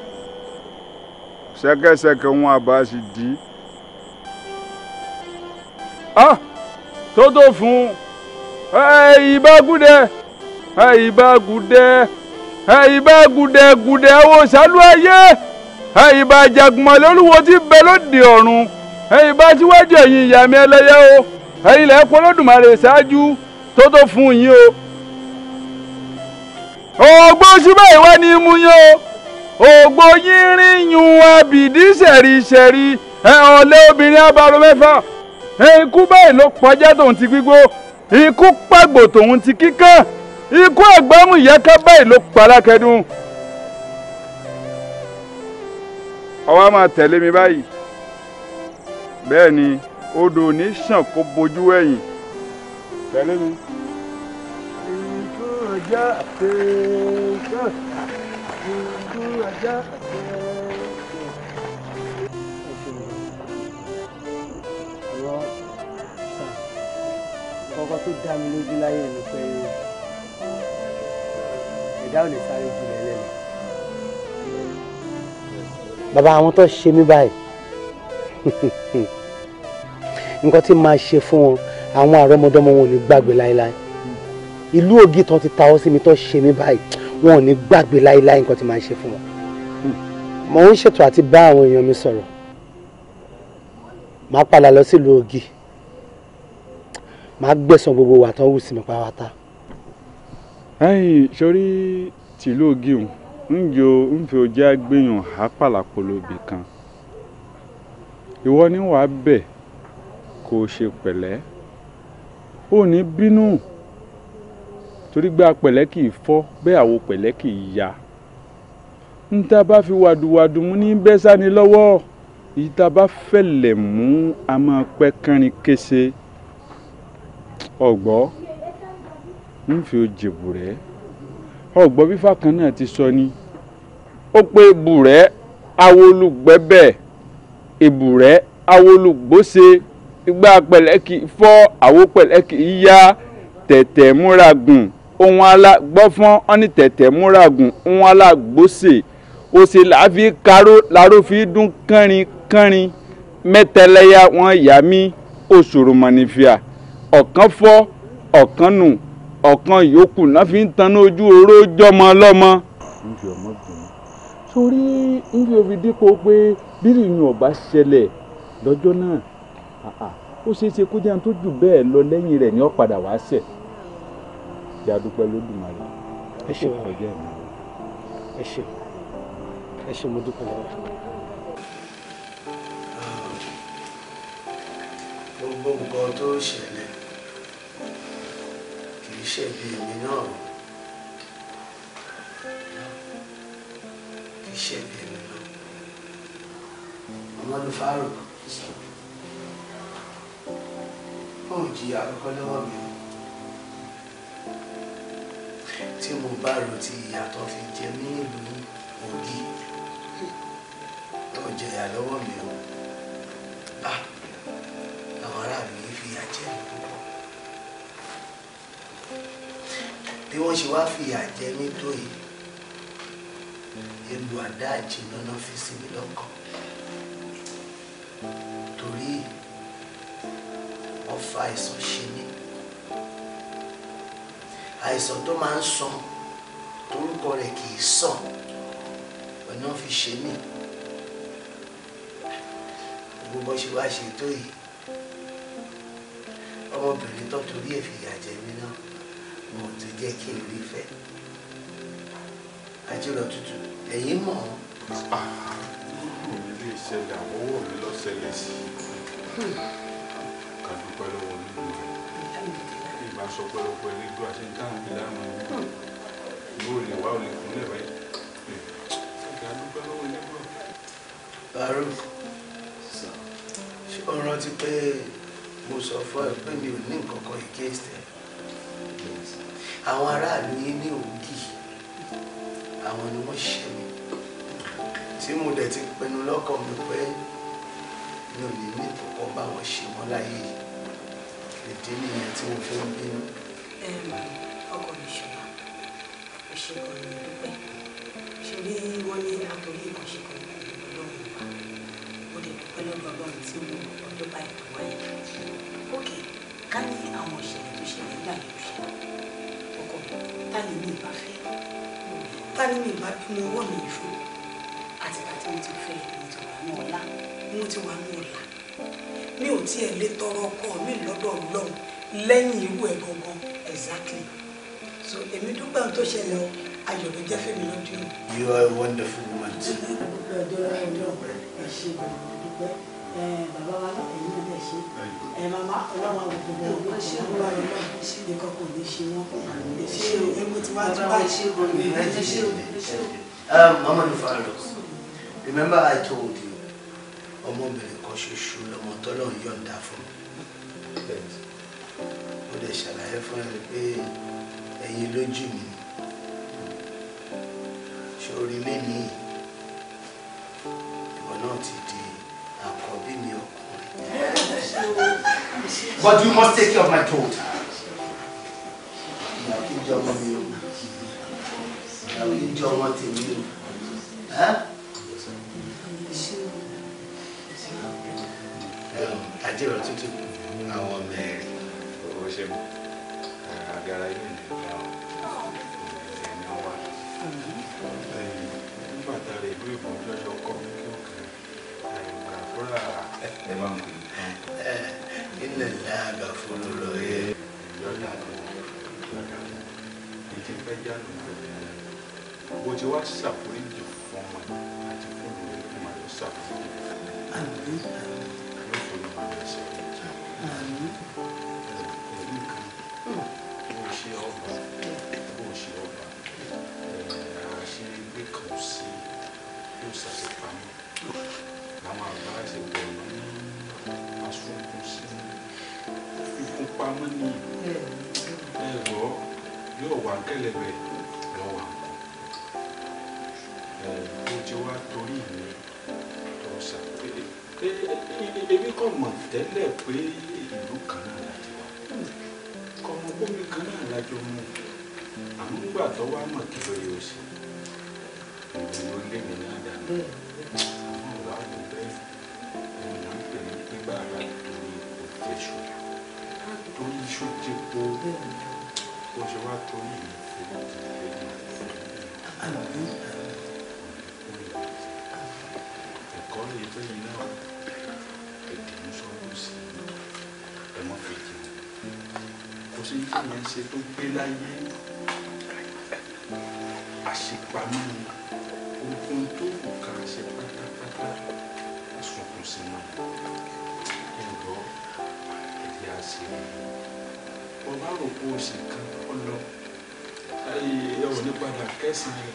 Ṣẹ̀kẹ̀ṣẹ̀kẹ̀ wọn àbá sì dí. Tó fún. Ìbágúdẹ. Ìbágúdẹ wo ṣálú ayé. Ìbá Jagunmọ̀lẹ́ Olúwo tí bẹ lóde ọ̀run. Ìbá síwájú ẹ̀yin ìyá mi ẹlẹ́yẹ o. Ilẹ̀ ẹ̀kọ́ Olódùmarè ṣáájú tó fún yín o. Ògbó ṣúbẹ̀ ìwá ni mú yín o. Ògbó yín rí yun abìdí ṣẹ̀rí. Ọ̀lẹ́ obìnrin abaro mẹ́fà. Ikú báyìí ló pọjá tòun ti gbígbó. Ikú pàgbò tòun ti kíkán. Ikú àgbámú ìyáká báyìí ló palákẹ́dùn. Ọwá máa tẹ̀lé mi báyìí. Bẹ́ẹ̀ ni odò ní ṣàn kó bojú ẹ̀yìn. Tẹ̀lé mi. Ikú ọjà àtẹ̀kọ́. Ikú ọjà àtẹ̀kọ́. dá mi lójú láyé mi pé ẹ̀dá ò lè sáré jù lẹ́lẹ́ lọ. Bàbá àwọn tó ṣe mí báyìí nǹkan tí màá ṣe fún wọn àwọn àrọ́mọdọ́mọ wọn ò ní gbàgbé láéláé. Ìlú ògì tán ti tawọ́ sí mi tó ṣe mí báyìí wọn ò ní gbàgbé láéláé nǹkan tí màá ṣe fún wọn. Mo ń ṣètò àti bá àwọn èèyàn mi sọ̀rọ̀. Màá padà lọ sílùú ògì. Màá gbẹ̀san gbogbo wa tán wù sí mi pàápàá. Ẹ̀yin sórí tìlú ògì ń fi ojú àgbéyàn àpàlàpọ̀lọ́bì kan. Ìwọ ni wàá bẹ̀ kó o ṣe pẹ̀lẹ́. Ó ní bínú torí gbé apẹ̀lẹ́ kì í fọ́ bẹ́ẹ̀ àwo pẹ̀lẹ́ kì í ya. Ń tá bá fi wàdùwàdù mú ní bẹ́ sáni lọ́wọ́ èyí tá bá fẹ̀lẹ̀ mú a máa pẹ́ kánrin kése. Ọ̀gbọ́ ń fi òjèbù rẹ̀ ọ̀gbọ́ fífà kan náà ti sọ ni ó pé ebùrẹ́ awolùgbẹ́bẹ̀ ebùrẹ́ awolùgbóse igbá pẹ̀lẹ́ kì í fọ́ àwo pẹ̀lẹ́ kì í ya tẹ̀tẹ̀ múragùn ohun alágbọ́fọ́n ọ́nì tẹ̀tẹ̀ múragùn ohun alágbóse òsè láfi karó láró fi dún kánrin kánrin mẹ́tẹ́lẹ́yà wọn yà mí òṣòro mọ̀nìfìà ọ̀kan fọ́ ọ̀kan nù ọ̀kan yòókù náà fi ń taná ojú oró jọmọ lọ́mọ. Nfi ọmọ bìnrin sórí nfi òfin dípò pé bírì ni ọba ṣẹlẹ̀ lọ́jọ́ náà ó ṣeé ṣe kó jẹun tó jù bẹ́ẹ̀ lọ lẹ́yìn rẹ̀ ní ó padà wá ṣẹ̀. Ìyá dúpẹ́ lódùmarè. Ẹ ṣé ọjọ́ ẹ̀mí. Ẹ ṣé mo dúpẹ́ lọ́wọ́. Gbogbo nǹkan tó ṣẹlẹ̀ kì í ṣe bí èmi náà kì í ṣe bí èmi náà. Ọmọdé fárò ó jìyà kọ́kọ́ lọ́wọ́ mi tí mo bá rò ti ìyàtọ̀ fi jẹ mí nílùú Ògì ó jẹyà lọ́wọ́ mi o. Àwọn aráàlú yìí fìyà jẹ mí púpọ̀. Bí wọ́n ṣe wá fìyà jẹ mí tó yìí egbò àdá àjìnà náà fi sí mi lọ́kàn torí wọ́n fa àìsàn ṣe mí. Àìsàn tó máa ń sàn torúkọ rẹ̀ kì í sàn ọ̀nà fi ṣe mí. Gbogbo bó ṣe wá ṣe tó yìí ọmọbìnrin tó torí ẹ̀ fìyà jẹ mí náà mo ti jẹ́ kí n rí fẹ́. Ajírọ̀ tútù ẹ̀yin mọ̀ ọ́n. Mi lè ṣẹlẹ̀ àwọn owó mi lọ ṣẹlẹ̀ sí i. Ká dúpẹ́ lọ́wọ́ nínú rẹ̀. Ìgbà sọ pẹ́lọpẹ́ nígbà àti dáhùn ìlànà yóò lè wá olè fún lẹ́wẹ́. Ká dúpẹ́ lọ́wọ́ nígbà. Baruch ṣé o rántí pé mo sọ fún ẹ pé mi ò ní nǹkan kan against ẹ? Àwọn aráàlú yìí ní Ògì àwọn ni wọ́n ṣe mí tí mo dẹ̀ ti pinnu lọ́kàn mi pé mi ò ní ní kọ̀ọ̀kan bá wọn ṣe wọ́n láyé ìdí nìyẹn tí mo fi ń bínú. Ọkọ mi ṣọlá ìṣègùn ní dúpẹ́ ṣorí wọn ní àtòrí ìkànṣe kan lọ́wọ́ wa ó lè dúpẹ́ lọ́dọ̀ Ọlọ́run tí mo ọjọ́ báyìí tó wáyé. Ókè ká ní àwọn ìṣẹ̀lẹ̀ tó ṣẹlẹ̀ nígbà yẹn ṣe ọkọ tá ní ní ìbáfẹ́ tá ní ní ìbá bí mo wọ́ mi ìfún àtìgbà tí mo ti fẹ́ mo ti wà ní ọ̀la mo ti wà ní ọ̀la mi ò tiẹ̀ lè tọrọ ọkọ mi lọ́dọ̀ Ọlọ́run lẹ́yìn irú ẹ̀ gangan exactly so èmi dúpẹ́ ohun tó ṣẹlẹ̀ o ayọ̀ ló jẹ́ fèmí lọ́dún yìí. You are a wonderful woman. Ẹ ṣe dúpẹ́ bàbá wa náà ẹ̀yin náà ṣe màmá ọlọ́run àwọn gbogbo ọgbọ́n ṣe ń wá lọ́wọ́ nìkan kò ní ṣe wọ́n lè ṣe ewu tí wọ́n ti bá ṣe Mama Nufaro, remember I told you ọmọbìnrin kan ṣoṣo lọmọ tọ́lọ́ ń yọ̀ǹda fún mi. Ó dẹ̀ ṣàlàyé fún ẹ pé ẹ̀yin lójú mi ṣorí lẹ́ni ìwọ náà ti di àkọ́bí mi ọkùnrin. But you must take care of my daughter. ìjọmọ mi o ìyàwó ìjọmọ tèmi o. Àjẹrò tútù àwọn mẹ́rin. Owó ṣe mú agara ilé ní ìgbà ẹni wá. Nígbà tá a lè ìlú ìbò lọ́jọ́ kọ́ mi kí ó kẹ́ àfúrà ẹ máa ń gbé. Ilẹ̀ láàgà fún lọ yẹ. Yọ̀dà ìdí fẹ́ jáde bó ti wá ṣàforíjì fún ọmọ àti fún ìwé tó máa lọ ṣàforíjì. Yóò fún mi máa lọ sí ọjà. Èyí kan bó ṣe ọba àṣírí gbé kan sí yóò ṣàṣepamọ́. Àwọn àgbà ṣe bọ̀ ní asúnkún sí fífún pamọ́ ní ẹ̀rọ yóò wá kẹlẹ̀bẹ̀ lọ́wọ́ bó ti wá torí mi ọ̀sà ebi kò mọ̀ tẹ́lẹ̀ pé ìlú kan náà láti wá kọ́mọ bómi kan náà lájọ mú àmọ́ nígbà tó wá mọ̀ kí ló yóò ṣe ìlú lé mi náà dànù àwọn ọ̀rọ̀ àdùn bẹ́ẹ̀ ni wọ́n ń pè ní gbígbà ara torí òfẹ́ṣù torí iṣu ti po bó ṣe wá torí mi ẹ̀kọ́ lè tó yìí náà èdè ń sọ́dọ̀ sí ẹ̀mọ́ fèjì kò sí ní ìyẹn ṣe tó gbé láyé àṣepamọ́ ni ohun tó kù ká ṣe pátápátá àsunkún sí náà ẹ̀rọ ẹ̀dí àṣírí wọ́n bá rò pé oṣù kan ọlọ ẹ ò ní padà kẹsàn-án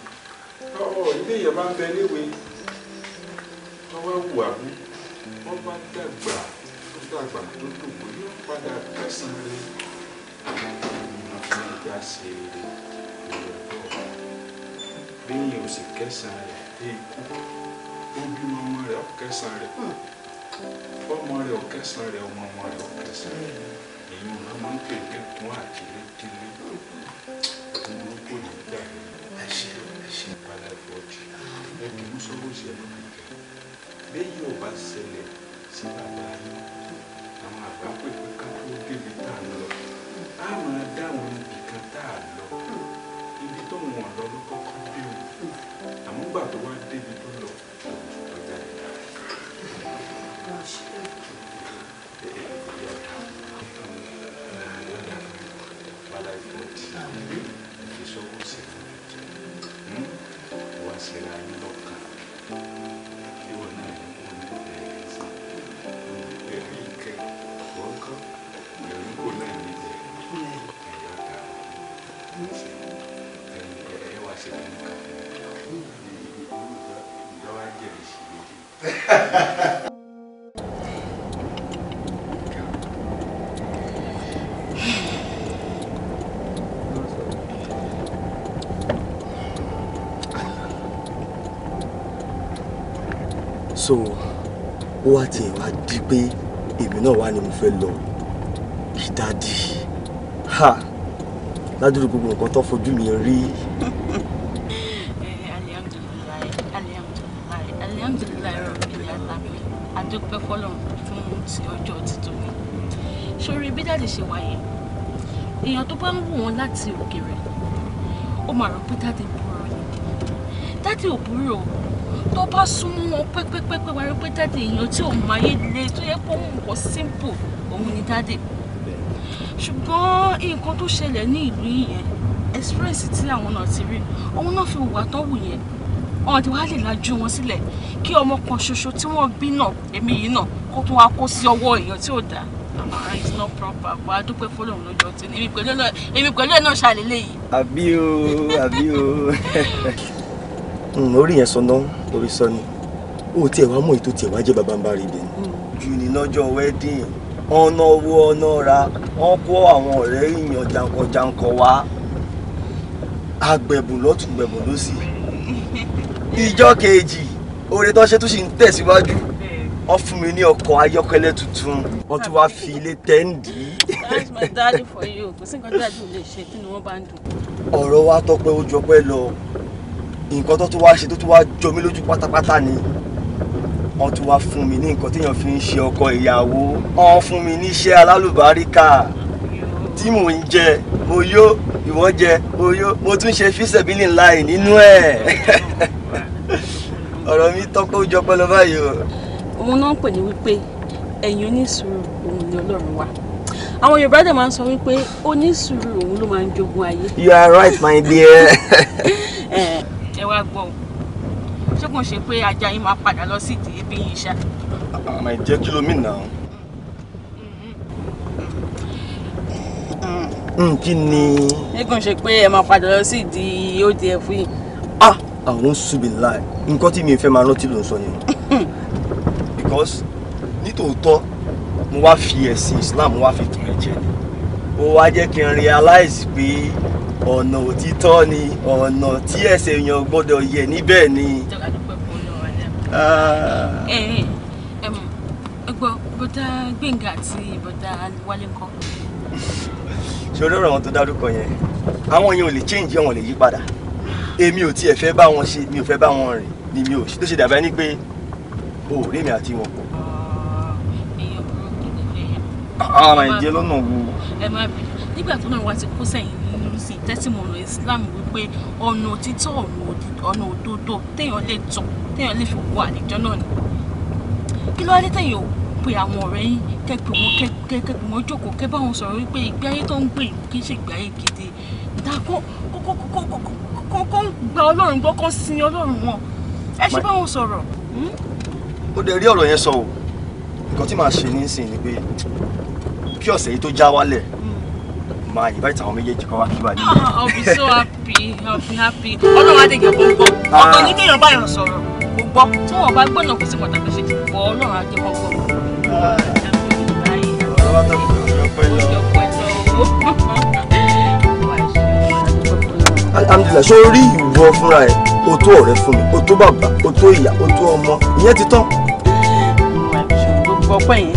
rẹ̀ ilé yẹn bá ń bẹ níwèé wọ́n wá wù àbú wọ́n bá dàgbà tó dùgbò yóò padà kẹsàn-án rẹ̀ ẹ̀dí àṣírí ìrọ̀lọ́ bẹ́yìn oṣù kẹsàn-án rẹ̀ dé ikú ó bímọ ọmọ rẹ̀ ọ̀kẹsàn-án rẹ̀ ọmọ rẹ̀ ọ̀kẹsàn-án rẹ̀ ọmọ rẹ̀ ọ̀kẹsàn-án rẹ̀ èyí wọn máa ń pè ní kún àtìlédílé fún orúkọ nígbà ẹṣẹ ìpalẹ ìfọjì ẹbí mùsùlùmí ṣe ló fi kẹ bẹ́ẹ̀ yóò bá ṣẹlẹ̀ sí bàbá yín àwọn àgbà pèpè ká tó débi tá a lọ á máa dáhùn ibì kan tá a lọ ibi tó wọn lọ ló kọ́kọ́ dé o àmọ́ gbà tó wá débi tó lọ ọjà ìlà. So ó wá tiẹ̀ wá di pé èmi náà wá ni mo fẹ́ lọ ìdádì ha ládùúgbò gbogbo nǹkan tó fojú mi rí. alihamdulilayi rabbil alamin adúpẹ́ fọ́lọ́run fún ti ọjọ́ títún mi sórí bí dáàdì ṣe wáyé èèyàn tó bá ń wò wọ́n láti òkèèrè ó máa rò pé dáàdì burú ni dáàdì ò burú o tó bá súnmọ́ wọn pẹ́pẹ́pẹ́pẹ́ wá rí pé dáàdì èèyàn tí ò máa yé lé tó yẹ kó nǹkan simple òun ni dáàdì ṣùgbọ́n nǹkan tó ṣẹlẹ̀ ní ìlú yẹn experience tí àwọn náà ti rí òun náà fi hùwà tó wù yẹn ọ̀n tí wàá lè lajú wọn sílẹ̀ kí ọmọ kan ṣoṣo tí wọ́n bí náà èmi yìí náà kó tún wá kó sí ọwọ́ èèyàn tí ò dáa it's not proper wà á dúpẹ́ fọlọ́run lọ́jọ́ tí èmi pẹ̀lú ẹ̀ náà ṣàlélẹ̀ yìí. àbí o orí yẹn sọ náà lórí sọ ni ó tiẹ̀ wá mọ̀ ètò tiẹ̀ wá jẹ́ bàbá ń bá rí ibẹ̀ ni. jù ní lọ́jọ́ wedding ọ̀nà owó ọ̀nà ra wọ́n kó àwọn ọ̀rẹ́ èèyàn jàǹkànjàǹkàn wá agbẹ̀bùn lọ́tún gbẹ̀bùn lósì ìjọ kejì oore tó ṣe tó sì ń tẹ̀síwájú wọ́n fún mi ní ọkọ̀ ayọ́kẹ́lẹ́ tuntun wọ́n tún wá fi ilé tẹ́ǹdì. That's my daddy for you. Kò sí nǹkan tí daddy ò lè ṣe tí wọ́n bá ń dùn. Ọ̀rọ̀ wa tọ́pẹ́ ó jọpẹ́ lọ. Nǹkan tó tún wá ṣe tó tún wá jọ mí lójú pátápátá ni. Wọ́n tún wá fún mi ní nǹkan téèyàn fi ń ṣe ọkọ ìyàwó. Wọ́n fún mi níṣẹ́ alálùbáríkà tí mò ń jẹ. Mo yó, ìwọ jẹ, mo yó. Mo tún ṣe fíṣẹ̀bílì ńlá nínú ẹ̀. Ọ̀rọ̀ mi tọ́pẹ́ ó jọpẹ́ lọ báyìí o. Òun náà ń pè ní wípé ẹ̀yin onísùúrù òun ni Ọlọ́run wa. Àwọn Yorùbá dẹ̀ máa ń sọ wípé onísùúrù òun ló máa ń jogún ayé. You are right, my dear. Ẹ wá gbọ́ o. Ṣé kò ṣe pé ajá yín máa padà lọ sí ìdí ebi yín ṣá? My dear, kí ló mean now? Kí ni? Ṣé kò ṣe pé ẹ máa padà lọ sí ìdí ODF yìí? Àwọn ṣùgbọ́n láì. Nǹkan tí mi fẹ́ máa rántí ló ń sọ yẹn. Because nítòótọ́ mo wá fi ẹ̀sìn Islam mo wá fi tàn ẹ́ jẹ ni. Ó wá jẹ́ kí n realize pé ọ̀nà òtítọ́ ni ọ̀nà tí ẹsẹ̀ èèyàn gbọ́dọ̀ yẹ níbẹ̀ ni. Ẹgbọ́ bọ́dá Gbénga àti bọ́dá Wálé ńkọ́. Ṣé olórí àwọn tó dárúkọ yẹn àwọn yẹn ò lè change wọn lè yí padà. Èmi ò tiẹ̀ fẹ́ bá wọn ṣe mi ò fẹ́ bá wọn rìn ni mi ò ṣe tó ṣe dàbẹ́ ní pé o ò rí mi àti wọn pọ̀. Àwọn ìdí lọ́nà wo. Ẹ má bì nígbà tó náà wá ti kó sẹ́yìn nínú sí tẹ́símọ̀nà Islam wípé ọ̀nà òtítọ́ ọ̀nà òdodo téèyàn lè tọ̀ téèyàn lè fi wọ àlejò náà ni. Kí ló wá dé téèyàn ò pe àwọn ọ̀rẹ́ yín kẹ́pẹ́ wọn jókòó kẹ́ bá wọn sọ̀rọ̀ wípé ìgbé ayé tó ń gbé kì í ṣe ìgbé ayé gidi. Ìdá kọ́ gba Ọlọ́run gbọ́ kọ́ sin Ọlọ́run wọn. Ẹ ṣe bá wọn sọ̀rọ̀. Ó dẹ̀ rí ọ̀rọ̀ yẹn sọ o. Nǹkan tí màá ṣe nísìn ni pé kí ọ̀sẹ̀ yìí tó já wálẹ̀ máa invite àwọn méjèèjì kan wá kí wà nílé. I'll be so happy. I'll be happy. Ọlọ́run adé jẹ́ kó gbọ́. Ọ̀tọ̀ ní kéèyàn báyọ̀ sọ̀rọ̀ kò gbọ́. Tí wọ́n bá gbọ́nà kò sí pàtàkì ṣe bọ̀ Ọlọ́run adé kó gbọ́. Alhamdulillah, ṣé o rí ìwọ fúnra ẹ̀ o tó ọ̀rẹ́ fún mi o tó bàbá o tó ìyá o tó ọmọ ìyẹn ti tán. Gbogbo ọpẹ́ yẹn